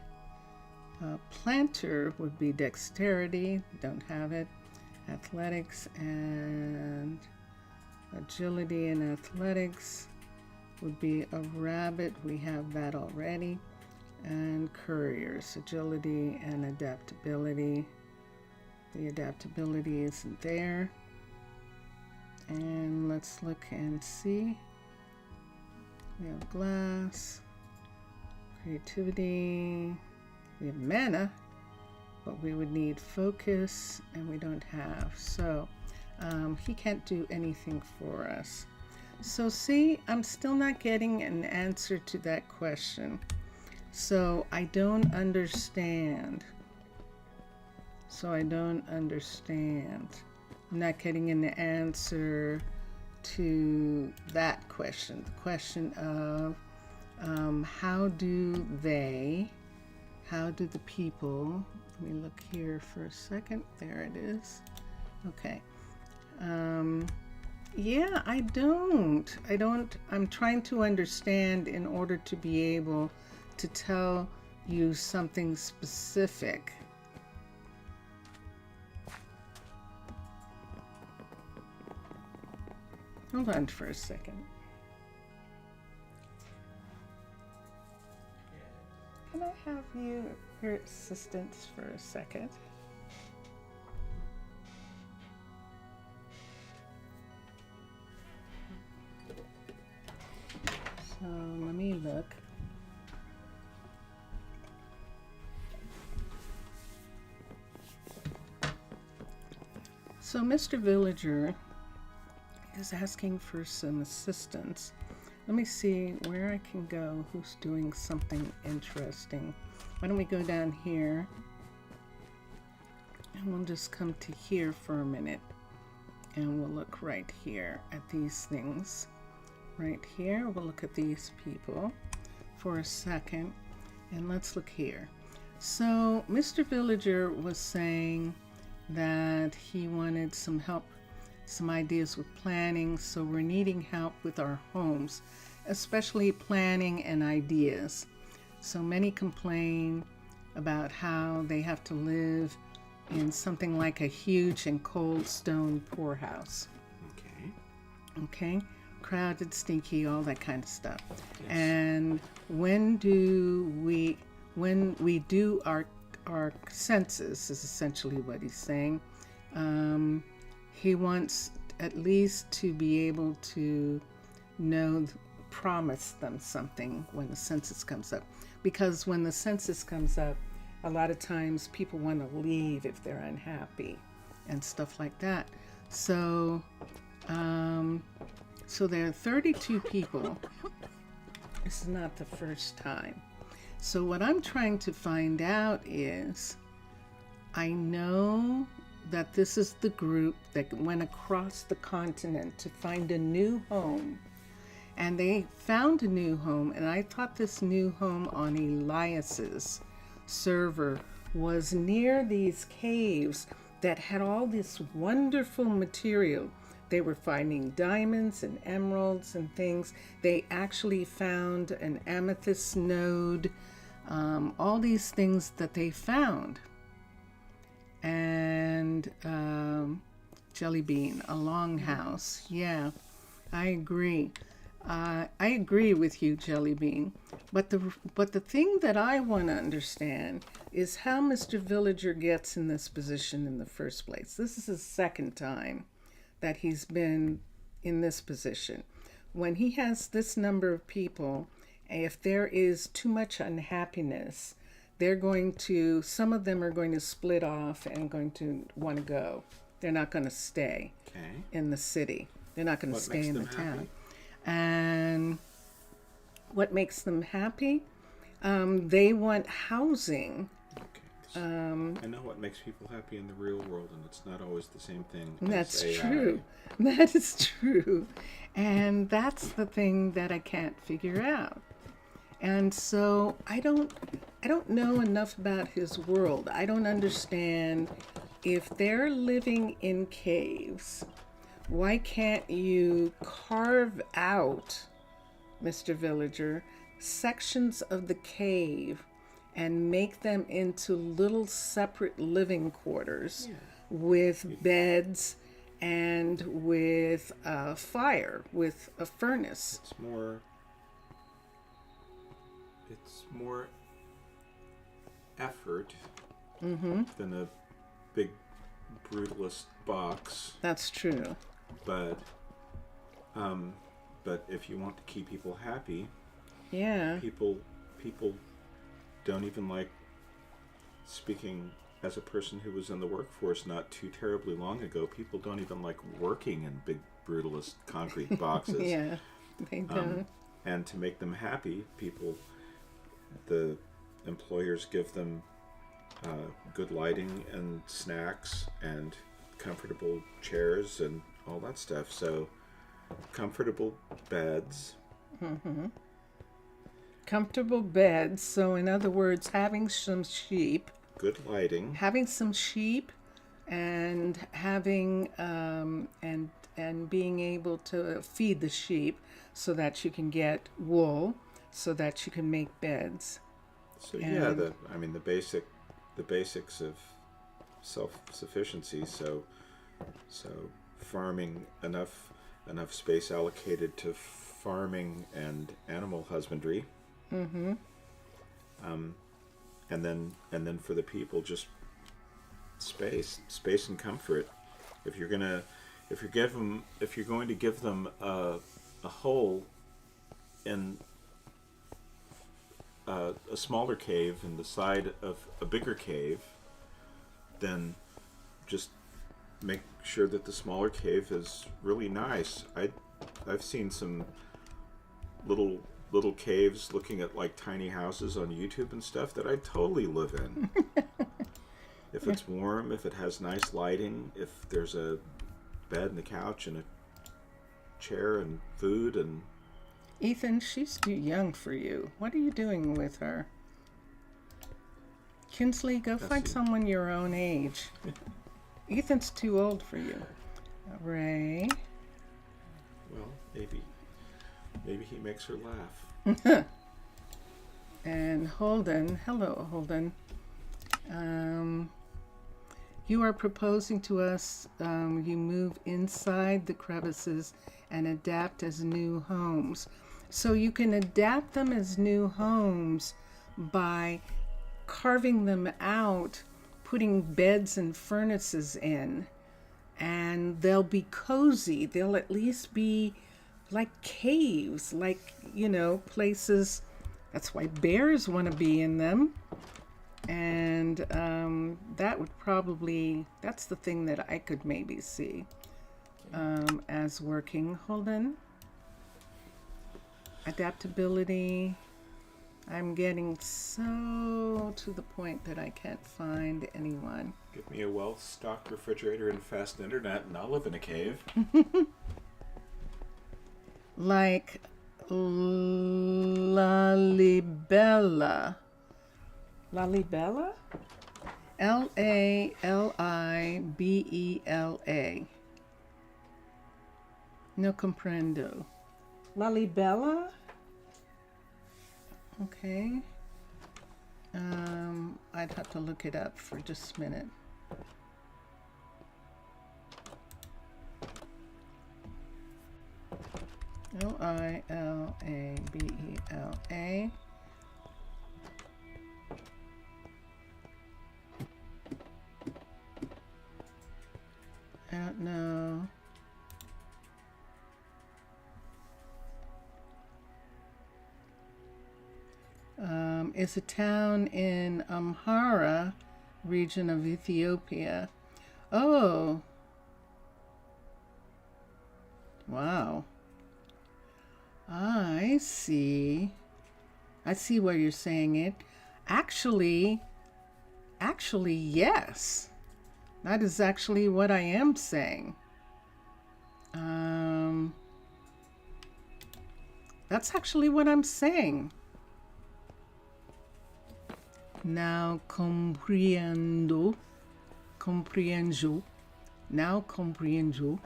Planter would be dexterity, don't have it. Athletics and agility and athletics would be a rabbit, we have that already. And couriers, agility and adaptability. The adaptability isn't there. And let's look and see. We have glass, creativity, we have mana, but we would need focus and we don't have. So he can't do anything for us. So see, I'm still not getting an answer to that question. So I don't understand. I'm not getting an answer to that question. The question of how do the people, let me look here for a second. There it is. Okay. Yeah, I'm trying to understand in order to be able to tell you something specific. Hold on for a second. Can I have your assistance for a second? So let me look. So Mr. Villager is asking for some assistance. Let me see where I can go, who's doing something interesting. Why don't we go down here and we'll just come to here for a minute and we'll look right here at these things. Right here, we'll look at these people for a second and let's look here. So Mr. Villager was saying that he wanted some help, some ideas with planning, so we're needing help with our homes, especially planning and ideas. So many complain about how they have to live in something like a huge and cold stone poorhouse. Okay, crowded, stinky, all that kind of stuff. Yes. And when we do our census, is essentially what he's saying. He wants at least to be able to promise them something when the census comes up. Because when the census comes up, a lot of times people want to leave if they're unhappy and stuff like that. So, so there are 32 people. This is not the first time. So what I'm trying to find out is, I know that this is the group that went across the continent to find a new home. And they found a new home, and I thought this new home on Elias's server was near these caves that had all this wonderful material. They were finding diamonds and emeralds and things. They actually found an amethyst node, all these things that they found. And Jelly Bean, a longhouse. Yeah, I agree. I agree with you, Jelly Bean. But the thing that I want to understand is how Mr. Villager gets in this position in the first place. This is his second time that he's been in this position. When he has this number of people, if there is too much unhappiness, some of them are going to split off and going to want to go. They're not going to stay in the city. They're not going to stay in the town. And what makes them happy? They want housing. Okay. I know what makes people happy in the real world, and it's not always the same thing. That's as AI. true. That is true. And that's the thing that I can't figure out. And so I don't know enough about his world. I don't understand if they're living in caves. Why can't you carve out, Mr. Villager, sections of the cave and make them into little separate living quarters with beds and with a fire, with a furnace? It's more effort than a big brutalist box. That's true. But if you want to keep people happy, people don't even like, speaking as a person who was in the workforce not too terribly long ago, people don't even like working in big brutalist concrete boxes. Yeah, they don't. And to make them happy, the employers give them good lighting and snacks and comfortable chairs and all that stuff. So comfortable beds. Comfortable beds. So in other words, having some sheep. Good lighting. Having some sheep and having and being able to feed the sheep so that you can get wool so that you can make beds. So the basics of self-sufficiency. So farming, enough space allocated to farming and animal husbandry. And then for the people, just space and comfort. If you're going to give them a hole in a smaller cave in the side of a bigger cave, then just make sure that the smaller cave is really nice. I've seen some little caves looking at like tiny houses on YouTube and stuff that I'd totally live in. If it's warm, if it has nice lighting, if there's a bed and a couch and a chair and food and... Ethan, she's too young for you. What are you doing with her? Kinsley, go find someone your own age. Ethan's too old for you. Ray. Well, maybe he makes her laugh. And Holden. Hello, Holden. You are proposing to us you move inside the crevices and adapt as new homes. So you can adapt them as new homes by carving them out, putting beds and furnaces in, and they'll be cozy. They'll at least be like caves, like, places. That's why bears want to be in them. And that's the thing that I could maybe see as working. Holden. Adaptability. I'm getting so to the point that I can't find anyone. Give me a well-stocked refrigerator and fast internet, and I'll live in a cave. Like Lalibela. Lalibela? Lalibela. No comprendo. Lalibela? Okay. I'd have to look it up for just a minute. Lilabela. I don't know. Is a town in Amhara region of Ethiopia. Oh. Wow. I see. I see where you're saying it. Actually, yes. That is actually what I am saying. That's actually what I'm saying. Now comprendo. Now comprendo.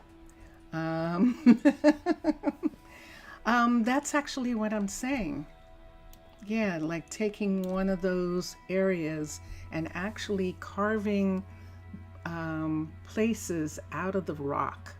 That's actually what I'm saying. Yeah, like taking one of those areas and actually carving places out of the rock.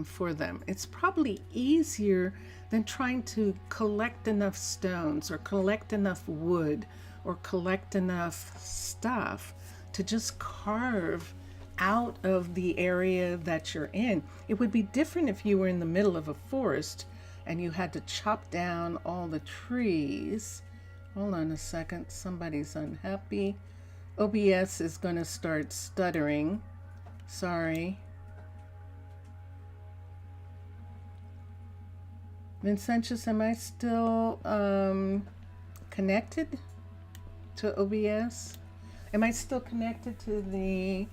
For them. It's probably easier than trying to collect enough stones or collect enough wood or collect enough stuff to just carve out of the area that you're in. It would be different if you were in the middle of a forest and you had to chop down all the trees. Hold on a second, somebody's unhappy. OBS is going to start stuttering. Sorry. Vincentius, am I still connected to OBS? Am I still connected to the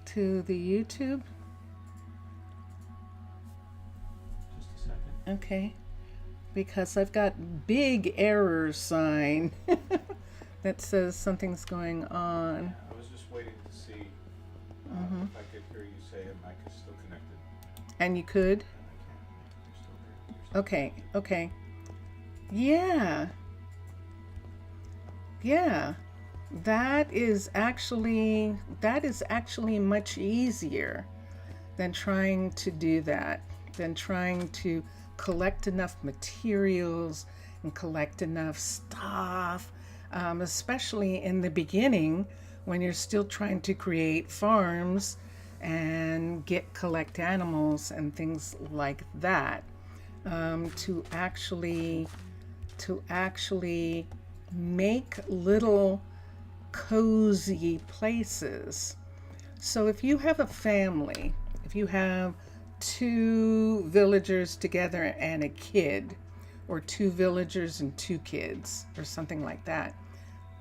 YouTube? Just a second. Okay, because I've got big error sign that says something's going on. I was just waiting to see if I could hear you say a mic is still connected. And you could? I can't. You're still there. Okay. Yeah. That is actually much easier than trying to do that, than trying to collect enough materials and collect enough stuff, especially in the beginning when you're still trying to create farms and collect animals and things like that, to actually make little cozy places. So if you have a family, if you have 2 villagers together and a kid, or 2 villagers and 2 kids, or something like that,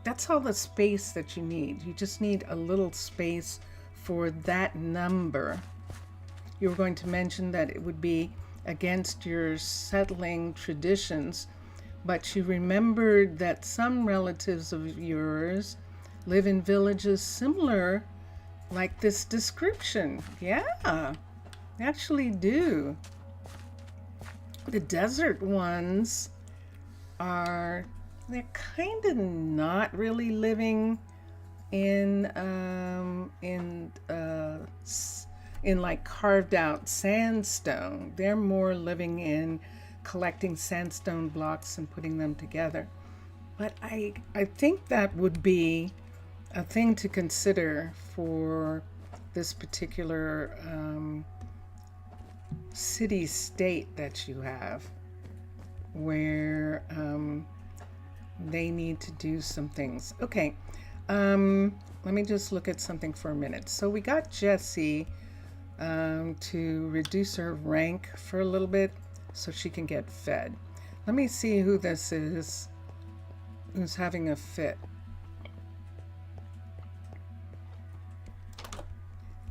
that's all the space that you need. You just need a little space for that number. You were going to mention that it would be against your settling traditions, but you remembered that some relatives of yours live in villages similar, like this description. Yeah, they actually do. The desert ones they're kind of not really living in like carved out sandstone. They're more living in collecting sandstone blocks and putting them together. But I think that would be a thing to consider for this particular city-state that you have, where they need to do some things. Okay, let me just look at something for a minute. So we got Jesse to reduce her rank for a little bit so she can get fed. Let me see who this is who's having a fit.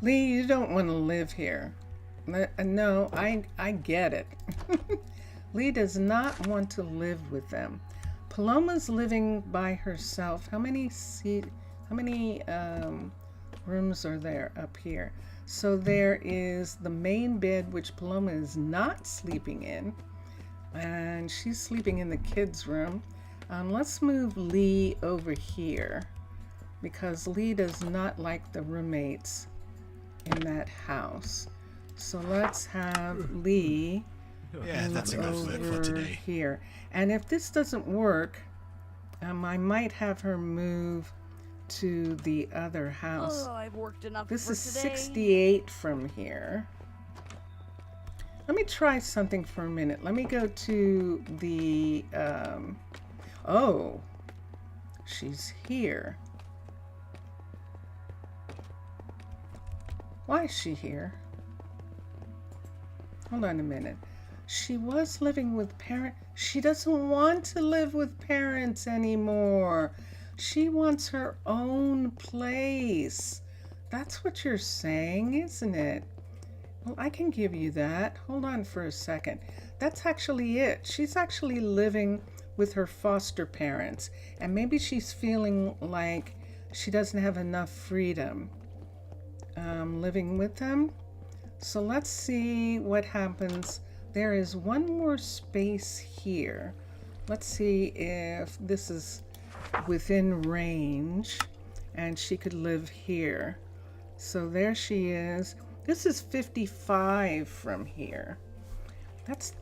Lee, you don't want to live here. No, I get it. Lee does not want to live with them. Paloma's living by herself. How many rooms are there up here? So there is the main bed, which Paloma is not sleeping in, and she's sleeping in the kids' room. Let's move Lee over here because Lee does not like the roommates in that house. So let's have Lee Yeah, that's enough over for today. here. And if this doesn't work, I might have her move to the other house. Oh, I've worked enough This for is today. 68 from here. Let me try something for a minute. Let me go to the, oh, she's here. Why is she here? Hold on a minute. She was living with parents. She doesn't want to live with parents anymore. She wants her own place. That's what you're saying, isn't it? Well, I can give you that. Hold on for a second. That's actually it. She's actually living with her foster parents, and maybe she's feeling like she doesn't have enough freedom living with them. So let's see what happens. There is one more space here. Let's see if this is within range and she could live here. So there she is. This is 55 from here. That's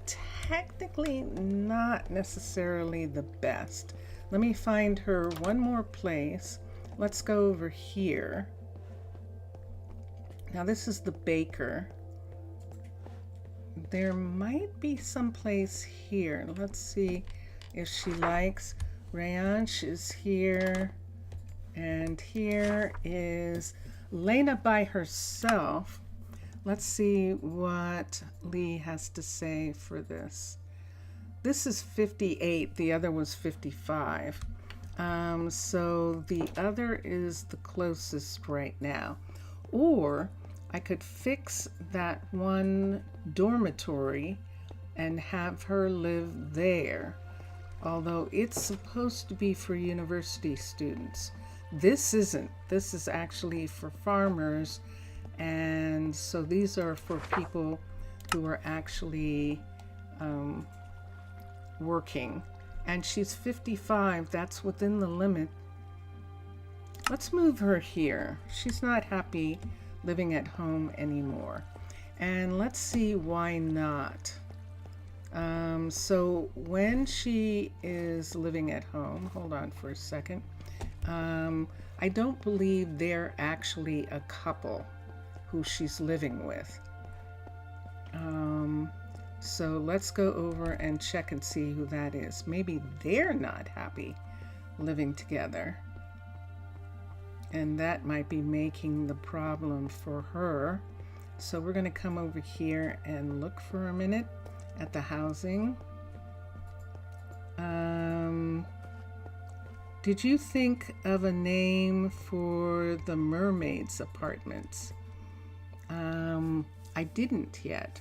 technically not necessarily the best. Let me find her one more place. Let's go over here. Now this is the baker. There might be some place here. Let's see if she likes. Rayansh is here. And here is Lena by herself. Let's see what Lee has to say for this. This is 58. The other was 55. So the other is the closest right now. Or I could fix that one dormitory and have her live there. Although it's supposed to be for university students. This isn't. This is actually for farmers. And so these are for people who are actually working. And she's 55. That's within the limit. Let's move her here. She's not happy living at home anymore. And let's see why not. So when she is living at home, hold on for a second. I don't believe they're actually a couple who she's living with. So let's go over and check and see who that is. Maybe they're not happy living together. And that might be making the problem for her. So we're going to come over here and look for a minute at the housing. Did you think of a name for the mermaid's apartments? I didn't yet.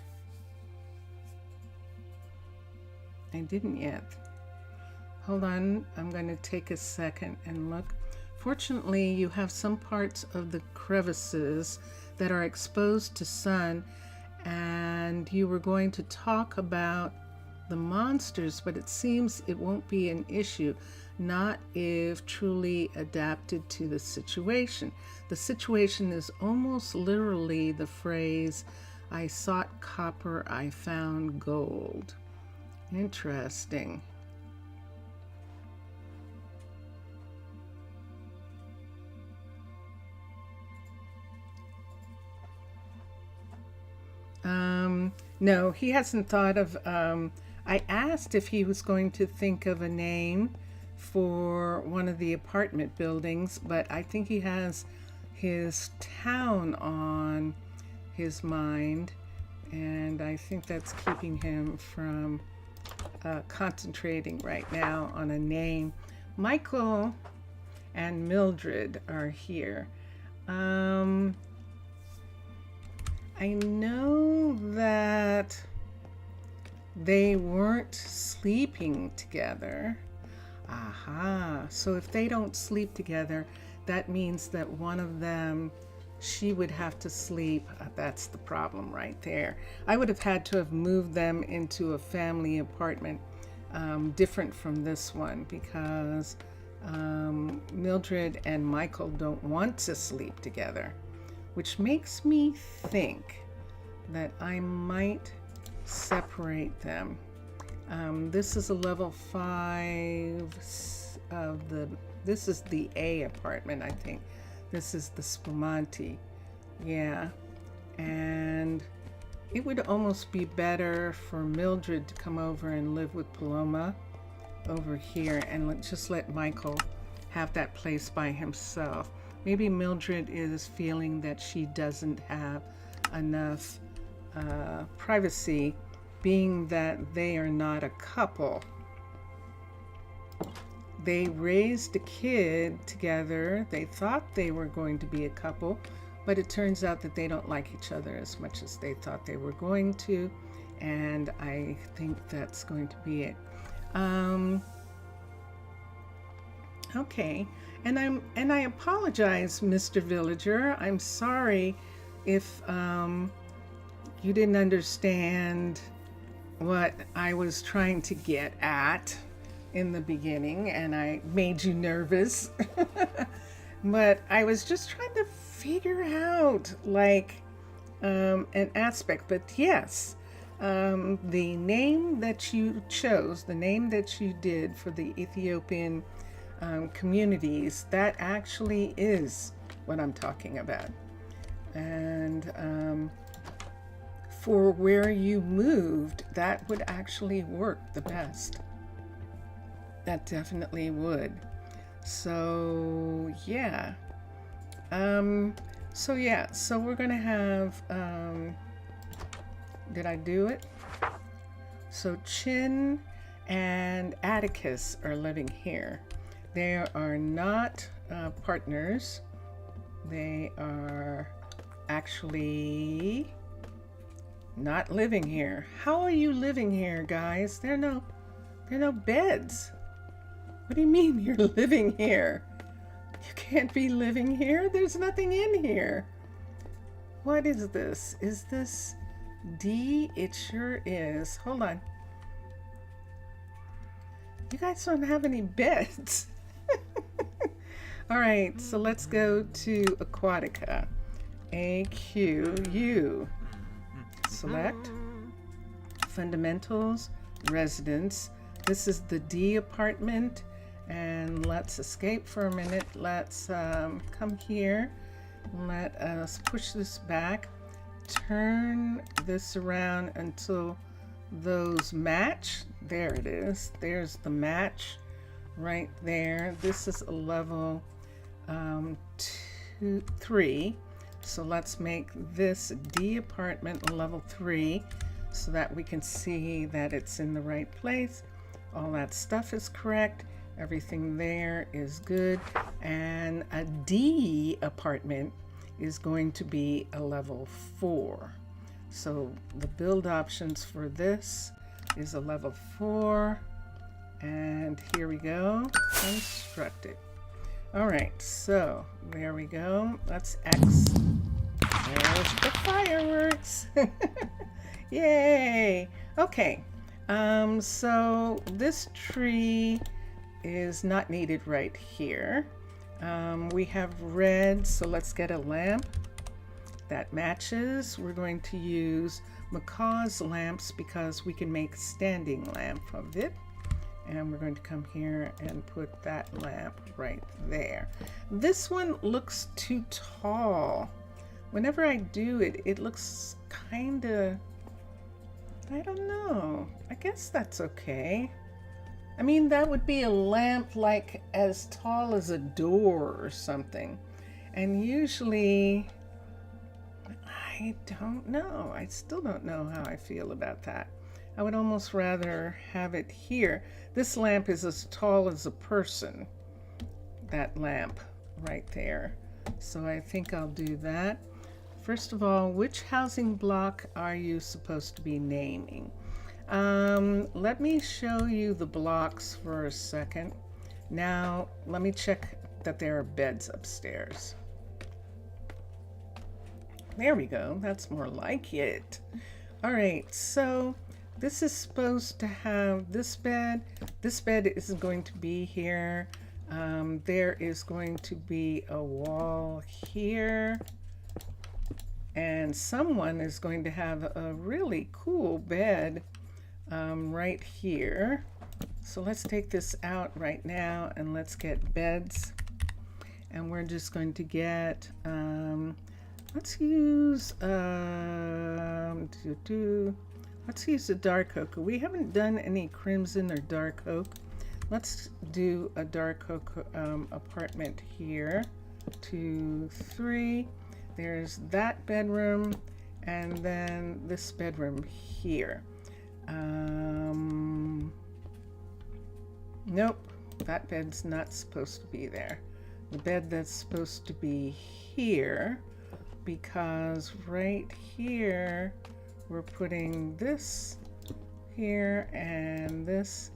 Hold on, I'm going to take a second and look. Fortunately, you have some parts of the crevices that are exposed to sun, and you were going to talk about the monsters, but it seems it won't be an issue, not if truly adapted to the situation. The situation is almost literally the phrase, "I sought copper, I found gold." Interesting. No, he hasn't thought of, I asked if he was going to think of a name for one of the apartment buildings, but I think he has his town on his mind, and I think that's keeping him from concentrating right now on a name. Michael and Mildred are here. I know that they weren't sleeping together. Aha. So if they don't sleep together, that means that one of them, she would have to sleep. That's the problem right there. I would have had to have moved them into a family apartment different from this one, because Mildred and Michael don't want to sleep together, which makes me think that I might separate them. This is a level 5 of this is the A apartment, I think. This is the Spumante. Yeah. And it would almost be better for Mildred to come over and live with Paloma over here, and just let Michael have that place by himself. Maybe Mildred is feeling that she doesn't have enough privacy, being that they are not a couple. They raised a kid together. They thought they were going to be a couple, but it turns out that they don't like each other as much as they thought they were going to, and I think that's going to be it. Okay, and I apologize, Mr. Villager. I'm sorry if you didn't understand what I was trying to get at in the beginning, and I made you nervous. But I was just trying to figure out like an aspect. But yes, the name that you chose, the name that you did for the Ethiopian communities, that actually is what I'm talking about. And for where you moved, that would actually work the best. That definitely would. So yeah. So we're gonna have, did I do it? So Chin and Atticus are living here. They are not partners. They are actually not living here. How are you living here, guys? There are no beds. What do you mean you're living here? You can't be living here. There's nothing in here. What is this? Is this D? It sure is. Hold on. You guys don't have any beds. All right, so let's go to Aquatica. AQU. Select Fundamentals, Residence. This is the D apartment, and let's escape for a minute. Let's come here. Let us push this back. Turn this around until those match. There it is. There's the match right there. This is a level 3. So let's make this D apartment a level 3 so that we can see that it's in the right place. All that stuff is correct. Everything there is good. And a D apartment is going to be a level 4. So the build options for this is a level 4. And here we go. Construct it. All right, so there we go. Let's X. There's the fireworks. Yay. Okay. So this tree is not needed right here. We have red, so let's get a lamp that matches. We're going to use Macaw's lamps because we can make standing lamp of it. And we're going to come here and put that lamp right there. This one looks too tall. Whenever I do it, it looks kind of, I don't know. I guess that's okay. I mean, that would be a lamp like as tall as a door or something. And usually, I I don't know. I still don't know how I feel about that. I would almost rather have it here. This lamp is as tall as a person, that lamp right there. So I think I'll do that. First of all, which housing block are you supposed to be naming? Let me show you the blocks for a second. Now, let me check that there are beds upstairs. There we go. That's more like it. All right, so this is supposed to have this bed. This bed is going to be here. There is going to be a wall here. And someone is going to have a really cool bed right here. So let's take this out right now and let's get beds. And we're just going to get, let's use, let's use a dark oak. We haven't done any crimson or dark oak. Let's do a dark oak apartment here. 2, 3. There's that bedroom, and then this bedroom here. Nope, that bed's not supposed to be there. The bed that's supposed to be here, because right here we're putting this here and this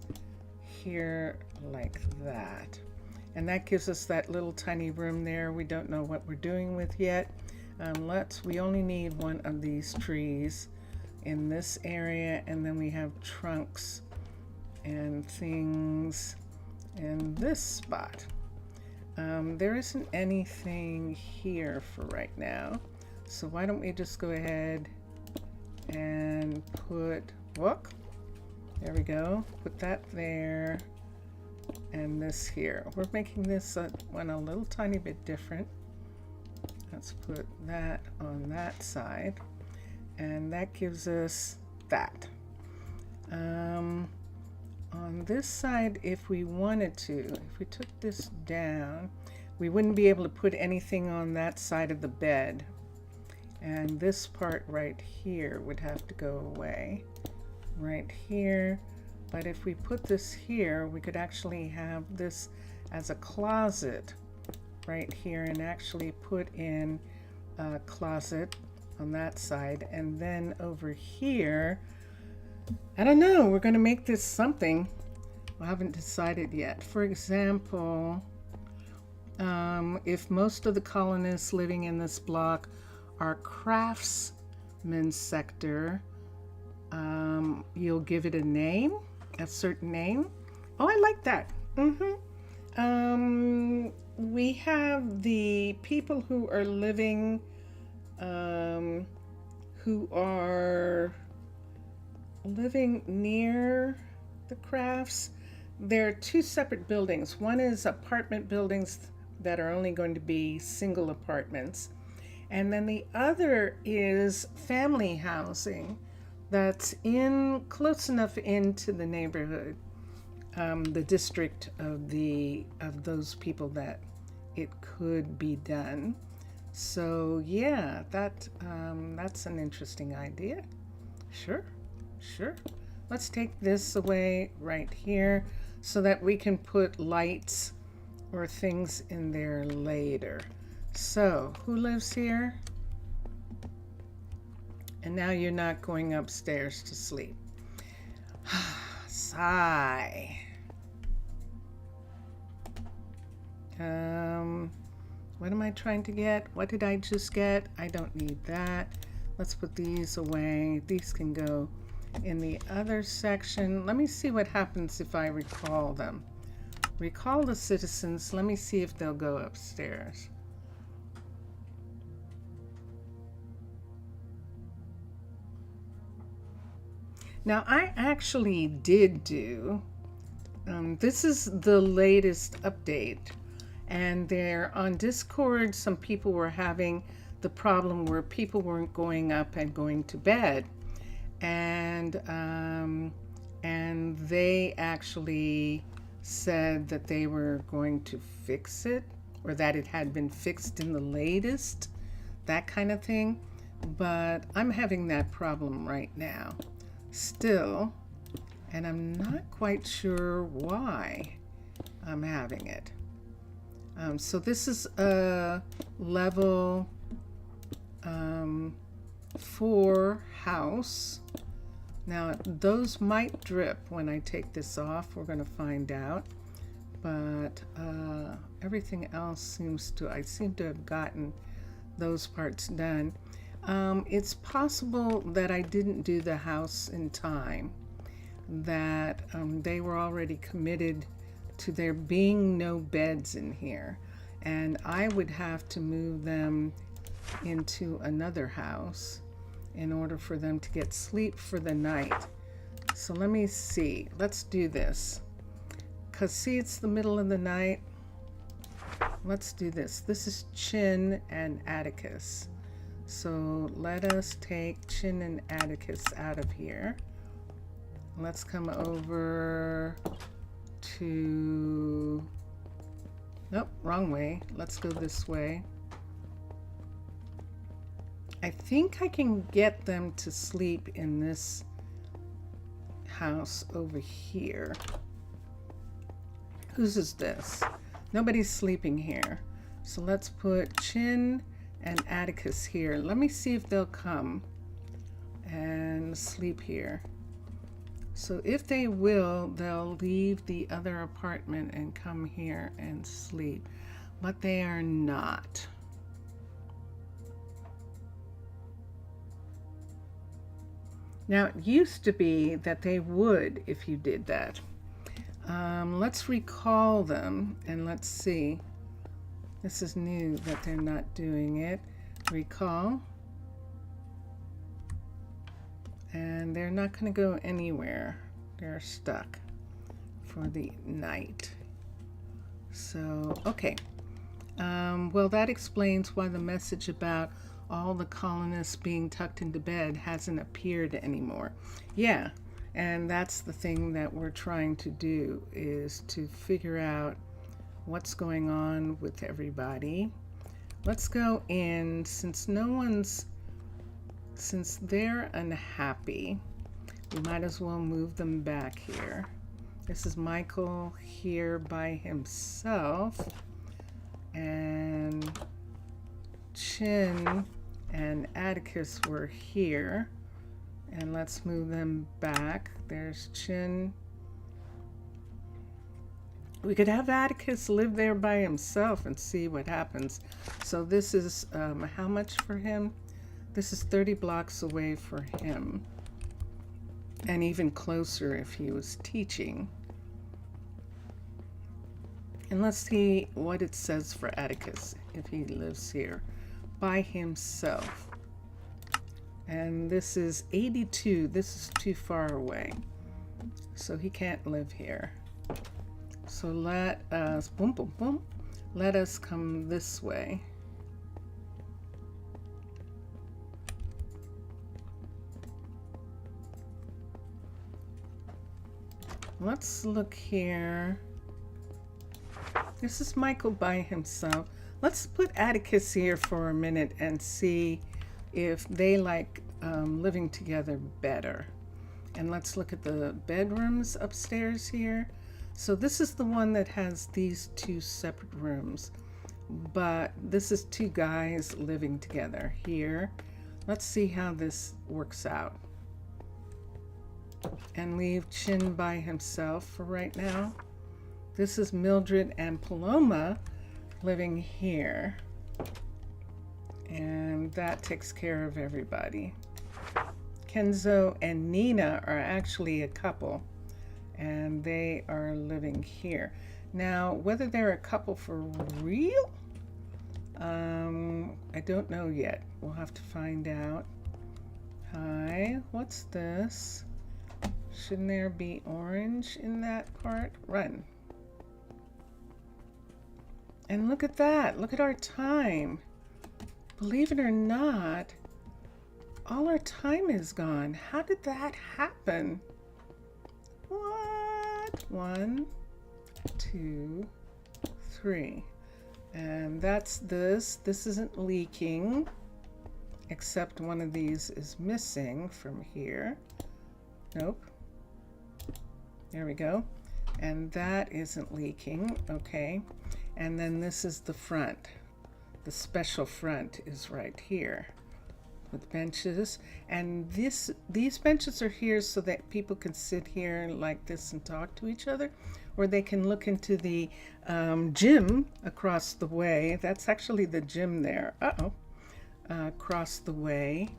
here like that. And that gives us that little tiny room there we don't know what we're doing with yet. We only need one of these trees in this area, and then we have trunks and things in this spot. There isn't anything here for right now, so why don't we just go ahead and put, whoop, there we go, put that there and this here. We're making this one a little tiny bit different. Let's put that on that side, and that gives us that. On this side, if we wanted to, if we took this down, we wouldn't be able to put anything on that side of the bed. And this part right here would have to go away. Right here. But if we put this here, we could actually have this as a closet right here and actually put in a closet on that side. And then over here, I don't know, we're going to make this something. I haven't decided yet. For example, if most of the colonists living in this block are craftsman sector, you'll give it a name, a certain name. Oh, I like that. We have the people who are living, who are living near the crafts. There are two separate buildings. One is apartment buildings that are only going to be single apartments, and then the other is family housing that's in close enough into the neighborhood, the district of those people that it could be done. So yeah, that's an interesting idea. Sure. Let's take this away right here so that we can put lights or things in there later. So, who lives here? And now you're not going upstairs to sleep. Sigh. What am I trying to get? What did I just get? I don't need that. Let's put these away. These can go in the other section. Let me see what happens if I recall them. Recall the citizens. Let me see if they'll go upstairs. Now, I actually did do, this is the latest update, and there on Discord, some people were having the problem where people weren't going up and going to bed. And they actually said that they were going to fix it, or that it had been fixed in the latest, that kind of thing. but I'm having that problem right now still, and I'm not quite sure why I'm having it. So this is a level 4 house. Now those might drip when I take this off. We're going to find out. But everything else I seem to have gotten those parts done. It's possible that I didn't do the house in time, that they were already committed to there being no beds in here, and I would have to move them into another house in order for them to get sleep for the night. So let me see. Let's do this. Because see, it's the middle of the night. Let's do this. This is Chin and Atticus. So let us take Chin and Atticus out of here. Let's come over to... Nope, wrong way. Let's go this way. I think I can get them to sleep in this house over here. Whose is this? Nobody's sleeping here. So let's put Chin and Atticus here. Let me see if they'll come and sleep here. So if they will, they'll leave the other apartment and come here and sleep. But they are not. Now, it used to be that they would if you did that. Let's recall them and let's see. This is new that they're not doing it. Recall. And they're not going to go anywhere. They're stuck for the night. So, okay. Well, that explains why the message about all the colonists being tucked into bed hasn't appeared anymore. Yeah. And that's the thing that we're trying to do, is to figure out what's going on with everybody. Let's go in, since they're unhappy, we might as well move them back here. This is Michael here by himself, and Chin and Atticus were here. And let's move them back. There's Chin. We could have Atticus live there by himself and see what happens. So this is, how much for him? This is 30 blocks away for him. And even closer if he was teaching. And let's see what it says for Atticus if he lives here by himself. And this is 82. This is too far away. So he can't live here. So let us, boom, boom, boom. Let us come this way. Let's look here. This is Michael by himself. Let's put Atticus here for a minute and see if they like living together better. And let's look at the bedrooms upstairs here. So this is the one that has these two separate rooms, but this is two guys living together here. Let's see how this works out. And leave Chin by himself for right now. This is Mildred and Paloma living here. And that takes care of everybody. Kenzo and Nina are actually a couple, and they are living here. Now, whether they're a couple for real, I don't know yet. We'll have to find out. Hi, what's this? Shouldn't there be orange in that part? Run. And look at that. Look at our time. Believe it or not, all our time is gone. How did that happen? What? 1, 2, 3. And that's this. This isn't leaking. except one of these is missing from here. Nope. There we go. And that isn't leaking. Okay. And then this is the front. The special front is right here with benches. And these benches are here so that people can sit here like this and talk to each other, or they can look into the gym across the way. That's actually the gym there. Across the way.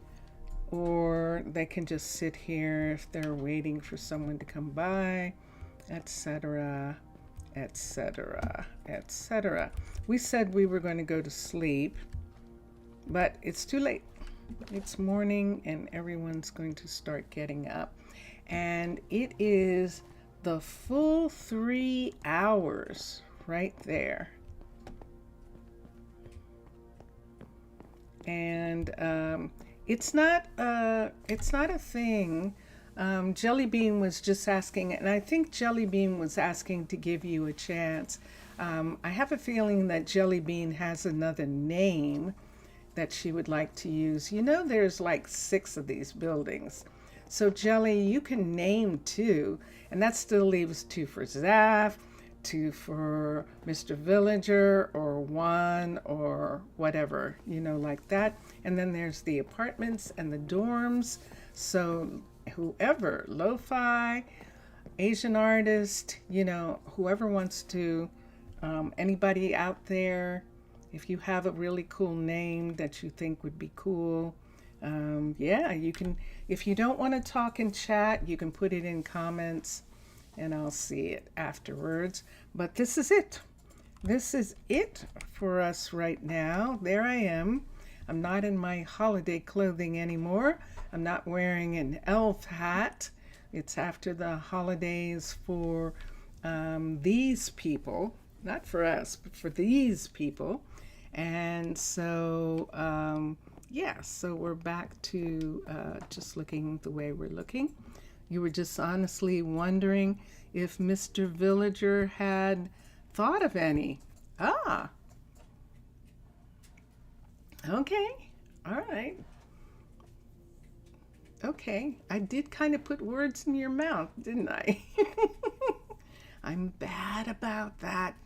Or they can just sit here if they're waiting for someone to come by, etc., etc., etc. We said we were going to go to sleep, but it's too late. It's morning and everyone's going to start getting up. And it is the full 3 hours right there. And it's not a thing. Jelly Bean was just asking, and I think Jelly Bean was asking to give you a chance. I have a feeling that Jelly Bean has another name that she would like to use. You know, there's like 6 of these buildings. So Jelly, you can name 2, and that still leaves 2 for Zaf, 2 for Mr. Villager, or 1 or whatever, you know, like that. And then there's the apartments and the dorms. So whoever, lo-fi, Asian artist, you know, whoever wants to, anybody out there, if you have a really cool name that you think would be cool, yeah, you can. If you don't want to talk in chat, you can put it in comments and I'll see it afterwards. But this is it. This is it for us right now. There I am. I'm not in my holiday clothing anymore. I'm not wearing an elf hat. It's after the holidays for these people, not for us, but for these people. And so, yeah, so we're back to just looking the way we're looking. You were just honestly wondering if Mr. Villager had thought of any. Ah. Okay. All right. Okay. I did kind of put words in your mouth, didn't I? I'm bad about that.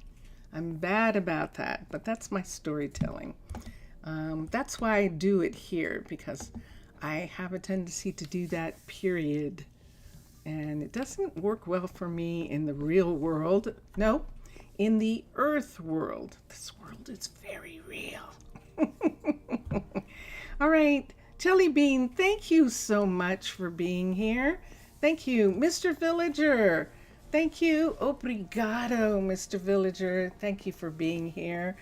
I'm bad about that, but that's my storytelling. That's why I do it here, because I have a tendency to do that, period. And it doesn't work well for me in the real world. No, in the earth world. This world is very real. All right, Jelly Bean, thank you so much for being here. Thank you, Mr. Villager. Thank you. Obrigado, Mr. Villager. Thank you for being here.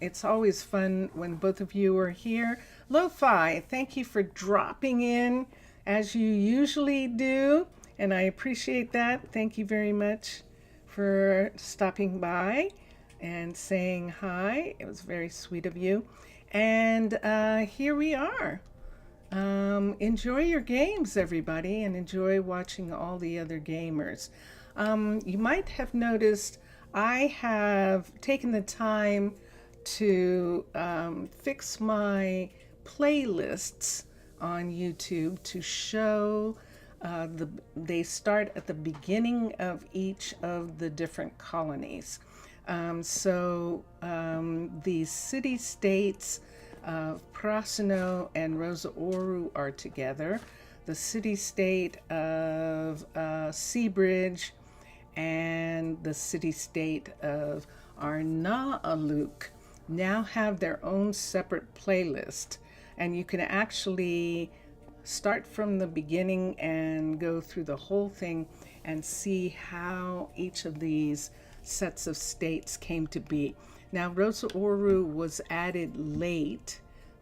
It's always fun when both of you are here. Lo-Fi, thank you for dropping in as you usually do, and I appreciate that. Thank you very much for stopping by and saying hi. It was very sweet of you. And here we are. Enjoy your games, everybody, and enjoy watching all the other gamers. You might have noticed I have taken the time to fix my playlists on YouTube to show they start at the beginning of each of the different colonies. So the city-states of Prasino and Rosaoru are together. The city-state of Seabridge and the city-state of Arnaaluk now have their own separate playlist. And you can actually start from the beginning and go through the whole thing and see how each of these sets of states came to be. Now, Rosaoru was added late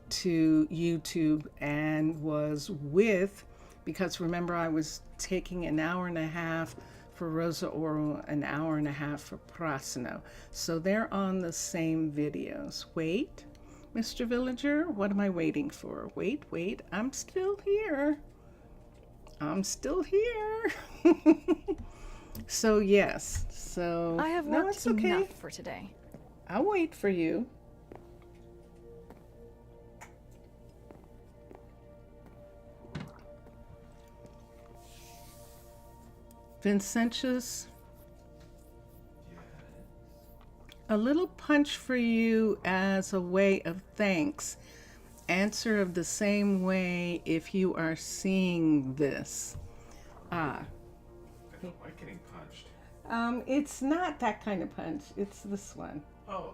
to YouTube and was because remember, I was taking an hour and a half for Rosaoru, an hour and a half for Prasino. So they're on the same videos. Wait, Mr. Villager, what am I waiting for? Wait, I'm still here. So yes, so I have worked it's okay. enough for today. I'll wait for you. Vincentius, a little punch for you as a way of thanks. Answer of the same way if you are seeing this. I don't like getting punched. It's not that kind of punch. It's this one. Oh.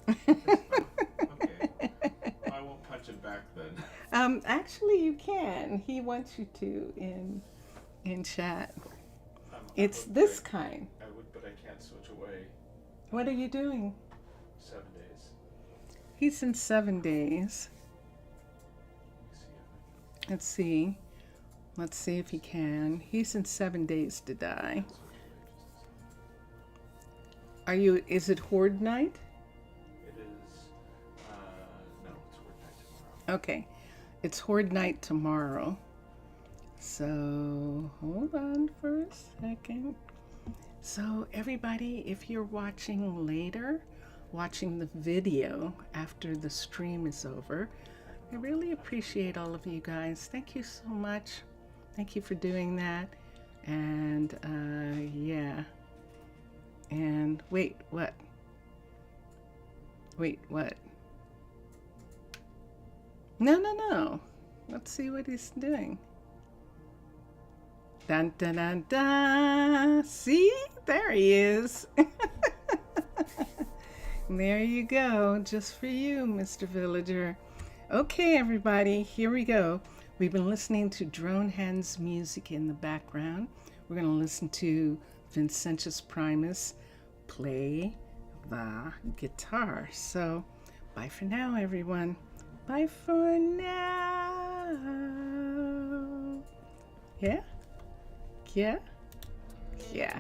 Okay. I won't punch it back then. Actually, you can. He wants you to in chat. It's this kind. I would, but I can't switch away. What are you doing? 7 days. He's in 7 days. Let's see. Let's see if he can. He's in 7 days to die. Are you? Is it Horde Night? It is. No, it's Horde Night tomorrow. Okay, it's Horde Night tomorrow. So hold on for a second. So everybody, if you're watching later, watching the video after the stream is over, I really appreciate all of you guys. Thank you so much. Thank you for doing that. And yeah. And wait, what? Wait, what? No. Let's see what he's doing. Dun dun dun dun. See? There he is. There you go. Just for you, Mr. Villager. Okay, everybody, here we go. We've been listening to Drone Hands music in the background. We're going to listen to Vincentius Primus play the guitar. So, bye for now, everyone. Bye for now. Yeah? Yeah? Yeah.